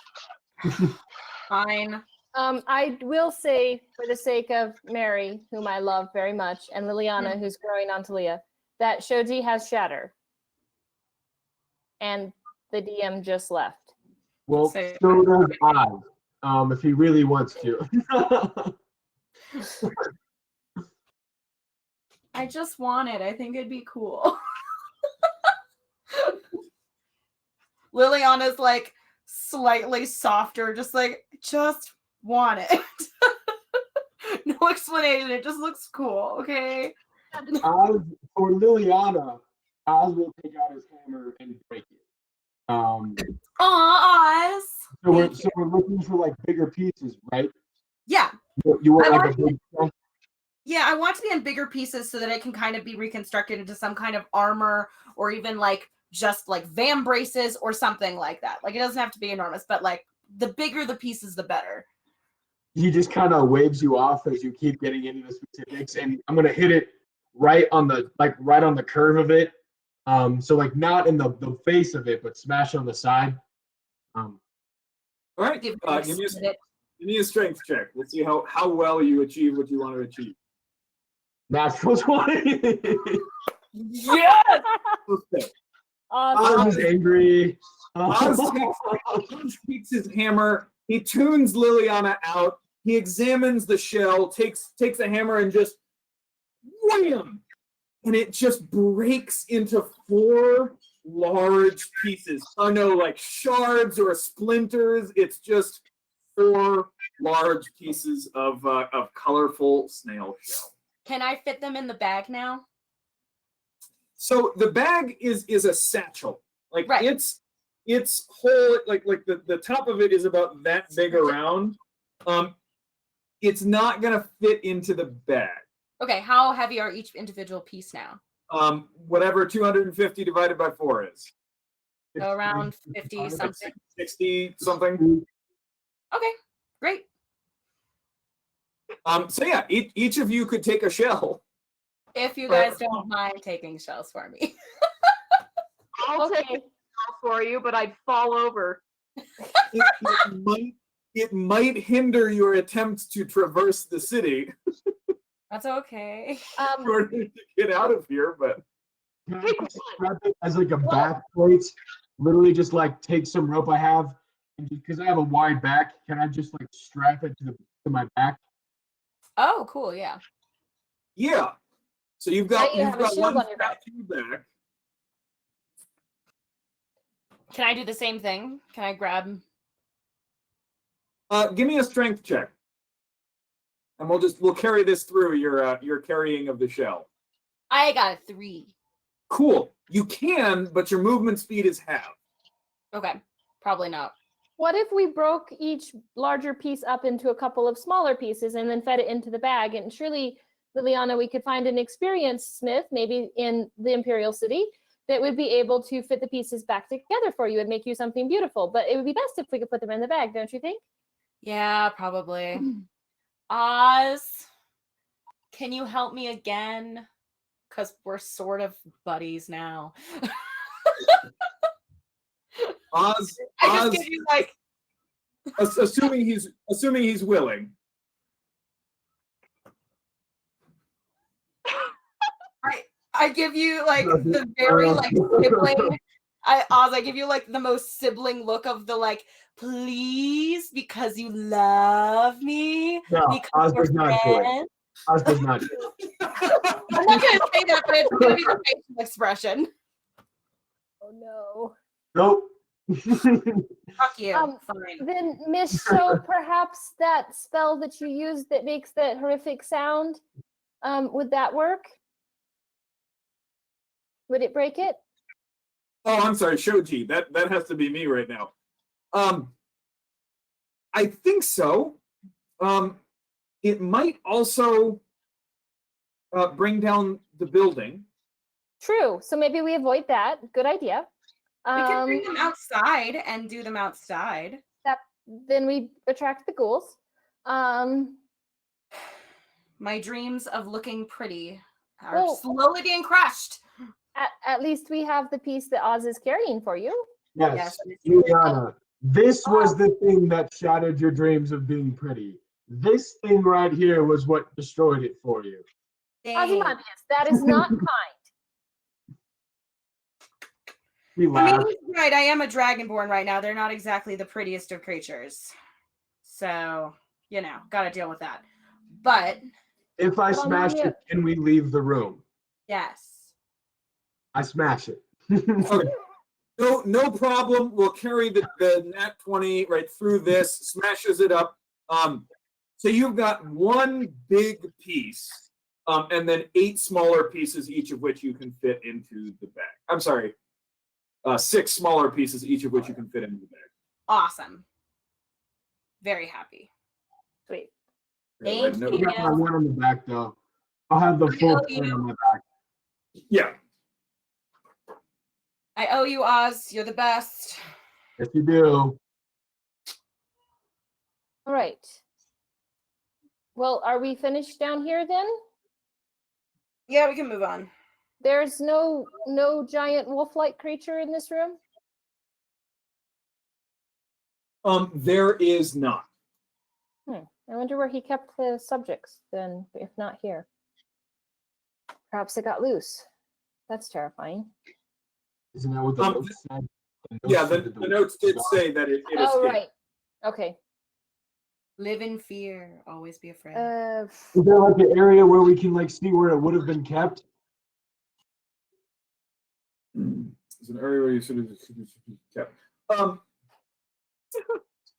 Fine. I will say, for the sake of Mary, whom I love very much, and Liliana, who's growing onto Leah, that Shoji has Shatter. And the DM just left. Well, Say- so does Oz, if he really wants to. I just want it. I think it'd be cool. Liliana's like slightly softer, just like, just want it. No explanation. It just looks cool. Okay. Oz, for Liliana, Oz will take out his hammer and break it. Aw, Oz. So we're looking for like bigger pieces, right? Yeah. You want I like want a big chunk? Yeah, I want it to be in bigger pieces so that it can kind of be reconstructed into some kind of armor or even like just like vam braces or something like that. Like it doesn't have to be enormous, but like the bigger the pieces, the better. He just kind of waves you off as you keep getting into the specifics, and I'm gonna hit it right on the curve of it. So like not in the face of it, but smash on the side. All right. Give Give me a strength check. Let's see how well you achieve what you want to achieve. Natural 20. Yes. Okay. Awesome. Oz is angry. Oz takes his hammer. He tunes Liliana out. He examines the shell, takes the hammer and just wham! And it just breaks into 4 large pieces. Oh no, like shards or splinters. It's just 4 large pieces of colorful snail shell. Can I fit them in the bag now? So the bag is a satchel. Like Right. it's whole, like the top of it is about that big around. It's not gonna fit into the bag. Okay, how heavy are each individual piece now? Whatever 250 divided by 4 is. So around 50 Like something. 60 something. Okay, great. So yeah, each of you could take a shell. If you guys don't mind taking shells for me. I'll take Okay. it for you, but I'd fall over. It might hinder your attempts to traverse the city That's okay. in order to get out of here, but Can I just grab it as like a back plate? Literally just like take some rope I have, and because I have a wide back, can I just like strap it to my back? Oh, cool, yeah. yeah. So you've Now got you have a shield one on your strap to your back. Can I do the same thing? Can I grab? Give me a strength check, and we'll carry this through your carrying of the shell. I got a 3. Cool. You can, but your movement speed is half. Okay, probably not. What if we broke each larger piece up into a couple of smaller pieces and then fed it into the bag? And surely, Liliana, we could find an experienced smith, maybe in the Imperial City, that would be able to fit the pieces back together for you and make you something beautiful. But it would be best if we could put them in the bag, don't you think? Yeah, probably. Oz, can you help me again? Because we're sort of buddies now. Oz, I just Oz give you like assuming he's willing. I give you like the very like sibling. I give you like the most sibling look of the like, please, because you love me. No, Because Oz we're does not do it. friends. Oz does not do it. I'm not gonna say that, but it's gonna be the facial expression. Oh no. Nope. Fuck you. Fine. Then, Miss Show, perhaps that spell that you use that makes that horrific sound, would that work? Would it break it? Oh, I'm sorry, Shoji. That has to be me right now. I think so. It might also bring down the building. True. So maybe we avoid that. Good idea. We can bring them outside and do them outside. Then we attract the ghouls. My dreams of looking pretty are Well- slowly being crushed. At least we have the piece that Oz is carrying for you. Yes, that is true. Juliana. This was the thing that shattered your dreams of being pretty. This thing right here was what destroyed it for you. Ozymandias, that is not kind. We I mean, laughed. he's right. I am a dragonborn right now. They're not exactly the prettiest of creatures. So, gotta deal with that. But, If I Well, smash Maya- it, can we leave the room? yes. I smash it. Okay. No problem. We'll carry the nat 20 right through this, smashes it up. So you've got one big piece, and then 8 smaller pieces, each of which you can fit into the bag. I'm sorry, 6 smaller pieces, each of which you can fit into the bag. Awesome. Very happy. Sweet. Thank No- I got my one on the back though. I'll have the full owe you. plate on my back. Yeah. I owe you, Oz. You're the best. If you do, All right. Well, are we finished down here then? Yeah, we can move on. There's no giant wolf-like creature in this room? There is not. I wonder where he kept the subjects then, if not here. Perhaps it got loose. That's terrifying. Isn't that what the Um, notes said? Yeah, said the that notes did was say that it Oh, escaped. right. Okay. Live in fear. Always be afraid. Is there like an area where we can like see where it would have been kept? It's an area where you sort of kept.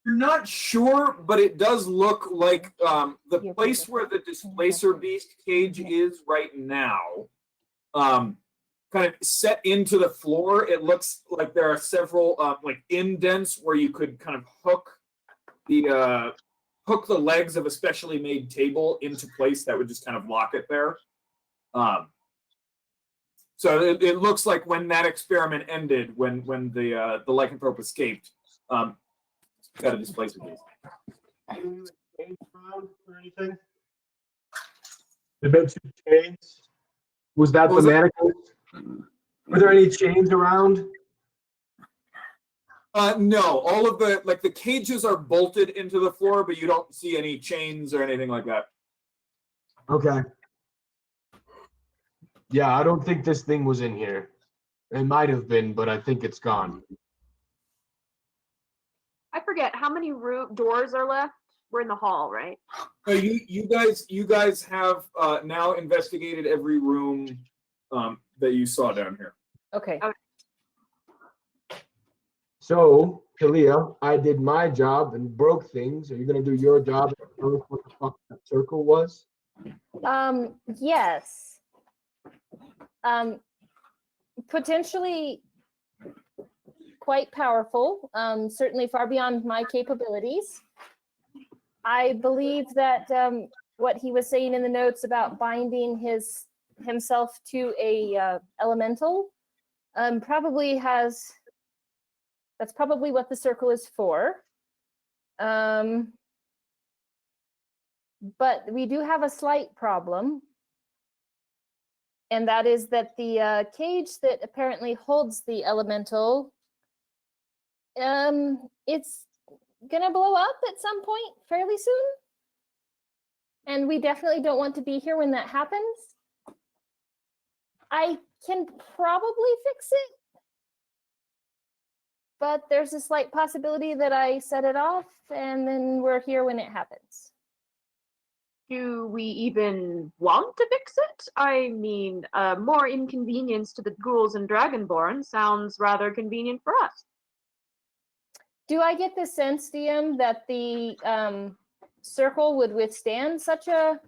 You're not sure, but it does look like the place where the displacer beast cage is right now, kind of set into the floor. It looks like there are several like indents where you could kind of hook the legs of a specially made table into place that would just kind of lock it there. So it looks like when that experiment ended, when the lycanthrope escaped, got a displacer beast. Chains around or anything? The big two chains. Was that What was the that? mannequin? Were there any chains around? No, all of the cages are bolted into the floor, but you don't see any chains or anything like that. Okay. Yeah, I don't think this thing was in here. It might have been, but I think it's gone. I forget how many doors are left. We're in the hall, right? You guys have now investigated every room that you saw down here. Okay. So, Kalia, I did my job and broke things. Are you gonna do your job and tell us what the fuck that circle was? Yes. Potentially quite powerful, certainly far beyond my capabilities. I believe that what he was saying in the notes about binding himself to a elemental that's probably what the circle is for. But we do have a slight problem. And that is that the cage that apparently holds the elemental, it's gonna blow up at some point fairly soon. And we definitely don't want to be here when that happens. I can probably fix it, but there's a slight possibility that I set it off and then we're here when it happens. Do we even want to fix it? I mean, more inconvenience to the ghouls and dragonborn sounds rather convenient for us. Do I get the sense, DM, that the circle would withstand such a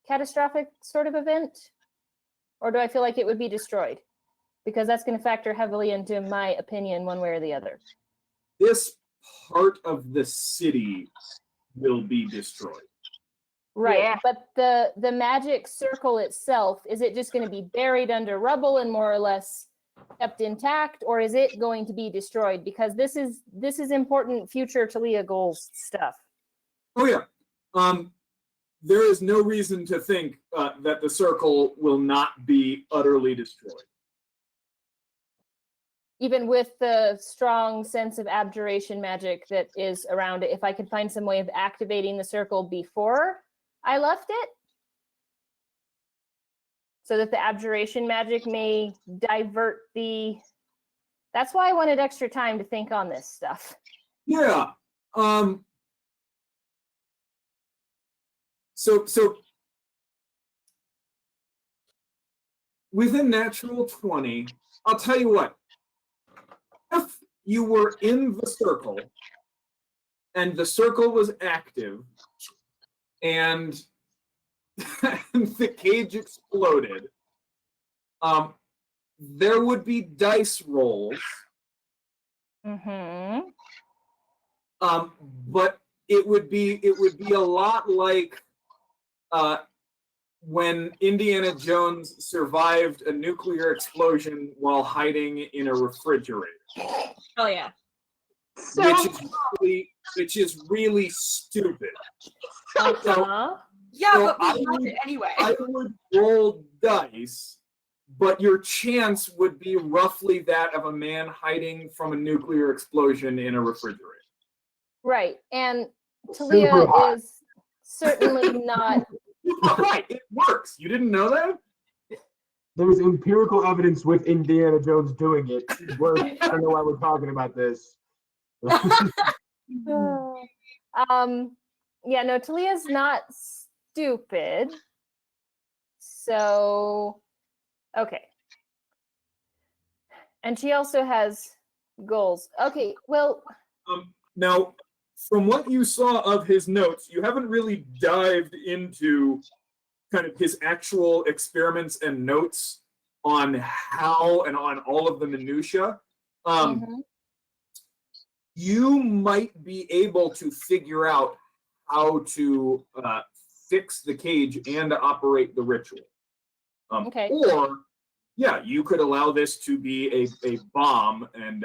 catastrophic sort of event? Or do I feel like it would be destroyed? Because that's going to factor heavily into my opinion one way or the other. This part of the city will be destroyed. Right, Yeah. but the magic circle itself, is it just going to be buried under rubble and more or less kept intact, or is it going to be destroyed? Because this is important future Talia goals stuff. Oh yeah. There is no reason to think that the circle will not be utterly destroyed. Even with the strong sense of abjuration magic that is around it, if I could find some way of activating the circle before I left it, so that the abjuration magic may divert the... That's why I wanted extra time to think on this stuff. Yeah. So within natural 20, I'll tell you what. If you were in the circle and the circle was active and the cage exploded, there would be dice rolls. Mm-hmm. But it would be a lot like when Indiana Jones survived a nuclear explosion while hiding in a refrigerator. Oh yeah. Which is really stupid. Uh-huh. Yeah, So but we loved it anyway. I would roll dice, but your chance would be roughly that of a man hiding from a nuclear explosion in a refrigerator. Right, and Super Talia hot. is certainly not Right, it works. You didn't know that? There's empirical evidence with Indiana Jones doing it. I don't know why we're talking about this. Yeah, no, Talia's not stupid. So, okay. And she also has goals. Okay, well, Now, from what you saw of his notes, you haven't really dived into kind of his actual experiments and notes on how and on all of the minutia. You might be able to figure out how to fix the cage and operate the ritual. Okay. Or, yeah, you could allow this to be a bomb and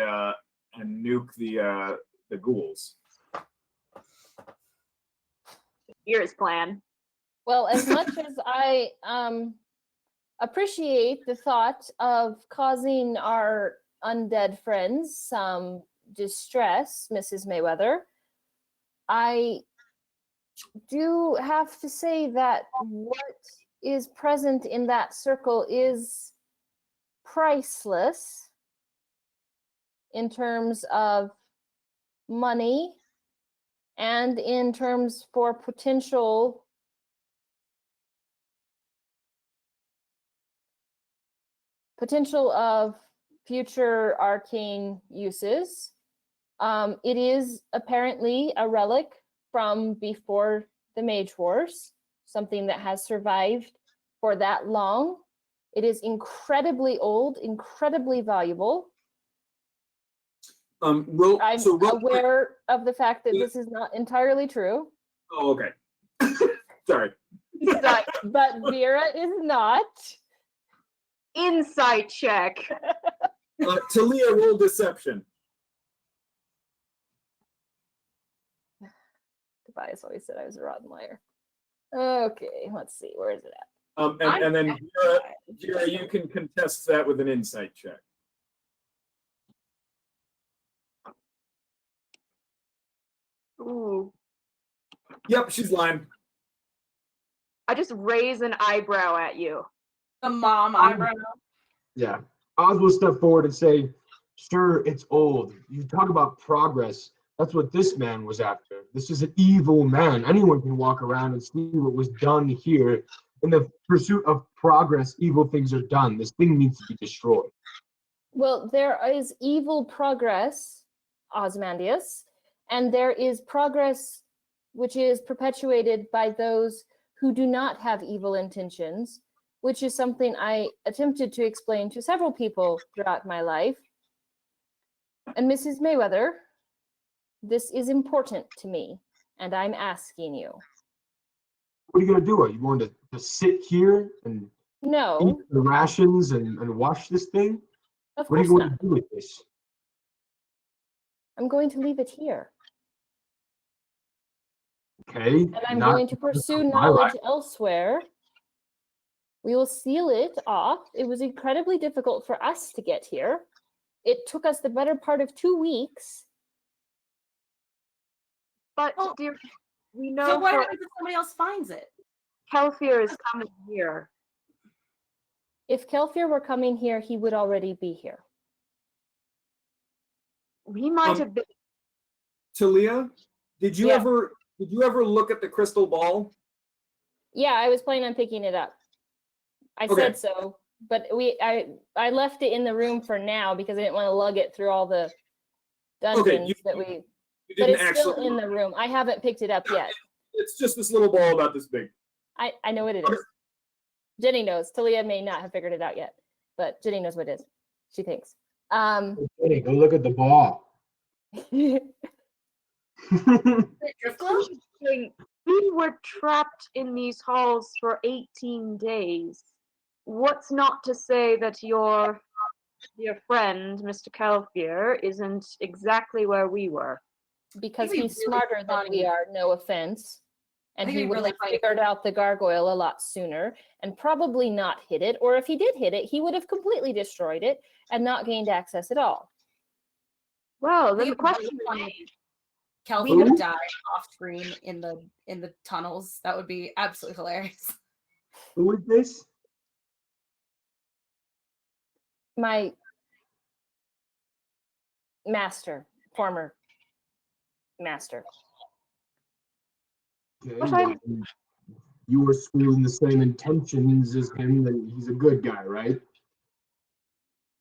nuke the ghouls. Here's plan. well, as much as I appreciate the thought of causing our undead friends some distress, Mrs. Mayweather, I do have to say that what is present in that circle is priceless in terms of money and in terms for potential of future arcane uses. It is apparently a relic from before the Mage Wars, something that has survived for that long. It is incredibly old, incredibly valuable. I'm aware of the fact that this is not entirely true. Oh, okay. Sorry. But Vera is not. Insight check. Talia, roll deception. Tobias always said I was a rotten liar. Okay, let's see. Where is it at? And then Vera, you can contest that with an insight check. Ooh. Yep, she's lying. I just raise an eyebrow at you. The mom eyebrow. Yeah. Oz will step forward and say, sure, it's old. You talk about progress. That's what this man was after. This is an evil man. Anyone can walk around and see what was done here. In the pursuit of progress, evil things are done. This thing needs to be destroyed. Well, there is evil progress, Osmandius, and there is progress which is perpetuated by those who do not have evil intentions, which is something I attempted to explain to several people throughout my life. And Mrs. Mayweather, this is important to me, and I'm asking you. What are you going to do? Are you going to sit here and No, eat the rations and watch this thing? of What are course you going not. to do with this? I'm going to leave it here. Okay. And I'm going to pursue knowledge elsewhere. We will seal it off. It was incredibly difficult for us to get here. It took us the better part of 2 weeks. But Oh. dear, we know So what that happens if somebody else finds it? Kelfir is coming here. If Kelfir were coming here, he would already be here. We might have been. Talia, did you Yeah. ever look at the crystal ball? Yeah, I was planning on picking it up. I Okay. said so, but I left it in the room for now because I didn't want to lug it through all the dungeons you that we. You But didn't it's still actually. in the room. I haven't picked it up yet. It's just this little ball about this big. I know what it is. Jenny knows. Talia may not have figured it out yet, but Jenny knows what it is. She thinks. Hey, go look at the ball. Drift globe? We were trapped in these halls for 18 days. What's not to say that your friend, Mr. Kelfir, isn't exactly where we were? Because He'd be he's really smarter than we funny. are, no offense. And He'd he be would really have funny. figured out the gargoyle a lot sooner and probably not hit it. Or if he did hit it, he would have completely destroyed it and not gained access at all. Well, then He'd the be really question funny. remains, Kelvin Who? would die off screen in the tunnels. That would be absolutely hilarious. Who is this? My master, former master. Okay, What well, you were schooling the same intentions as him, then he's a good guy, right?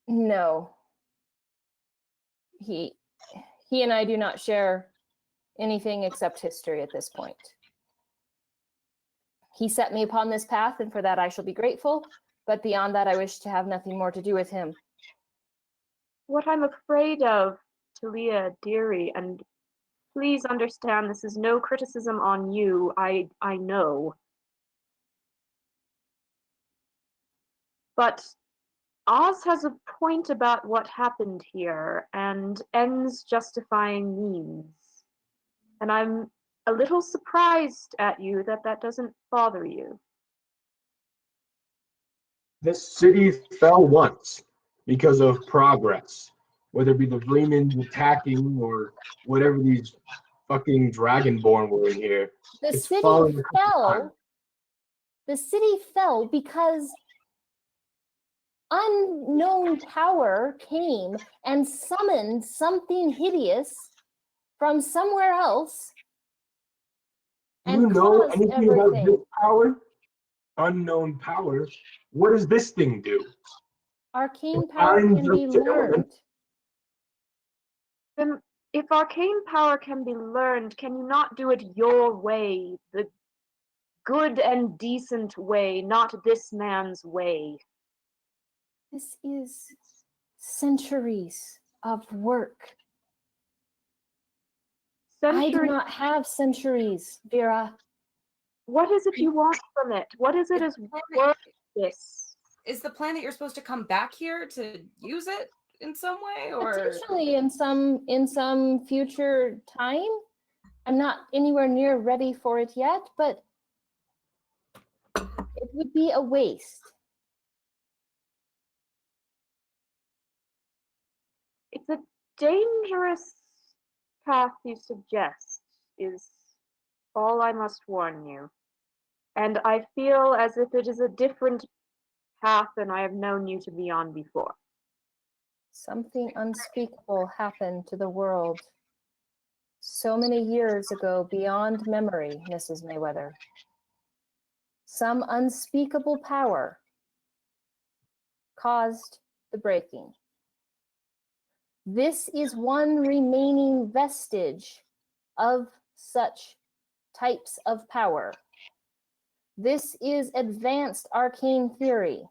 No. He and I do not share anything except history at this point. He set me upon this path, and for that I shall be grateful. But beyond that, I wish to have nothing more to do with him. What I'm afraid of, Talia, dearie, and please understand this is no criticism on you. I know. But Oz has a point about what happened here, and ends justifying means. And I'm a little surprised at you that that doesn't bother you. This city fell once because of progress, whether it be the Vreemans attacking or whatever these fucking Dragonborn were in here. The It's city fallen a couple times. fell. The city fell because unknown power came and summoned something hideous from somewhere else. Do you And know caused anything about everything. this power? Unknown power. What does this thing do? Arcane power Finds can be us to element. learned. Then, if arcane power can be learned, can you not do it your way, the good and decent way, not this man's way? This is centuries of work. I do not have centuries, Vera. What is it you want from it? What is it as worth this? Is the plan that you're supposed to come back here to use it in some way, or Potentially in some future time. I'm not anywhere near ready for it yet, but it would be a waste. It's a dangerous path you suggest, is all I must warn you. And I feel as if it is a different path than I have known you to be on before. Something unspeakable happened to the world so many years ago beyond memory, Mrs. Mayweather. Some unspeakable power caused the breaking. This is one remaining vestige of such types of power. This is advanced arcane theory.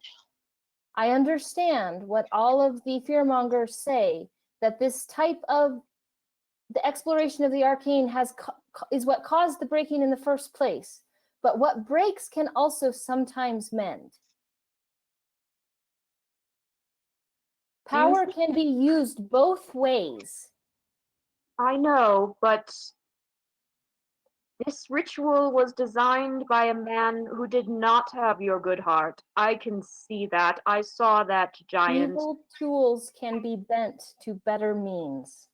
I understand what all of the fearmongers say, that this type of the exploration of the arcane is what caused the breaking in the first place. But what breaks can also sometimes mend. Power can be used both ways. I know, but this ritual was designed by a man who did not have your good heart. I can see that. I saw that giant. Evil tools can be bent to better means.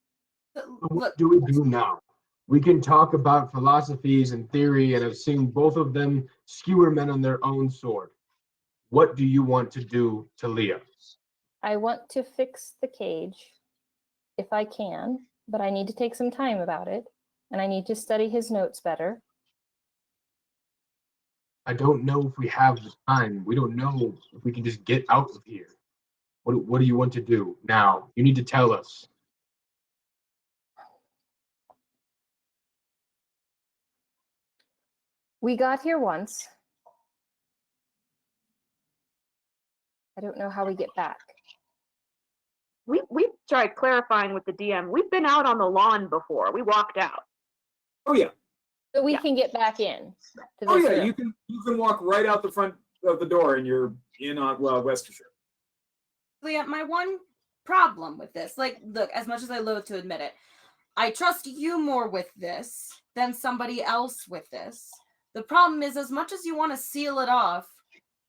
What do we do now? We can talk about philosophies and theory, and I've seen both of them skewer men on their own sword. What do you want to do to Leah? I want to fix the cage, if I can, but I need to take some time about it, and I need to study his notes better. I don't know if we have the time. We don't know if we can just get out of here. What do you want to do now? You need to tell us. We got here once. I don't know how we get back. We tried clarifying with the DM. We've been out on the lawn before. We walked out. Oh yeah. But we Yeah. can get back in to this Oh yeah. room. You can walk right out the front of the door and you're in on Westershire. Leah, my one problem with this, like, look, as much as I loathe to admit it, I trust you more with this than somebody else with this. The problem is, as much as you want to seal it off,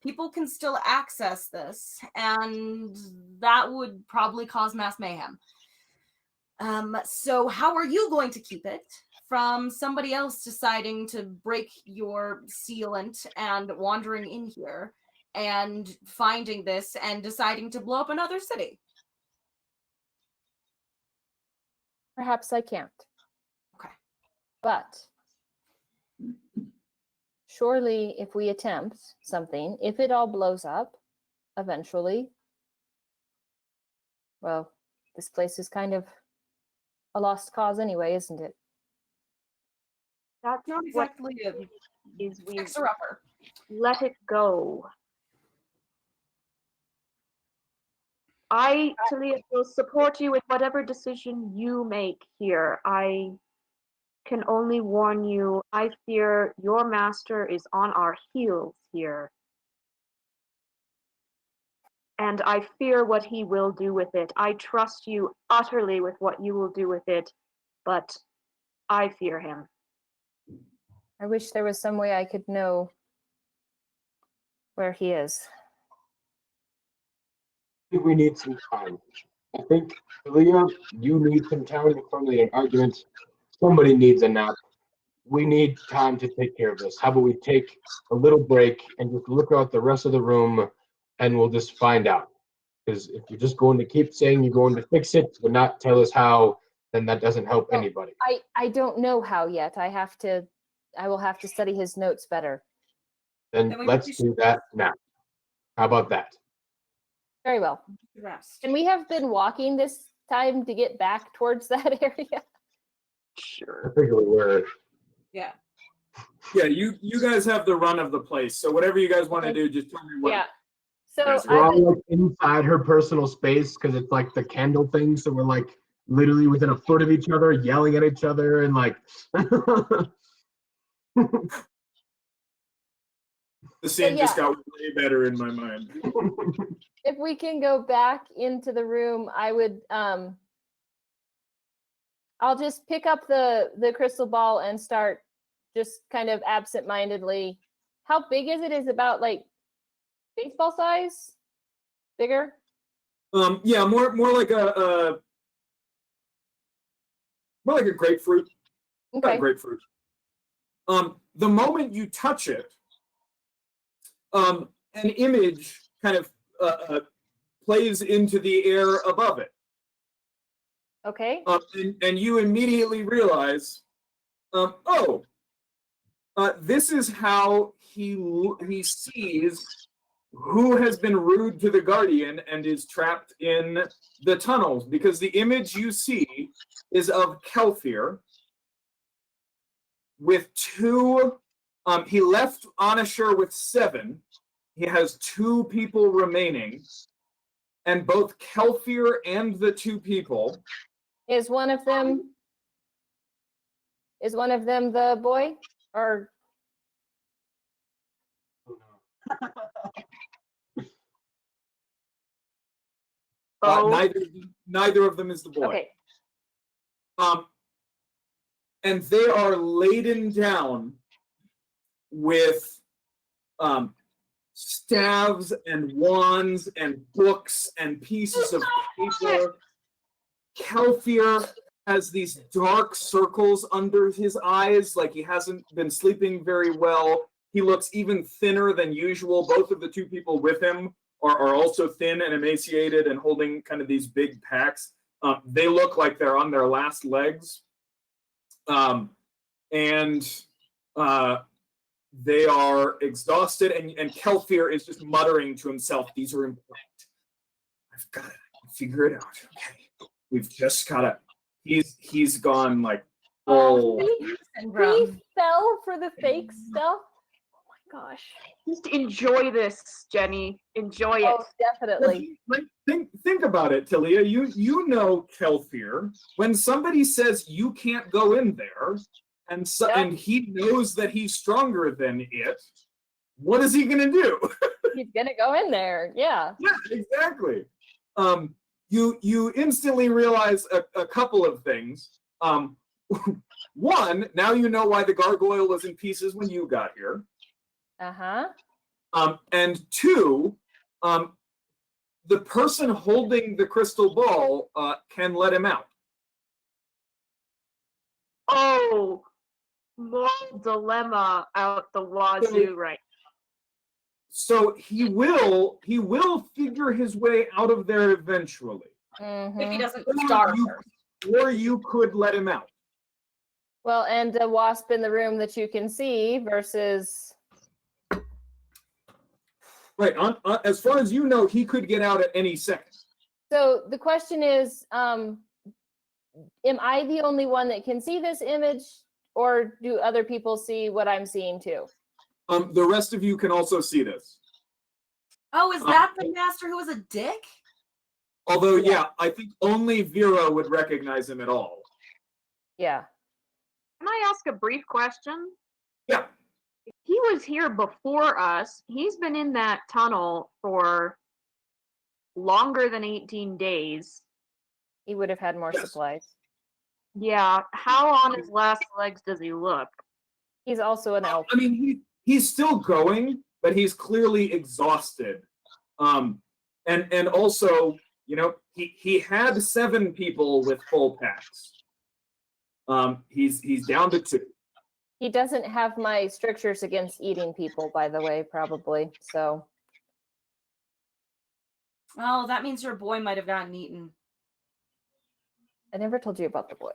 people can still access this, and that would probably cause mass mayhem. So how are you going to keep it from somebody else deciding to break your sealant and wandering in here and finding this and deciding to blow up another city? Perhaps I can't. Okay. But surely if we attempt something, if it all blows up eventually, well, this place is kind of a lost cause anyway, isn't it? That's Not what exactly a is we fixer-upper. let it go. I, Talia, will support you with whatever decision you make here. I can only warn you, I fear your master is on our heels here. And I fear what he will do with it. I trust you utterly with what you will do with it, but I fear him. I wish there was some way I could know where he is. I think we need some time. I think, Leah, you need some time to formulate an argument. Somebody needs a nap. We need time to take care of this. How about we take a little break and just look out the rest of the room and we'll just find out. Because if you're just going to keep saying you're going to fix it, but not tell us how, then that doesn't help Well, anybody. I don't know how yet. I will have to study his notes better. Then Then we let's should- do that now. How about that? Very well. Rest. And we have been walking this time to get back towards that area. I Sure. figure we were. Yeah. Yeah, you guys have the run of the place. So whatever you guys want to Okay. do, just tell me what. Yeah. So Yes, We're I all would, like inside her personal space because it's like the candle thing. So we're like literally within a foot of each other, yelling at each other and like. The scene just yeah. got way better in my mind. if we can go back into the room, I would I'll just pick up the crystal ball and start just kind of absent-mindedly. How big is it? Is it about like baseball size? Bigger? Yeah, more like more like a grapefruit. Not Okay. a grapefruit. The moment you touch it, an image kind of plays into the air above it. Okay. And you immediately realize, this is how he sees who has been rude to the Guardian and is trapped in the tunnels. Because the image you see is of Kelthir with two. He left Onashur with 7. He has 2 people remaining, and both Kelthir and the 2 people. Is one of them the boy? Or Oh, Neither of them is the boy. okay. And they are laden down with staves and wands and books and pieces of paper. Kelthir has these dark circles under his eyes, like he hasn't been sleeping very well. He looks even thinner than usual. Both of the 2 people with him are also thin and emaciated and holding kind of these big packs. They look like they're on their last legs. They are exhausted, and Kelthir is just muttering to himself, "These are important. I've got to figure it out. Okay, we've just gotta." He's gone like full. He Syndrome. fell for the fake stuff. Oh my gosh. just enjoy this, Jenny. Enjoy it. Oh, definitely. Like, think about it, Talia. You know Kelthir. When somebody says you can't go in there, and and he knows that he's stronger than it, what is he gonna do? He's gonna go in there. Yeah. Yeah, exactly. You instantly realize a couple of things. One, now you know why the gargoyle was in pieces when you got here. Uh-huh. And 2, the person holding the crystal ball can let him out. moral dilemma out the wazoo right So he will figure his way out of there eventually. Mhm. If he doesn't Or starve you- first. Or you could let him out. Well, and a wasp in the room that you can see versus Right. As far as you know, he could get out at any second. so the question is, am I the only one that can see this image, or do other people see what I'm seeing too? The rest of you can also see this. Oh, is that the master who was a dick? Although, yeah, I think only Vera would recognize him at all. Yeah. Can I ask a brief question? Yeah. He was here before us. He's been in that tunnel for longer than 18 days. He would have had more Yes. supplies. Yeah, how on his last legs does he look? He's also an elf. I mean, he's still going, but he's clearly exhausted. And also, you know, he had 7 people with full packs. He's down to 2. He doesn't have my strictures against eating people, by the way, probably. So Oh, that means your boy might have gotten eaten. I never told you about the boy.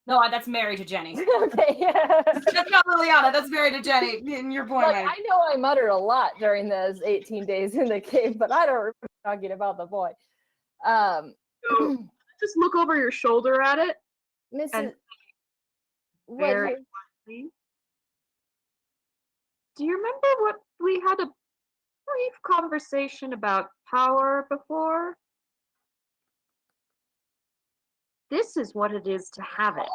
No, that's married to Jenny. Okay. That's not Liliana. That's married to Jenny. And your boy Like, might. I know I muttered a lot during those 18 days in the cave, but I don't remember talking about the boy. So just look over your shoulder at it. Mrs. And What very you- quietly. Do you remember what we had a brief conversation about power before? This is what it is to have it.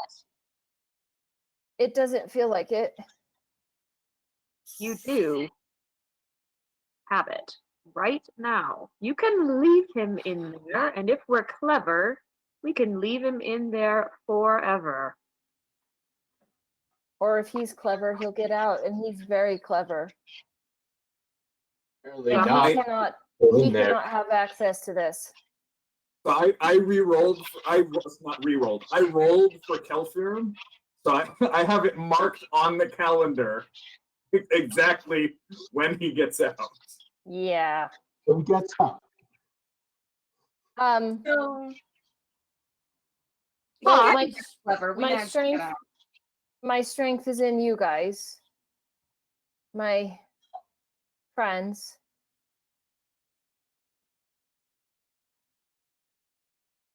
it doesn't feel like it. You do have it right now. You can leave him in there, and if we're clever, we can leave him in there forever. Or if he's clever, he'll get out, and he's very clever. Apparently And not he cannot in he there. cannot have access to this. So I re-rolled. I was not re-rolled. I rolled for Kelfirum, so I have it marked on the calendar exactly when he gets out. Yeah. So he gets up. Um So, well, yeah, my he's clever. We my managed to get strength- out. my strength is in you guys. My friends.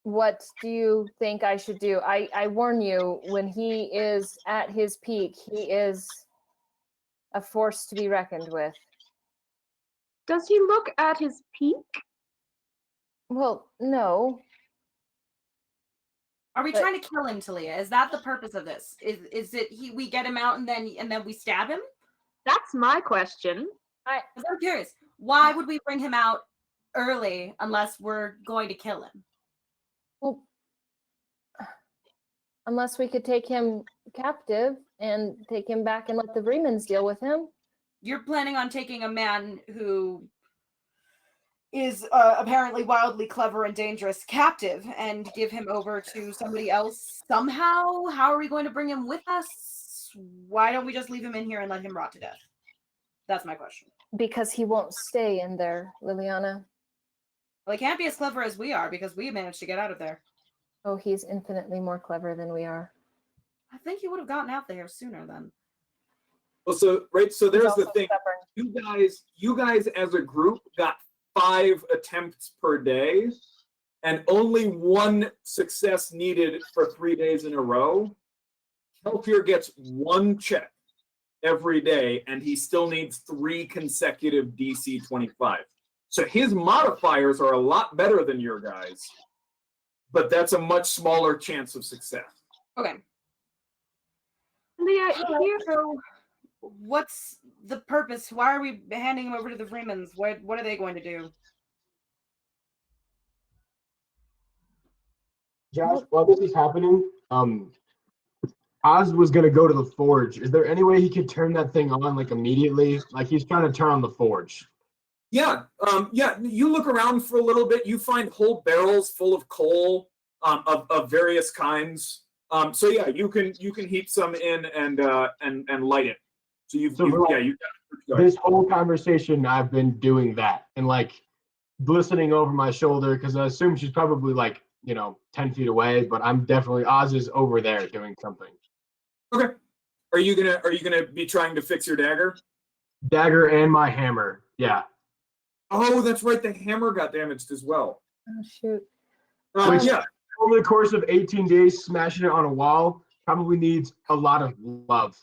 What do you think I should do? I warn you, when he is at his peak, he is a force to be reckoned with. Does he look at his peak? Well, no. Are we But- trying to kill him, Talia? Is that the purpose of this? Is it we get him out and then we stab him? That's my question. 'Cause I'm curious. Why would we bring him out early unless we're going to kill him? Well, unless we could take him captive and take him back and let the Remans deal with him. You're planning on taking a man who is apparently wildly clever and dangerous captive and give him over to somebody else somehow? How are we going to bring him with us? Why don't we just leave him in here and let him rot to death? That's my question. Because he won't stay in there, Liliana. Well, he can't be as clever as we are because we managed to get out of there. Oh, he's infinitely more clever than we are. I think he would have gotten out there sooner then. Well, so He's there's the also thing. stubborn. You guys as a group got 5 attempts per day, and only 1 success needed for 3 days in a row. Kelpier gets 1 check every day, and he still needs 3 consecutive DC 25. So his modifiers are a lot better than your guys, but that's a much smaller chance of success. Okay. Leah, here, So, what's the purpose? Why are we handing him over to the Freemans? What are they going to do? Josh, while this is happening, Oz was gonna go to the forge. Is there any way he could turn that thing on like immediately? Like he's trying to turn on the forge. Yeah, you look around for a little bit, you find whole barrels full of coal of various kinds. So yeah, you can heat some in and light it. So you've So got this whole conversation, I've been doing that and like glistening over my shoulder because I assume she's probably like 10 feet away, but I'm definitely Oz is over there doing something. Okay. Are you gonna be trying to fix your dagger? Dagger and my hammer. Yeah. Oh, that's right. The hammer got damaged as well. Oh shoot. Yeah. Over the course of 18 days, smashing it on a wall probably needs a lot of love.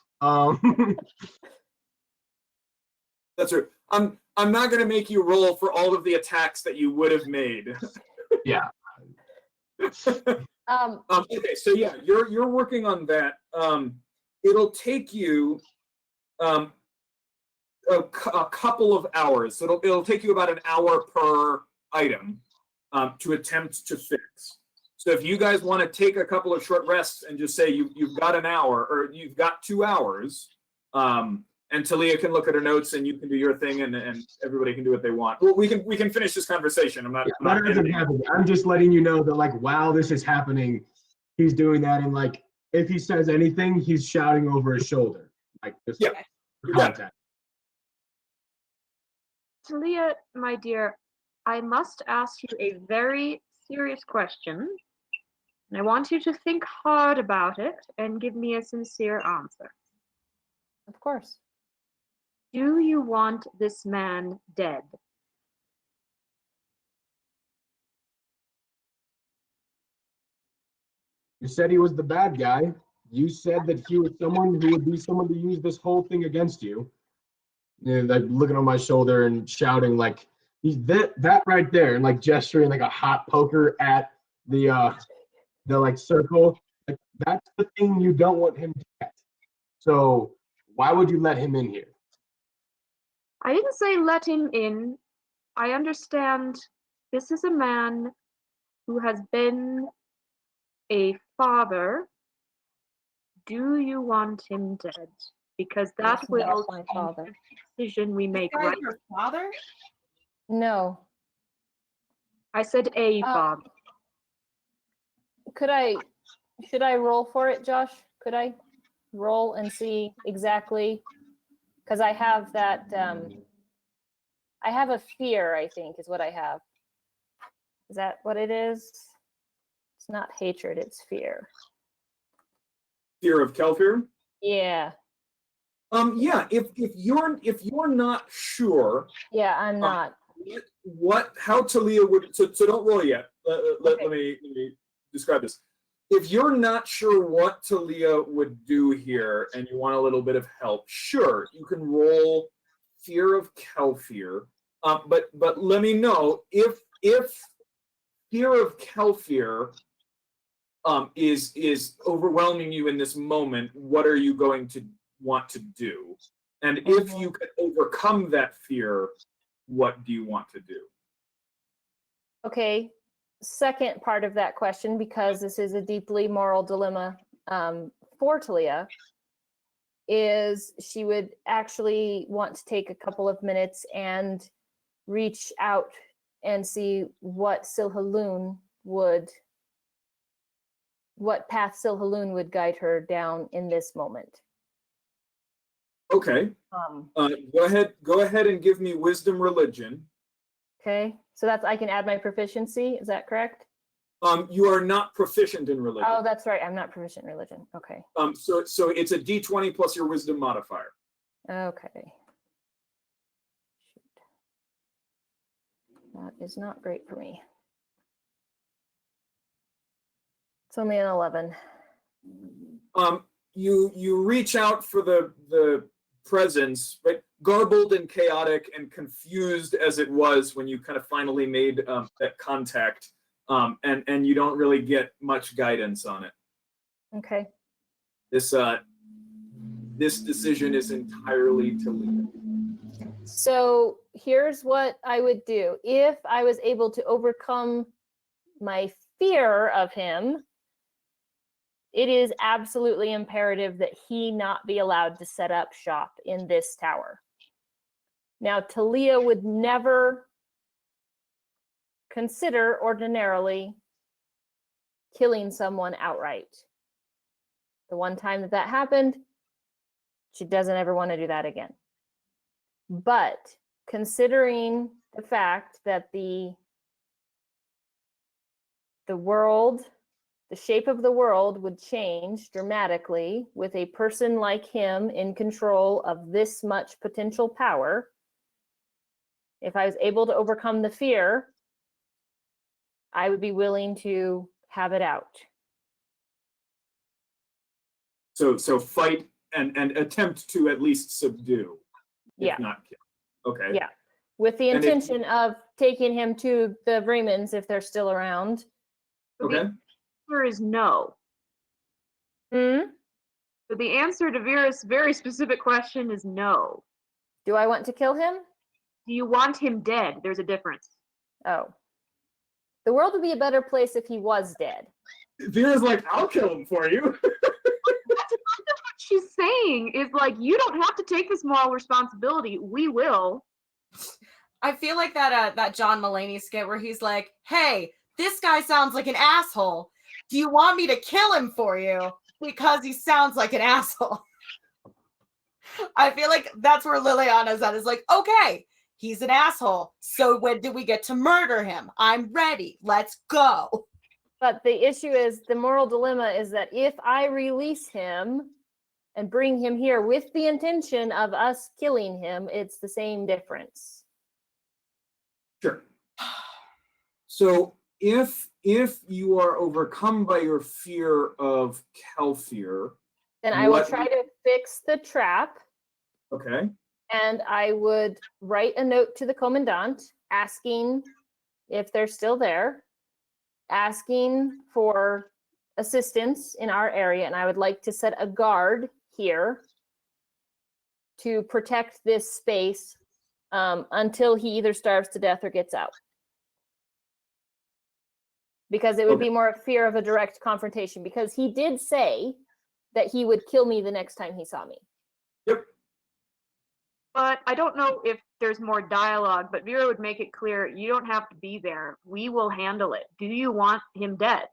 That's right. I'm not gonna make you roll for all of the attacks that you would have made. Yeah. Okay, so yeah, you're working on that. It'll take you a couple of hours. It'll take you about an hour per item to attempt to fix. So if you guys want to take a couple of short rests and just say you've got an hour or you've got 2 hours, and Talia can look at her notes and you can do your thing and everybody can do what they want. Well, we can finish this conversation. I'm just letting you know that like while this is happening, he's doing that, and like if he says anything, he's shouting over his shoulder. Like just contact. Talia, my dear, I must ask you a very serious question, and I want you to think hard about it and give me a sincere answer. Of course. Do you want this man dead? You said he was the bad guy. You said that he was someone who would be someone to use this whole thing against you. And like looking on my shoulder and shouting like he's that right there and like gesturing like a hot poker at the like circle. Like that's the thing you don't want him to get. So why would you let him in here? I didn't say let him in. I understand this is a man who has been a father. Do you want him dead? Because that Yes, will my father. change the decision we make Guys, right. your father? No. I said a father. Should I roll for it, Josh? Could I roll and see exactly? Because I have that, I have a fear, I think, is what I have. Is that what it is? It's not hatred, it's fear. Fear of Kelfir? Yeah. Yeah, if you're not sure. Yeah, I'm not. How Talia would so don't roll yet. Let me describe this. If you're not sure what Talia would do here and you want a little bit of help, sure, you can roll Fear of Kelfir. But let me know if Fear of Kelfir is overwhelming you in this moment, what are you going to want to do? And if you can overcome that fear, what do you want to do? Okay. Second part of that question, because this is a deeply moral dilemma for Talia, is she would actually want to take a couple of minutes and reach out and see what path Silhaloon would guide her down in this moment. Okay. Go ahead and give me wisdom religion. Okay, so that's I can add my proficiency. Is that correct? You are not proficient in religion. Oh, that's right. I'm not proficient in religion. Okay. So it's a D20 plus your wisdom modifier. Okay. Shoot. That is not great for me. It's only an 11. You reach out for the presence, right? Garbled and chaotic and confused as it was when you kind of finally made that contact, and you don't really get much guidance on it. Okay. This decision is entirely Talia. So here's what I would do. If I was able to overcome my fear of him, it is absolutely imperative that he not be allowed to set up shop in this tower. Now, Talia would never consider ordinarily killing someone outright. The one time that happened, she doesn't ever want to do that again. But considering the fact that the world, the shape of the world would change dramatically with a person like him in control of this much potential power, if I was able to overcome the fear, I would be willing to have it out. So fight and attempt to at least subdue, Yeah. if not kill. Okay. Yeah. With the And if- intention of taking him to the Vremens if they're still around. Okay. The answer is no. Hmm? So the answer to Vera's very specific question is no. Do I want to kill him? Do you want him dead? There's a difference. Oh. The world would be a better place if he was dead. Vera's like, I'll kill him for you. What she's saying is like, you don't have to take this moral responsibility. We will. I feel like that John Mulaney skit where he's like, "Hey, this guy sounds like an asshole. Do you want me to kill him for you because he sounds like an asshole?" I feel like that's where Liliana's at. Is like, okay, he's an asshole. So when do we get to murder him? I'm ready. Let's go. But the issue is, the moral dilemma is that if I release him and bring him here with the intention of us killing him, it's the same difference. Sure. So if you are overcome by your fear of Kelfir, Then I will What- try to fix the trap, okay, and I would write a note to the commandant asking if they're still there, asking for assistance in our area, and I would like to set a guard here to protect this space until he either starves to death or gets out. Because it would Okay. be more a fear of a direct confrontation, because he did say that he would kill me the next time he saw me. yep, But I don't know if there's more dialogue, but Vera would make it clear you don't have to be there. We will handle it. Do you want him dead?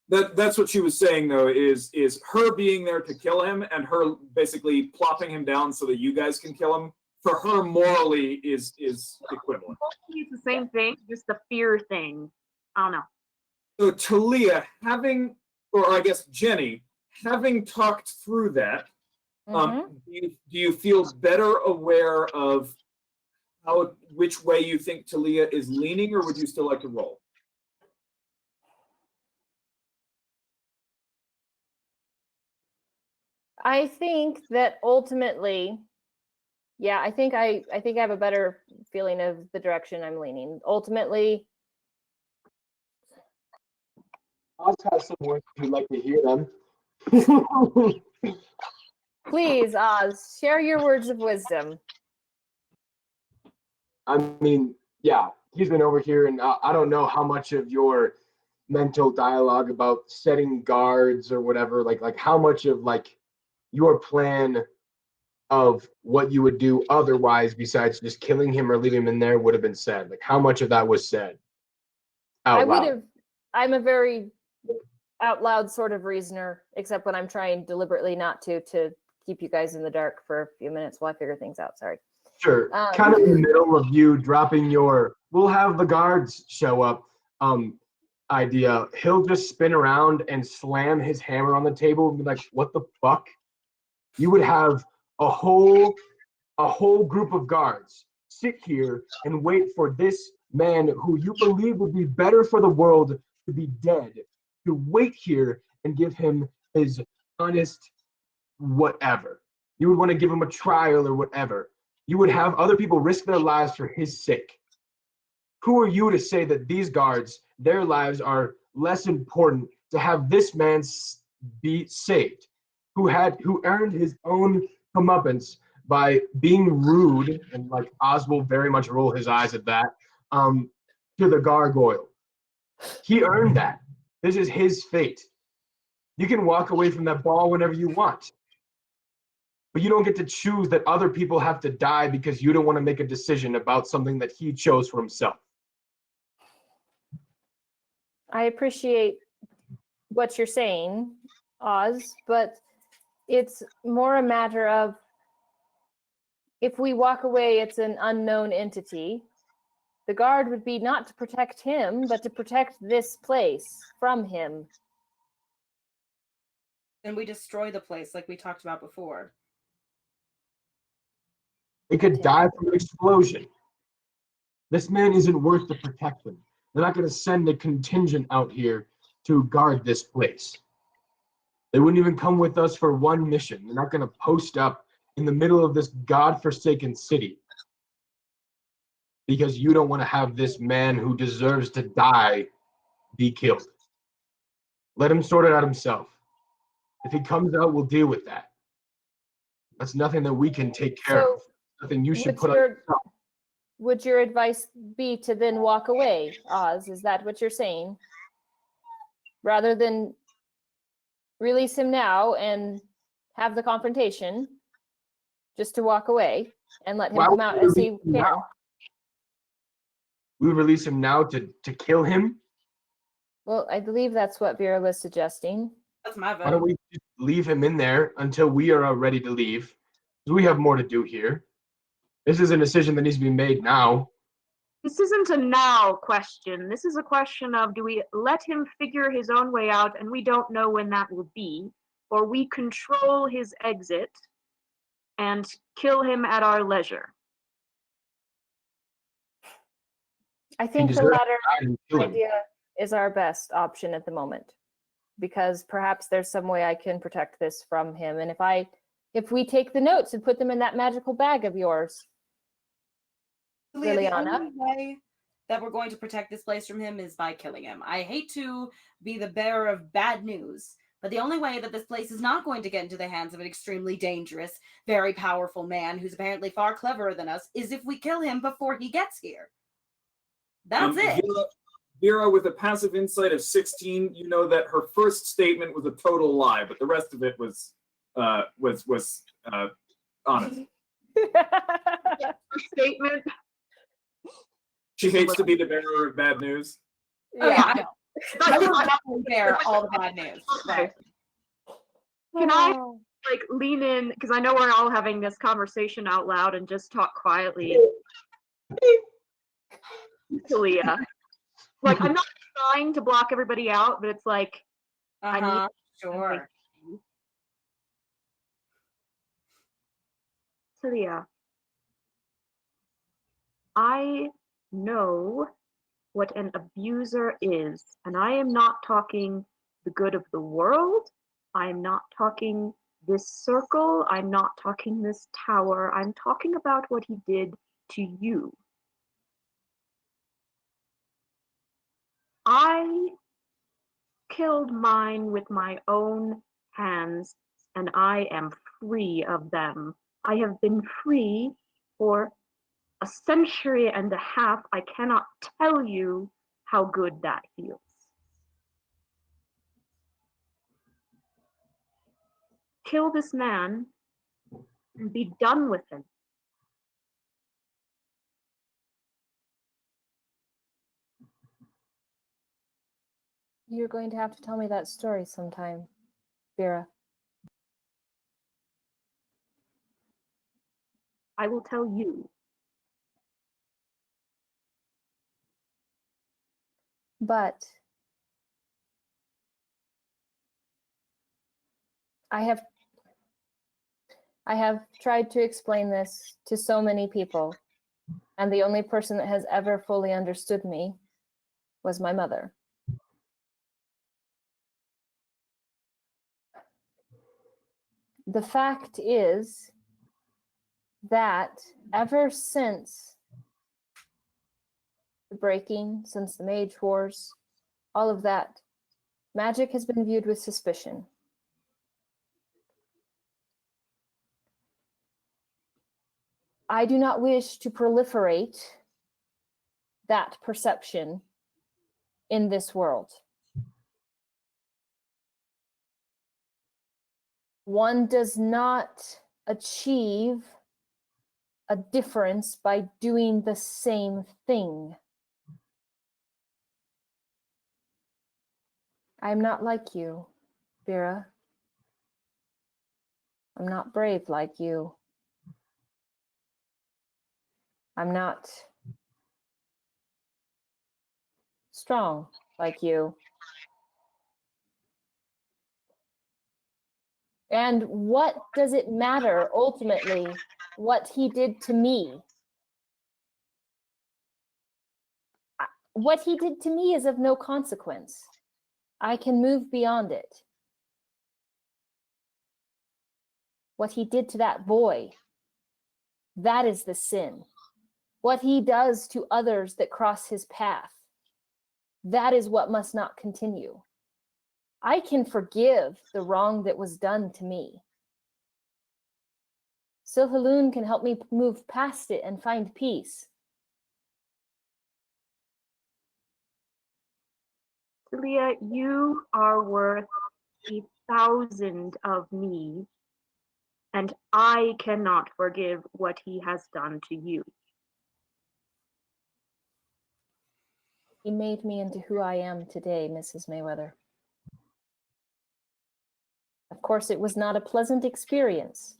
that's what she was saying though, is her being there to kill him and her basically plopping him down so that you guys can kill him. For her, morally is equivalent. It's the same thing, just the fear thing. I don't know. So Talia, or I guess Jenny, having talked through that, Mhm. do you feel better aware of which way you think Talia is leaning, or would you still like to roll? I think that ultimately, yeah, I think I have a better feeling of the direction I'm leaning. Ultimately, Oz has some words if you'd like to hear them. please, Oz, share your words of wisdom. I mean, yeah, he's been over here, and I don't know how much of your mental dialogue about setting guards or whatever, like how much of like your plan of what you would do otherwise besides just killing him or leaving him in there would have been said. Like how much of that was said out I would loud? have. I'm a very out loud sort of reasoner, except when I'm trying deliberately not to keep you guys in the dark for a few minutes while I figure things out. Sorry. Sure. Kind of in the middle of you dropping your "we'll have the guards show up" idea, he'll just spin around and slam his hammer on the table and be like, "What the fuck?" You would have a whole group of guards sit here and wait for this man who you believe would be better for the world to be dead, to wait here and give him his honest whatever. You would want to give him a trial or whatever. You would have other people risk their lives for his sake. Who are you to say that these guards, their lives are less important to have this man be saved, who earned his own comeuppance by being rude, and like Oz will very much roll his eyes at that, to the gargoyle. He earned that. This is his fate. You can walk away from that ball whenever you want. But you don't get to choose that other people have to die because you don't want to make a decision about something that he chose for himself. I appreciate what you're saying, Oz, but it's more a matter of if we walk away, it's an unknown entity. The guard would be not to protect him, but to protect this place from him. Then we destroy the place like we talked about before. It could die from an explosion. This man isn't worth the protection. They're not going to send a contingent out here to guard this place. They wouldn't even come with us for one mission. They're not going to post up in the middle of this godforsaken city because you don't want to have this man who deserves to die be killed. Let him sort it out himself. If he comes out, we'll deal with that. That's nothing that we can take care So of. Nothing you should would put on your- yourself. Would your advice be to then walk away, Oz? Is that what you're saying? Rather than release him now and have the confrontation, just to walk away and let him Why come would out we as he release him can. now? We release him now to kill him? Well, I believe that's what Vera was suggesting. That's my Why don't vote. we just leave him in there until we are ready to leave? Because we have more to do here. This is a decision that needs to be made now. This isn't a now question. This is a question of, do we let him figure his own way out, and we don't know when that will be, or we control his exit and kill him at our leisure? I think the deserves to latter die and kill him. idea is our best option at the moment, because perhaps there's some way I can protect this from him. And if we take the notes and put them in that magical bag of yours, Leah, the Liliana? only way that we're going to protect this place from him is by killing him. I hate to be the bearer of bad news, but the only way that this place is not going to get into the hands of an extremely dangerous, very powerful man who's apparently far cleverer than us is if we kill him before he gets here. That's it. Vera, with a passive insight of 16, you know that her first statement was a total lie, but the rest of it was honest. Statement. She hates to be the bearer of bad news. Oh, yeah, yeah. I will definitely bear all the bad news. Okay. Can I like lean in, because I know we're all having this conversation out loud, and just talk quietly to Leah? Like, I'm not trying to block everybody out, but it's like, I need Sure. to Leah. I know what an abuser is, and I am not talking the good of the world. I am not talking this circle. I'm not talking this tower. I'm talking about what he did to you. I killed mine with my own hands, and I am free of them. I have been free for a century and a half. I cannot tell you how good that feels. Kill this man and be done with him. You're going to have to tell me that story sometime, Vera. I will tell you. But I have tried to explain this to so many people, and the only person that has ever fully understood me was my mother. The fact is that ever since the breaking, since the Mage Wars, all of that, magic has been viewed with suspicion. I do not wish to proliferate that perception in this world. One does not achieve a difference by doing the same thing. I'm not like you, Vera. I'm not brave like you. I'm not strong like you. And what does it matter ultimately what he did to me? What he did to me is of no consequence. I can move beyond it. What he did to that boy, that is the sin. What he does to others that cross his path, that is what must not continue. I can forgive the wrong that was done to me. Silhaloon can help me move past it and find peace. Celia, you are worth 1,000 of me, and I cannot forgive what he has done to you. He made me into who I am today, Mrs. Mayweather. Of course, it was not a pleasant experience,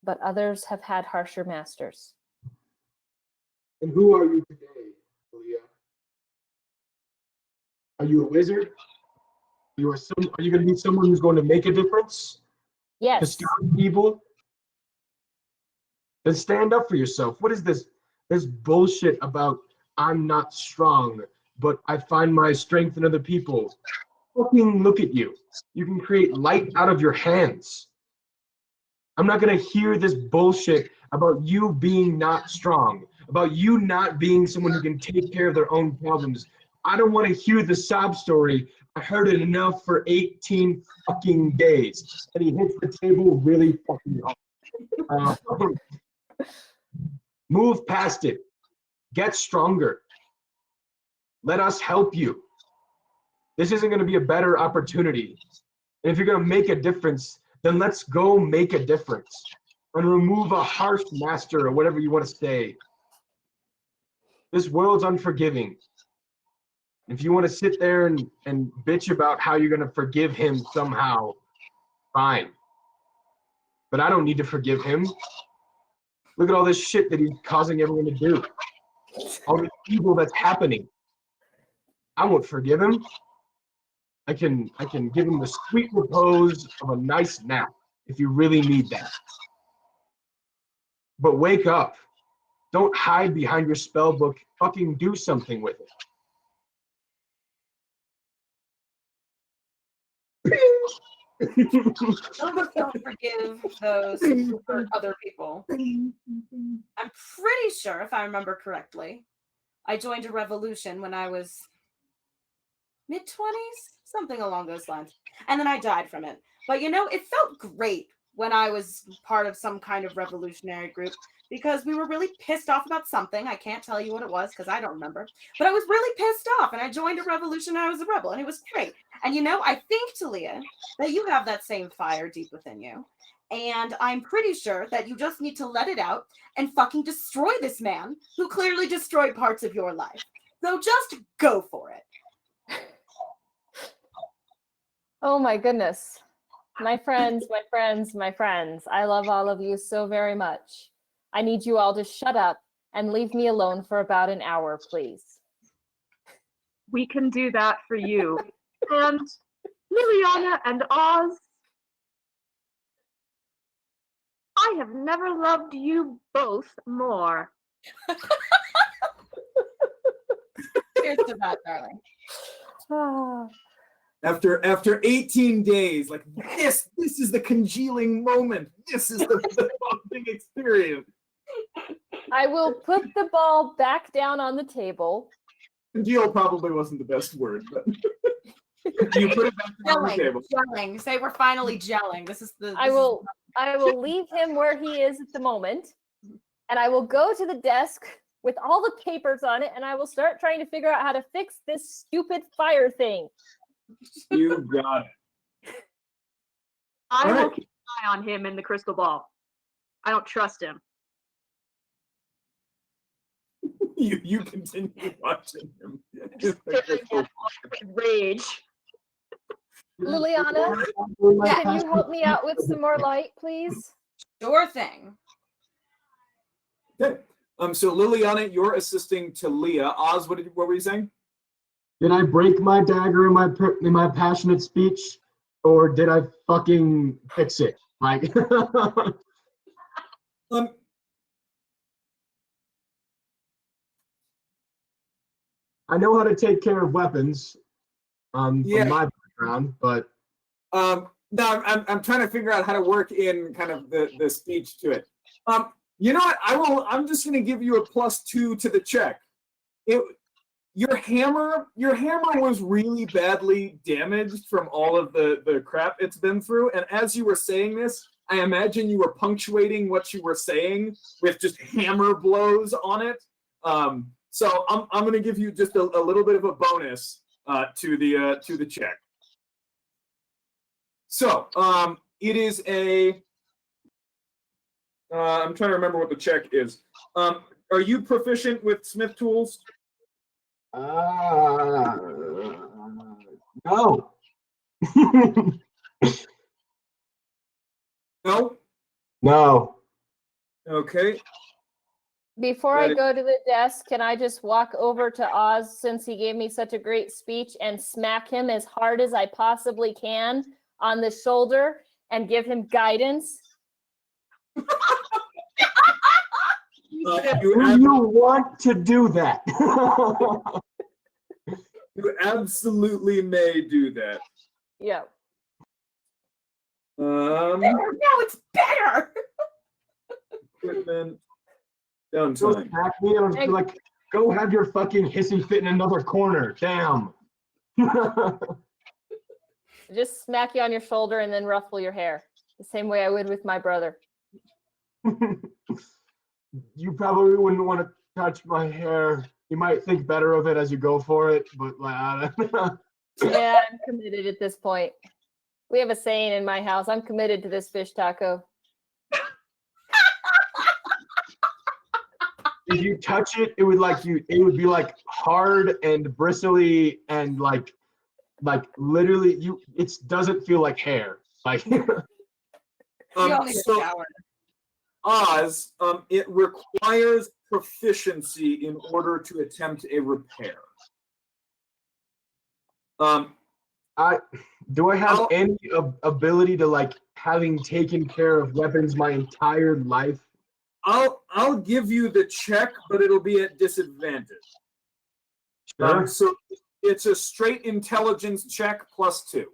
but others have had harsher masters. And who are you today, Celia? Are you a wizard? Are you going to be someone who's going to make a difference? To Yes, stop evil? Then stand up for yourself. What is this bullshit about I'm not strong, but I find my strength in other people? Fucking look at you. You can create light out of your hands. I'm not going to hear this bullshit about you being not strong, about you not being someone who can take care of their own problems. I don't want to hear the sob story. I heard it enough for 18 fucking days. And he hits the table really fucking hard. Move past it. Get stronger. Let us help you. This isn't going to be a better opportunity. And if you're going to make a difference, then let's go make a difference and remove a harsh master or whatever you want to say. This world's unforgiving. If you want to sit there and bitch about how you're going to forgive him somehow, fine. But I don't need to forgive him. Look at all this shit that he's causing everyone to do. All the evil that's happening. I won't forgive him. I can give him the sweet repose of a nice nap if you really need that. But wake up. Don't hide behind your spell book. Fucking do something with Don't forgive those who hurt other people. I'm pretty sure, if I remember correctly, I joined a revolution when I was mid-20s, something along those lines. And then I died from it. But it felt great when I was part of some kind of revolutionary group because we were really pissed off about something. I can't tell you what it was because I don't remember. But I was really pissed off and I joined a revolution and I was a rebel and it was great. And I think, Talia, that you have that same fire deep within you. And I'm pretty sure that you just need to let it out and fucking destroy this man who clearly destroyed parts of your life. So just go for it. oh my goodness. My friends, my friends, my friends. I love all of you so very much. I need you all to shut up and leave me alone for about an hour, please. We can do that for you. And Liliana and Oz, I have never loved you both more. Cheers to that, darling. Ah. After 18 days, like this is the congealing moment. This is the bonding experience. I will put the ball back down on the table. Congeal probably wasn't the best word, but you put it back down on the table. Gelling. Say we're finally gelling. I will leave him where he is at the moment, and I will go to the desk with all the papers on it, and I will start trying to figure out how to fix this stupid fire thing. You got it. I All will right. keep an eye on him in the crystal ball. I don't trust him. You continue watching him. Staring at him with rage. Liliana, Yeah. can you help me out with some more light, please? Sure thing. Okay. So Liliana, you're assisting to Leah. Oz, what were you saying? Did I break my dagger in my passionate speech, or did I fucking fix it? Like, Um, I know how to take care of weapons, Yeah. from my background, but no, I'm trying to figure out how to work in kind of the speech to it. You know what? I'm just going to give you a +2 to the check. Your hammer was really badly damaged from all of the crap it's been through. And as you were saying this, I imagine you were punctuating what you were saying with just hammer blows on it. So I'm going to give you just a little bit of a bonus to the check. So it is a. I'm trying to remember what the check is. Are you proficient with smith tools? no. No. No. Okay. Before I go to the desk, can I just walk over to Oz, since he gave me such a great speech, and smack him as hard as I possibly can on the shoulder and give him guidance? Do you want to do that? You absolutely may do that. Yeah. Now it's better. Equipment Don't downtime. smack me and be like, go have your fucking hissy fit in another corner. Damn. Just smack you on your shoulder and then ruffle your hair, the same way I would with my brother. You probably wouldn't want to touch my hair. You might think better of it as you go for it, but like, I don't know. Yeah, I'm committed at this point. We have a saying in my house: I'm committed to this fish taco. If you touch it, it would be like hard and bristly and like literally it doesn't feel like hair. Like We all need a so shower. Oz, it requires proficiency in order to attempt a repair. do I have any ability to, like, having taken care of weapons my entire life? I'll give you the check, but it'll be at disadvantage. Sure. So it's a straight intelligence check +2.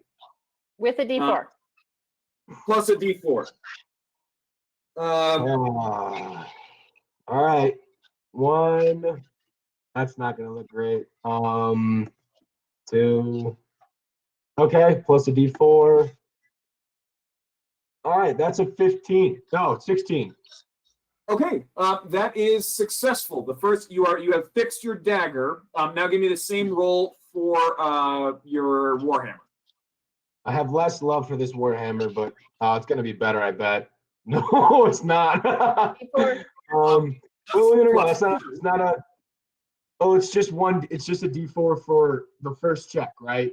With a D4. Plus a D4. All right. 1. That's not gonna look great. 2. Okay, plus a D4. All right, that's a 15. No, 16. Okay, that is successful. The first you have fixed your dagger. Now give me the same roll for your warhammer. I have less love for this warhammer, but it's gonna be better, I bet. No, it's not. D4. No, that's not. It's not a. Oh, it's just one. It's just a D4 for the first check, right?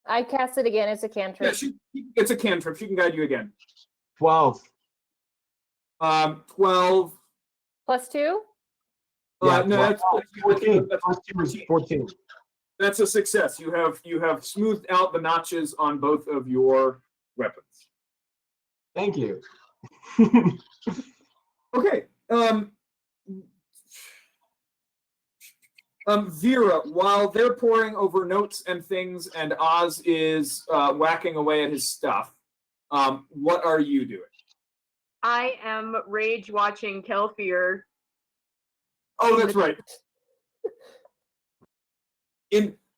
I cast it again. It's a cantrip. Yeah, it's a cantrip. She can guide you again. 12. 12. +2? Yeah, No, 12. that's 14. that's Plus 2 is 14. That's a success. You have smoothed out the notches on both of your weapons. Thank you. Okay. Vera, while they're poring over notes and things, and Oz is whacking away at his stuff, what are you doing? I am rage watching Kelfier. Oh, that's right.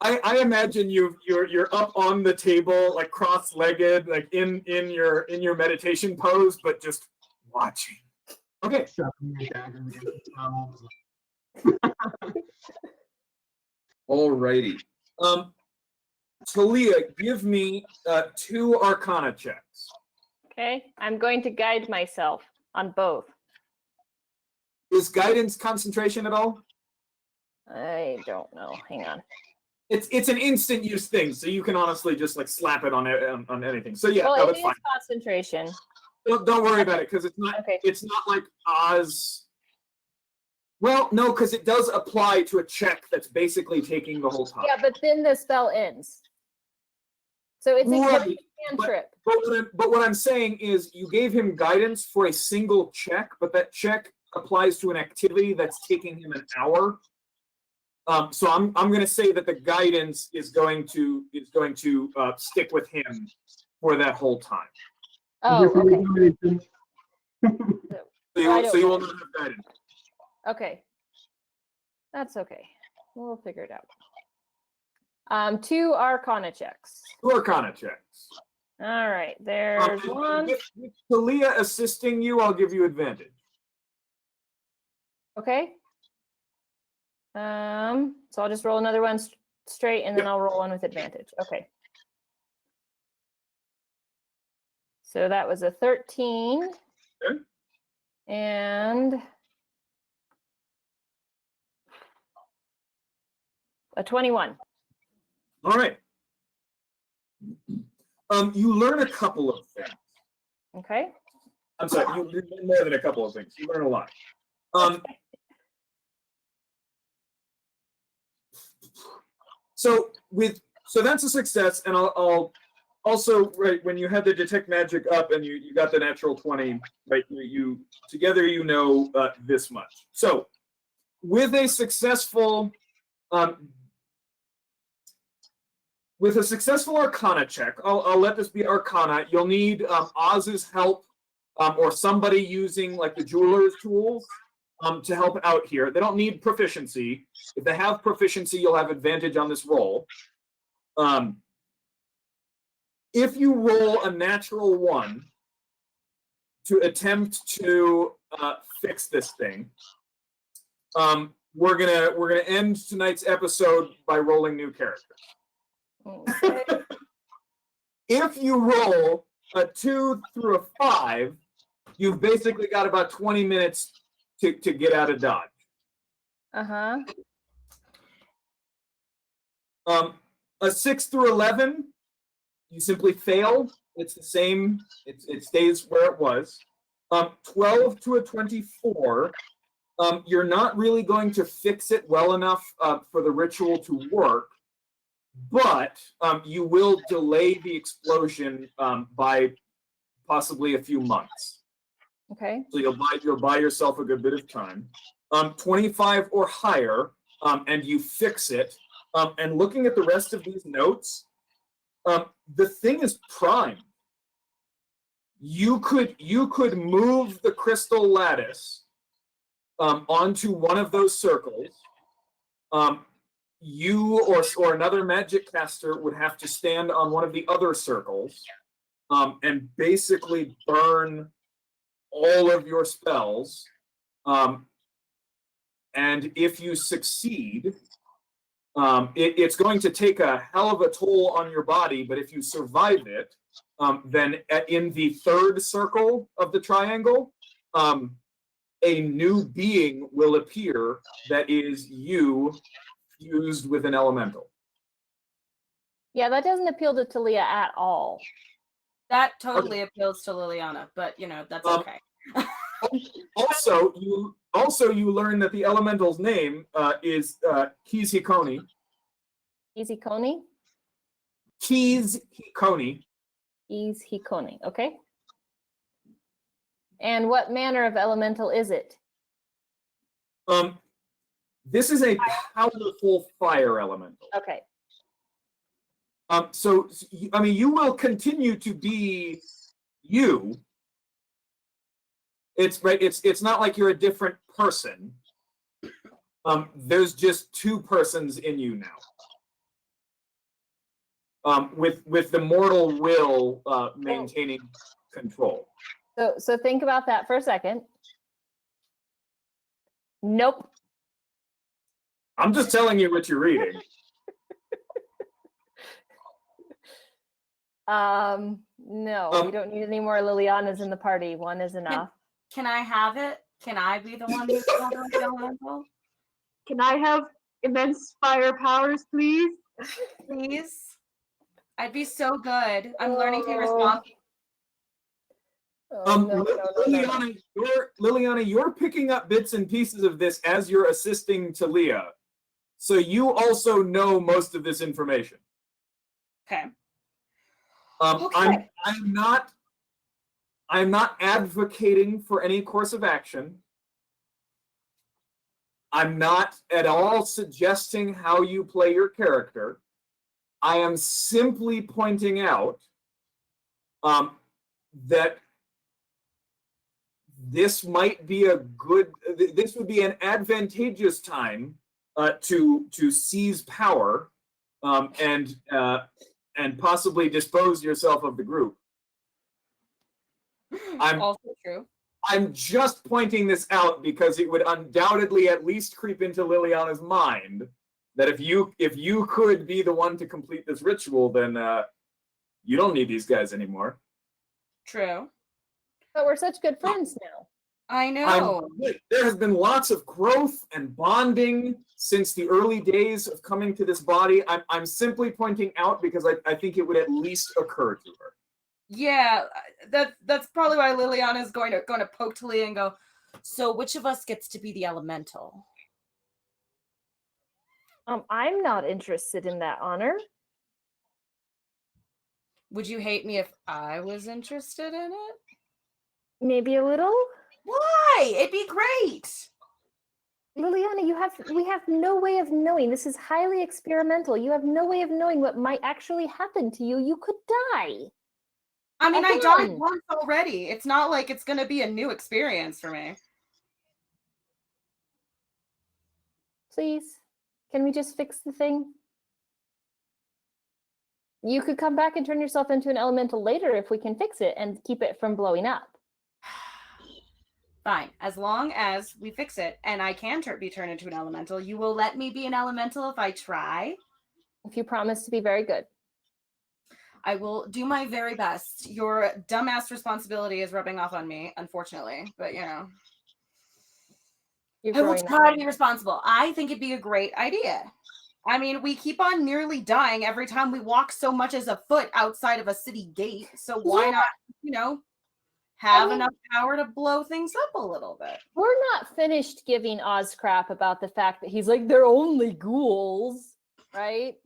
I imagine you're up on the table, like cross-legged, like in your meditation pose, but just watching. Okay. Alrighty. Talia, give me 2 Arcana checks. Okay. I'm going to guide myself on both. Is guidance concentration at all? I don't know. Hang on. It's an instant use thing, so you can honestly just like slap it on anything. So yeah, Well, no, it that's is fine. concentration. Don't worry about it because Okay. it's not like Oz. Well, no, because it does apply to a check that's basically taking the whole time. Yeah, but then the spell ends. So it's Right, a cantrip. But what I'm saying is you gave him guidance for a single check, but that check applies to an activity that's taking him an hour. So I'm going to say that the guidance is going to stick with him for that whole time. Oh, okay. So you will not have guidance. Okay. That's okay. We'll figure it out. 2 Arcana checks. 2 Arcana checks. All right. There's one. With Talia assisting you, I'll give you advantage. Okay. So I'll just roll another one straight, and then I'll roll one with advantage. Okay. So that was a 13. Okay. And a 21. All right. You learn a couple of things. Okay. I'm sorry, you learn more than a couple of things. You learn a lot. So that's a success, and I'll also, right, when you had the detect magic up and you got the natural 20, right, you together this much. So with a successful Arcana check, I'll let this be Arcana. You'll need Oz's help, or somebody using like the jeweler's tools to help out here. They don't need proficiency. If they have proficiency, you'll have advantage on this roll. If you roll a natural 1 to attempt to fix this thing, we're gonna end tonight's episode by rolling new characters. Okay. If you roll a 2 through a 5, you've basically got about 20 minutes to get out of Dodge. Uh-huh. A 6 through 11, you simply fail. It's the same. It stays where it was. 12 to a 24, you're not really going to fix it well enough for the ritual to work, but you will delay the explosion by possibly a few months. Okay. So you'll buy yourself a good bit of time. 25 or higher, and you fix it. And looking at the rest of these notes, the thing is primed. You could move the crystal lattice onto one of those circles. You or another magic caster would have to stand on one of the other circles and basically burn all of your spells. And if you succeed, it's going to take a hell of a toll on your body, but if you survive it, then in the 3rd circle of the triangle, a new being will appear that is you fused with an elemental. Yeah, that doesn't appeal to Talia at all. That totally appeals to Liliana, but that's okay. Also, you learn that the elemental's name is Keys Hikoni. Easy Coney? Keys Hikoni. Keys Hikoni. Okay. And what manner of elemental is it? This is a powerful fire elemental. Okay. So I mean, you will continue to be you. It's not like you're a different person. There's just 2 persons in you now. With the mortal will maintaining control. So think about that for a second. Nope. I'm just telling you what you're reading. No, we don't need any more Lilianas in the party. 1 is enough. Can I have it? Can I be the one who's called the elemental? Can I have immense fire powers, please? Please. I'd be so good. I'm learning to be responsible. Oh, no. Liliana, you're picking up bits and pieces of this as you're assisting Talia. So you also know most of this information. Okay. I'm not advocating for any course of action. I'm not at all suggesting how you play your character. I am simply pointing out that this might be this would be an advantageous time to seize power and possibly dispose yourself of the group. Also true. I'm just pointing this out because it would undoubtedly at least creep into Liliana's mind that if you could be the one to complete this ritual, then you don't need these guys anymore. True. But we're such good friends now. I know. There has been lots of growth and bonding since the early days of coming to this body. I'm simply pointing out because I think it would at least occur to her. Yeah, that's probably why Liliana is going to poke Talia and go, so which of us gets to be the elemental? I'm not interested in that honor. Would you hate me if I was interested in it? Maybe a little. Why? It'd be great. Liliana, we have no way of knowing. This is highly experimental. You have no way of knowing what might actually happen to you. You could die. I mean, I Again. died once already. It's not like it's going to be a new experience for me. Please, can we just fix the thing? You could come back and turn yourself into an elemental later if we can fix it and keep it from blowing up. Fine. As long as we fix it and I can be turned into an elemental, you will let me be an elemental if I try? If you promise to be very good. I will do my very best. Your dumbass responsibility is rubbing off on me, unfortunately. But, you know. I will try to be responsible. I think it'd be a great idea. I mean, we keep on nearly dying every time we walk so much as a foot outside of a city gate. So why not, you know, have enough power to blow things up a little bit? We're not finished giving Oz crap about the fact that he's like, they're only ghouls, right?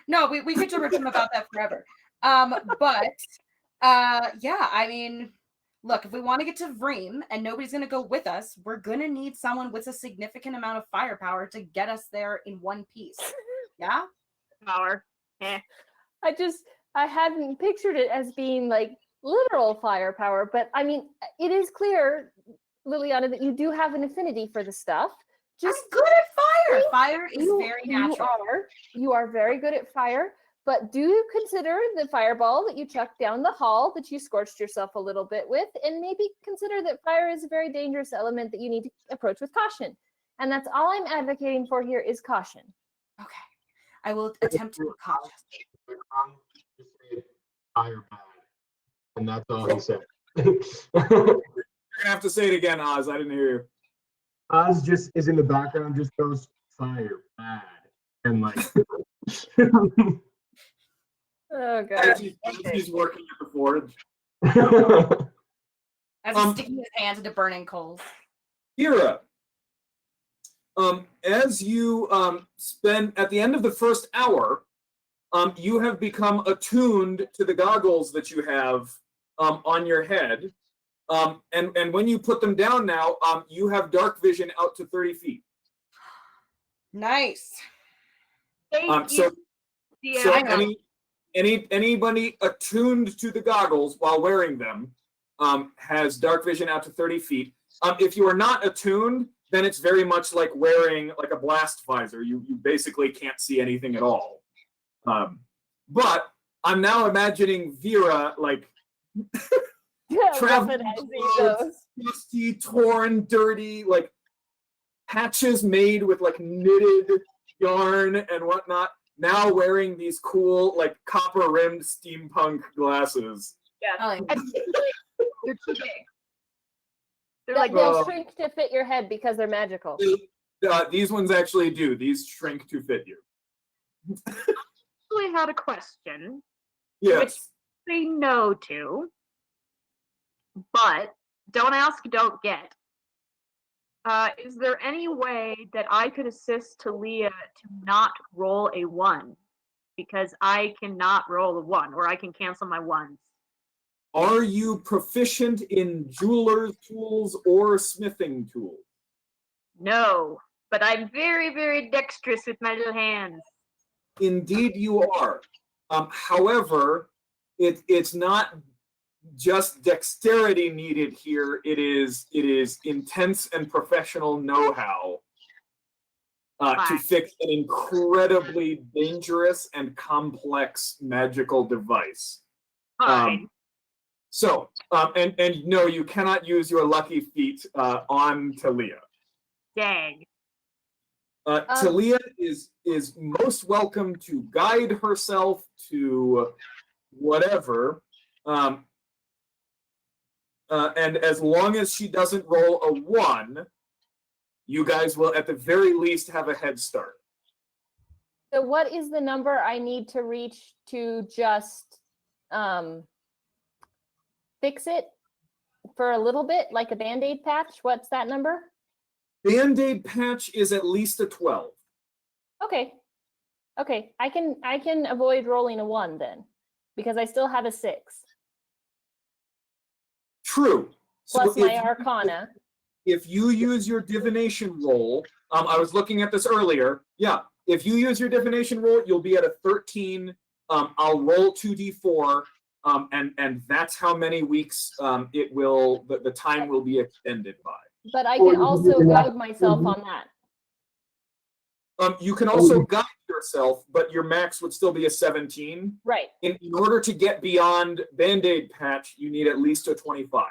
No, we could rip him about that forever. Yeah, I mean, look, if we want to get to Vreem and nobody's going to go with us, we're going to need someone with a significant amount of firepower to get us there in one piece. Yeah? Power. I hadn't pictured it as being like literal firepower, but I mean, it is clear, Liliana, that you do have an affinity for the stuff. I'm good at fire. Fire is very natural. You are very good at fire, but do consider the fireball that you chucked down the hall that you scorched yourself a little bit with, and maybe consider that fire is a very dangerous element that you need to approach with caution. And that's all I'm advocating for here is caution. Okay. I will attempt to be cautious. Just say fire bad. And that's all he said. You're gonna have to say it again, Oz. I didn't hear you. Oz just is in the background, just goes fire bad. And like Oh god. He's working at the forge. As he's sticking his hands into burning coals. Kira, as you spend at the end of the first hour, you have become attuned to the goggles that you have on your head. And when you put them down now, you have dark vision out to 30 feet. Nice. So anybody attuned to the goggles while wearing them has dark vision out to 30 feet. If you are not attuned, then it's very much like wearing like a blast visor. You basically can't see anything at all. But I'm now imagining Vera like traveling clothes, dusty, torn, dirty, like patches made with like knitted yarn and whatnot. Now wearing these cool like copper-rimmed steampunk glasses. Yeah, they're too big. They'll shrink to fit your head because they're magical. These ones actually do. These shrink to fit you. actually had a question. Yes. Say no to, but don't ask, don't get. Is there any way that I could assist Talia to not roll a 1? Because I cannot roll a 1, or I can cancel my 1s. Are you proficient in jeweler's tools or smithing tools? No, but I'm very, very dexterous with my little hands. Indeed, you are. However, it's not just dexterity needed here. It is intense and professional know-how to Fine. fix an incredibly dangerous and complex magical device. Fine. And no, you cannot use your lucky feet on Talia. Dang. Talia is most welcome to guide herself to whatever, and as long as she doesn't roll a 1, you guys will at the very least have a head start. So what is the number I need to reach to just fix it for a little bit, like a Band-Aid patch? What's that number? Band-Aid patch is at least a 12. Okay. Okay, I can avoid rolling a 1 then, because I still have a 6 True. plus my Arcana. If you use your divination roll, I was looking at this earlier. Yeah, if you use your divination roll, you'll be at a 13. I'll roll 2d4, and that's how many weeks the time will be extended by. But I can also goad myself on that. You can also guide yourself, but your max would still be a 17. Right. In order to get beyond Band-Aid patch, you need at least a 25.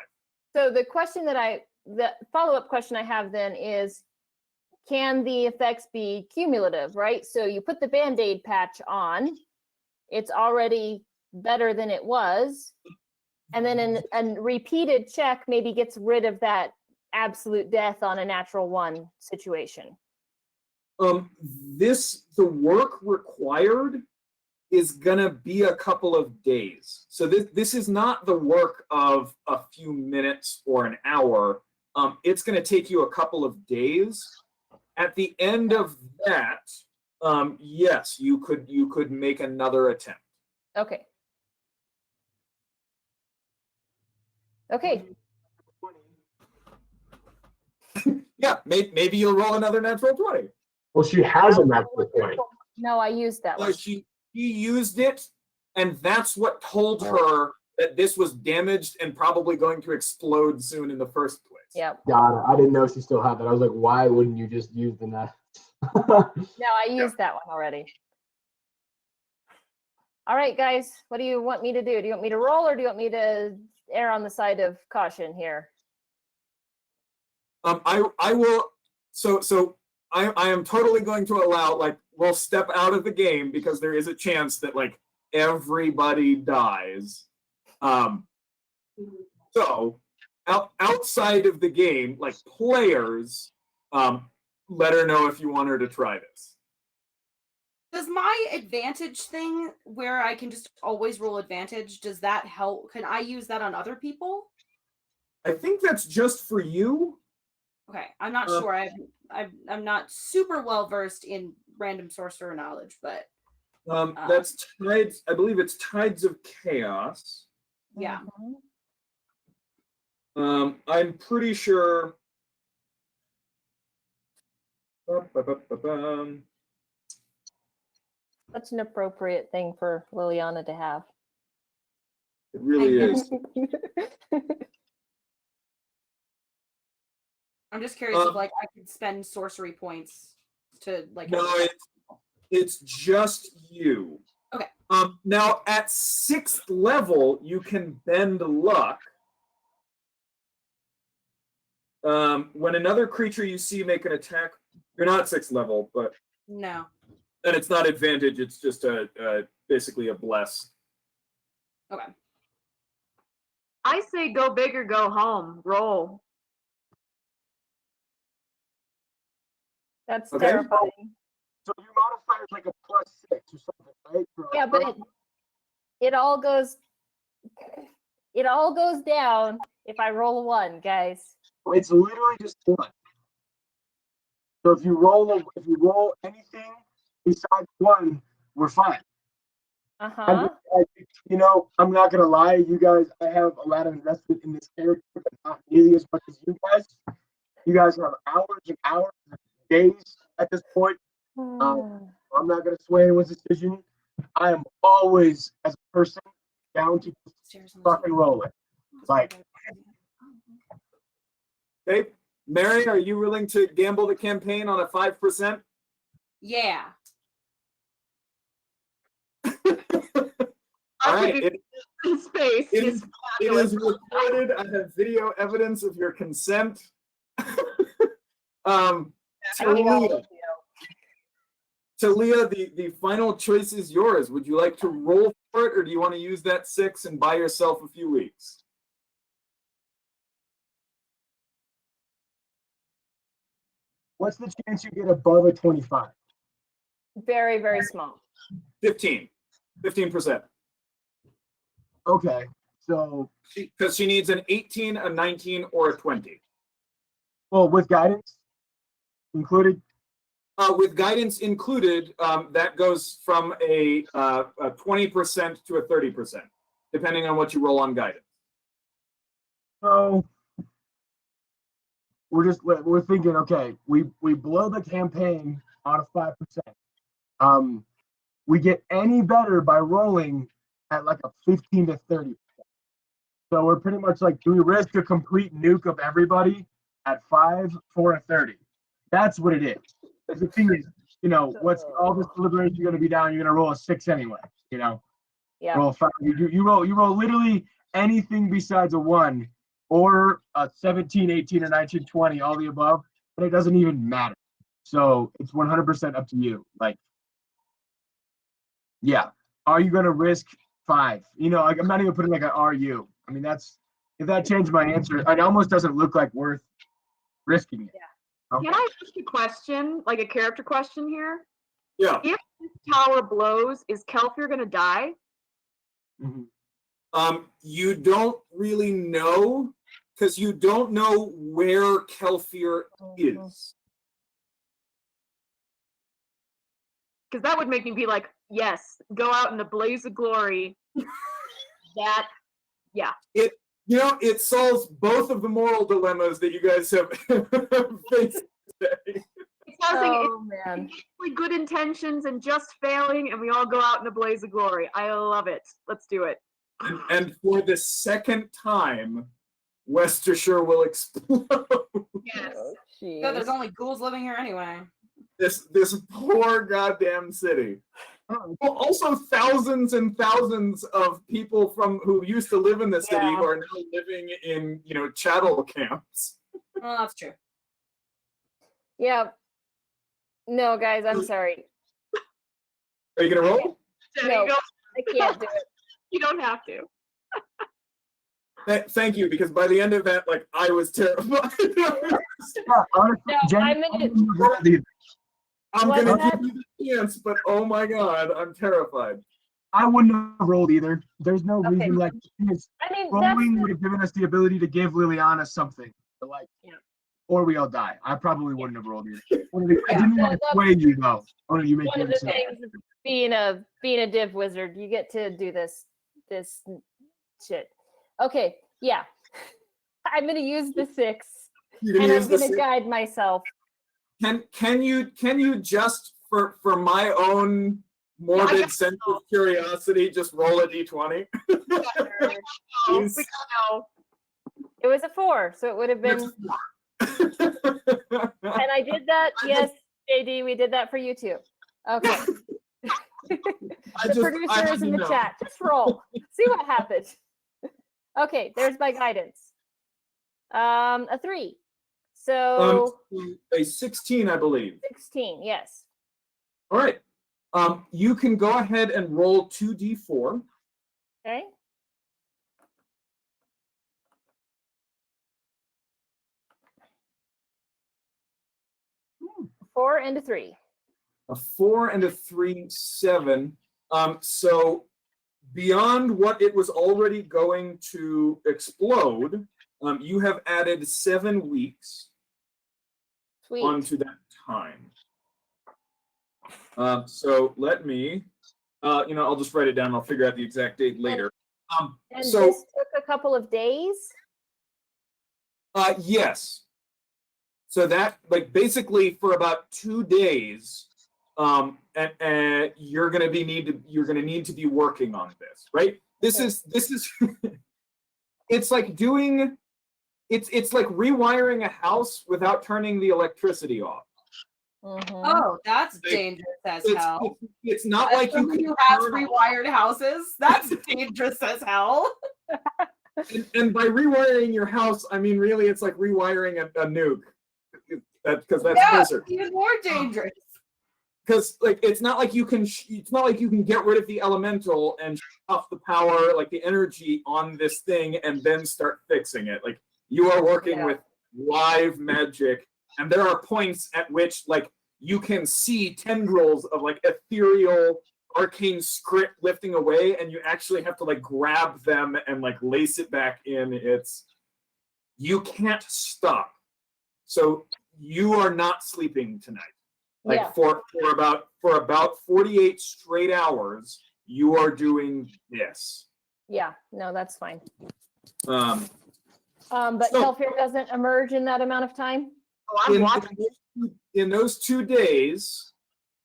So the follow-up question I have then is, can the effects be cumulative, right? So you put the Band-Aid patch on, it's already better than it was, and then a repeated check maybe gets rid of that absolute death on a natural 1 situation. The work required is gonna be a couple of days. So this is not the work of a few minutes or an hour. It's gonna take you a couple of days. At the end of that, yes, you could make another attempt. Okay. Okay. Yeah, maybe you'll roll another natural 20. Well, she has a natural 20. No, I used that one. She used it, and that's what told her that this was damaged and probably going to explode soon in the first place. Yep. Got it. I didn't know she still had that. I was like, why wouldn't you just use the net? No, I used that one already. All right, guys, what do you want me to do? Do you want me to roll, or do you want me to err on the side of caution here? I will. So I am totally going to allow, like, we'll step out of the game because there is a chance that, like, everybody dies. So outside of the game, like, players, let her know if you want her to try this. Does my advantage thing, where I can just always roll advantage, does that help? Can I use that on other people? I think that's just for you. Okay, I'm not sure. I'm not super well versed in random sorcerer knowledge, but That's Tides. I believe it's Tides of Chaos. yeah. I'm pretty sure. Such an appropriate thing for Liliana to have. It really is. I'm just curious if, like, I could spend sorcery points to, like. No, it's just you. Okay. Now at 6th level, you can bend luck. When another creature you see make an attack, you're not 6th level, but No. and it's not advantage. It's just basically a bless. Okay. I say go big or go home. Roll. That's Okay. terrifying. So your modifier is like a +6 or something, right? Yeah, but it all goes down if I roll a 1, guys. it's literally just 1. So if you roll anything besides 1, we're fine. Uh-huh. I'm not gonna lie, you guys. I have a lot of investment in this character, but not nearly as much as you guys. You guys have hours and hours, and days at this point. I'm not gonna sway anyone's decision. I am always, as a person, down to just fucking roll it. Like, Okay, Mary, are you willing to gamble the campaign on a 5%? Yeah. All right, it Space it is is recorded. I have video evidence of your consent. Talia, the final choice is yours. Would you like to roll for it, or do you want to use that 6 and buy yourself a few weeks? what's the chance you get above a 25? Very, very small. 15%. Okay, so Because she needs an 18, a 19, or a 20. well, with guidance included. With guidance included, that goes from a 20% to a 30%, depending on what you roll on guidance. So we're thinking, okay, we blow the campaign out of 5%. We get any better by rolling at like a 15 to 30%. So we're pretty much like, do we risk a complete nuke of everybody at 5 for a 30? That's what it is. Because the thing is, what's all this deliberation you're gonna be down, you're gonna roll a 6 anyway. Yeah. Roll 5. You roll literally anything besides a 1 or a 17, 18, or 19, 20, all the above, but it doesn't even matter. So it's 100% up to you. Like, yeah. Are you gonna risk 5? Like, I'm not even putting like an "are you?" I mean, if that changed my answer, it almost doesn't look like worth risking it. Yeah. Okay. Can I ask a question, like a character question here? Yeah. If this tower blows, is Kelfir gonna die? You don't really know, because you don't know where Kelfir is. Because that would make me be like, yes, go out in a blaze of glory. That, yeah. It solves both of the moral dilemmas that you guys have faced today. It sounds like Oh, man. it's really good intentions and just failing, and we all go out in a blaze of glory. I love it. Let's do it. And for the second time, Westershire will explode. Yes. Oh, No, there's jeez. only ghouls living here anyway. This poor goddamn city. Oh, Also, thousands and thousands of people who used to live in the city Yeah. who are now living in chattel camps. Oh, that's true. Yeah. No, guys, I'm sorry. Are you gonna roll? There No. you go. I can't do it. You don't have to. Thank you, because by the end of that, I was terrified. yeah, honestly, No, Jen, I'm in it. I'm What's gonna that? give you the chance, but oh my god, I'm terrified. I wouldn't have rolled either. There's no Okay. reason. Like, it's, I mean, rolling would have given us the ability to give Liliana something. Yeah. Or we all die. I probably wouldn't have rolled either. I didn't No, want to sway you though. I wanted you to make one your of the decision. things of being a div wizard. You get to do this shit. Okay, yeah. I'm gonna use the 6, You can and I'm use the gonna guide myself. Can you just for my own morbid guess sense of curiosity just roll a d20? No, Please. we gotta know. It was a 4, so it would have been. And I did that. Yes, JD, we did that for you too. Okay. The producer is in the chat. Just roll. See what happens. Okay, there's my guidance. A 3. So A 16, I believe. 16, yes. All right. You can go ahead and roll 2d4. Okay. Four and a 3. a 4 and a 3, 7. So beyond what it was already going to explode, you have added 7 weeks Sweet. onto that time. So let me, I'll just write it down. I'll figure out the exact date later. And So this took a couple of days? yes. So that, like, basically for about 2 days, and you're gonna need to be working on this, right? This is it's like it's like rewiring a house without turning the electricity off. Mhm. Oh, that's Like, dangerous as It's, hell. it's not As like you someone can who has turn off- rewired houses, that's dangerous as hell. and by rewiring your house, I mean really it's like rewiring a nuke. Because that's Yeah, Blizzard. even more dangerous. Because like it's not like you can get rid of the elemental and shut off the power, like the energy on this thing, and then start fixing it. Like you are working Yeah. with live magic, and there are points at which like you can see tendrils of like ethereal arcane script lifting away, and you actually have to like grab them and like lace it back in. You can't stop. So you are not sleeping tonight. Like Yeah. for about 48 straight hours, you are doing this. Yeah. No, that's fine. Um, But So- Hellfear doesn't emerge in that amount of time? Oh, I'm in, watching. in those 2 days,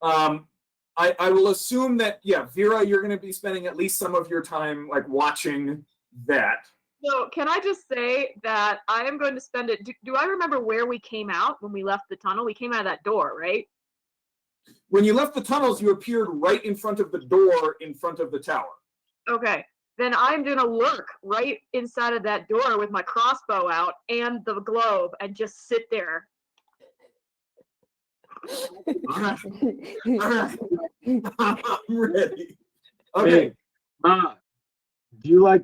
I will assume that Vera, you're going to be spending at least some of your time like watching that. So can I just say that I am going to spend it. Do I remember where we came out when we left the tunnel? We came out of that door, right? When you left the tunnels, you appeared right in front of the door in front of the tower. Okay. Then I'm gonna lurk right inside of that door with my crossbow out and the globe and just sit there. All right. All right. I'm ready. Okay. Hey, do you like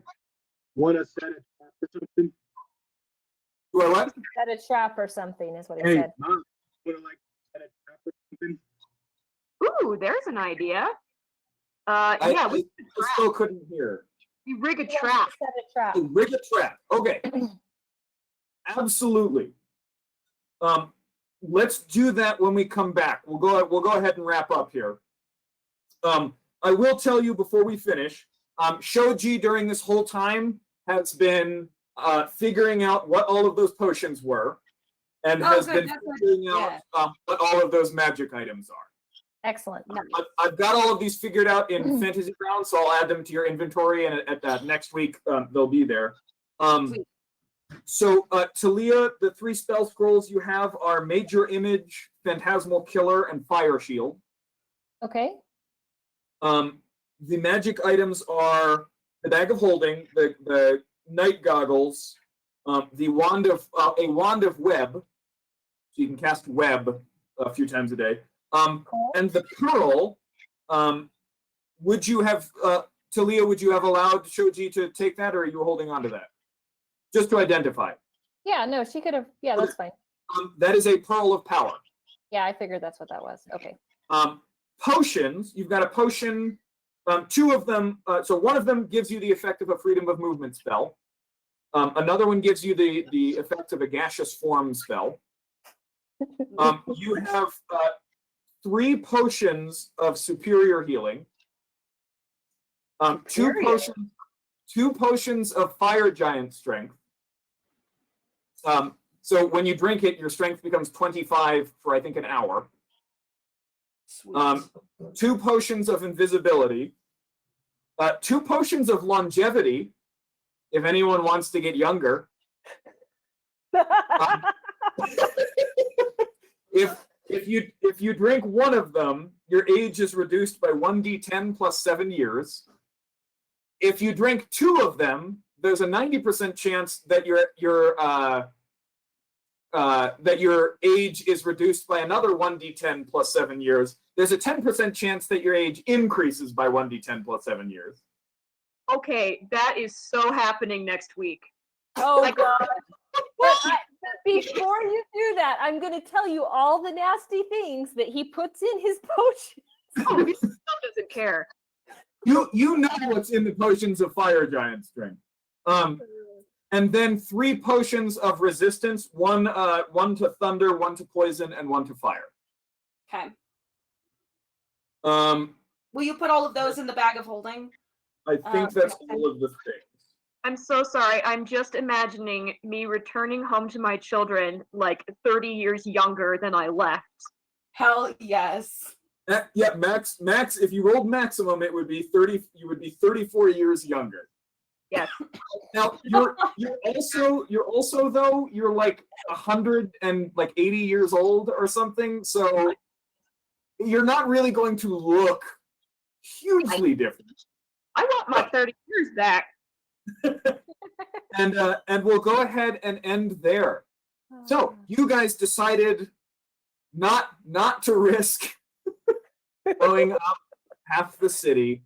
want to set a trap or something? Do I what? Set a trap or something is what he Hey, said. want to like set a trap or something? Ooh, there's an idea. I Yeah, we still couldn't hear. rig a He wants to trap. Set a trap. Rig a trap. Okay. Absolutely. Let's do that when we come back. We'll go ahead and wrap up here. I will tell you before we finish, Shoji during this whole time has been figuring out what all of those potions were, and has good, been that's what- figuring out what all of those magic items are. Excellent. I've got all of these figured out in Fantasy Ground, so I'll add them to your inventory, and at next week they'll be there. Sweet. So Talia, the 3 spell scrolls you have are Major Image, Phantasmal Killer, and Fire Shield. Okay. The magic items are the Bag of Holding, the Night Goggles, the wand of a wand of Web, so you can cast Web a few times a day. Cool. And the Pearl. Would you have Talia? Would you have allowed Shoji to take that, or are you holding on to that? Just to identify. Yeah, no, she could have. Yeah, that's fine. That is a Pearl of Power. Yeah, I figured that's what that was. Okay. Potions. You've got a potion. 2 of them. So one of them gives you the effect of a freedom of movement spell. Another one gives you the effect of a gaseous form spell. You have 3 potions of superior healing. 2 potions of fire giant strength. So when you drink it, your strength becomes 25 for I think an hour. Sweet. 2 potions of invisibility. 2 potions of longevity, if anyone wants to get younger. If you drink one of them, your age is reduced by 1d10 plus 7 years. If you drink 2 of them, there's a 90% chance that your age is reduced by another 1d10 plus 7 years. There's a 10% chance that your age increases by 1d10 plus 7 years. Okay, that is so happening next week. Oh Like- god. But Before you do that, I'm going to tell you all the nasty things that he puts in his potion. Oh, he still doesn't care. You know what's in the potions of fire giants drink. And then 3 potions of resistance, one to thunder, one to poison, and one to fire. Okay. Um, Will you put all of those in the bag of holding? I think that's all of the things. I'm so sorry. I'm just imagining me returning home to my children like 30 years younger than I left. Hell yes. Yeah, max. If you rolled maximum, it would be 30. You would be 34 years younger. Yes. Now you're also though you're like 180 years old or something. So you're not really going to look hugely different. I want my 30 years back. And we'll go ahead and end there. So you guys decided not to risk blowing up half the city.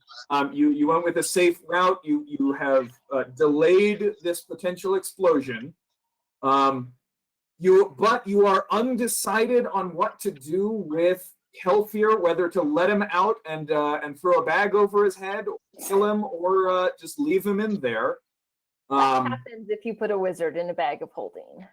You went with a safe route. You have delayed this potential explosion. But you are undecided on what to do with Kelfier, whether to let him out and throw a bag over his head, or kill him, or just leave him in there. What happens if you put a wizard in a bag of holding?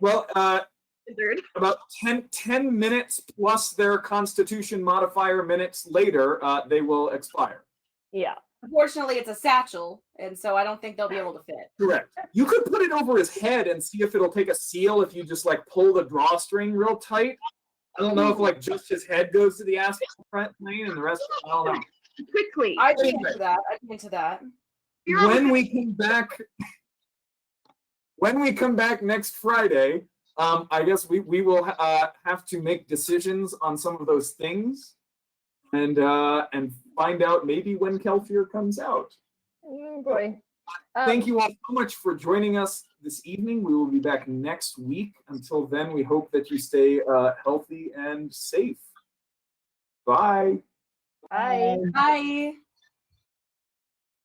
Wizard. About 10 minutes plus their constitution modifier minutes later, they will expire. Yeah. Unfortunately, it's a satchel, and so I don't think they'll be able to fit. Correct. You could put it over his head and see if it'll take a seal if you just like pull the drawstring real tight. I don't know if like just his head goes to the astral plane and the rest, I don't know. Quickly. I'd be into that. I'd be into that. When we come back next Friday, I guess we will have to make decisions on some of those things, and find out maybe when Kelfier comes out. Oh boy. Thank you all so much for joining us this evening. We will be back next week. Until then, we hope that you stay healthy and safe. Bye. Bye. Bye.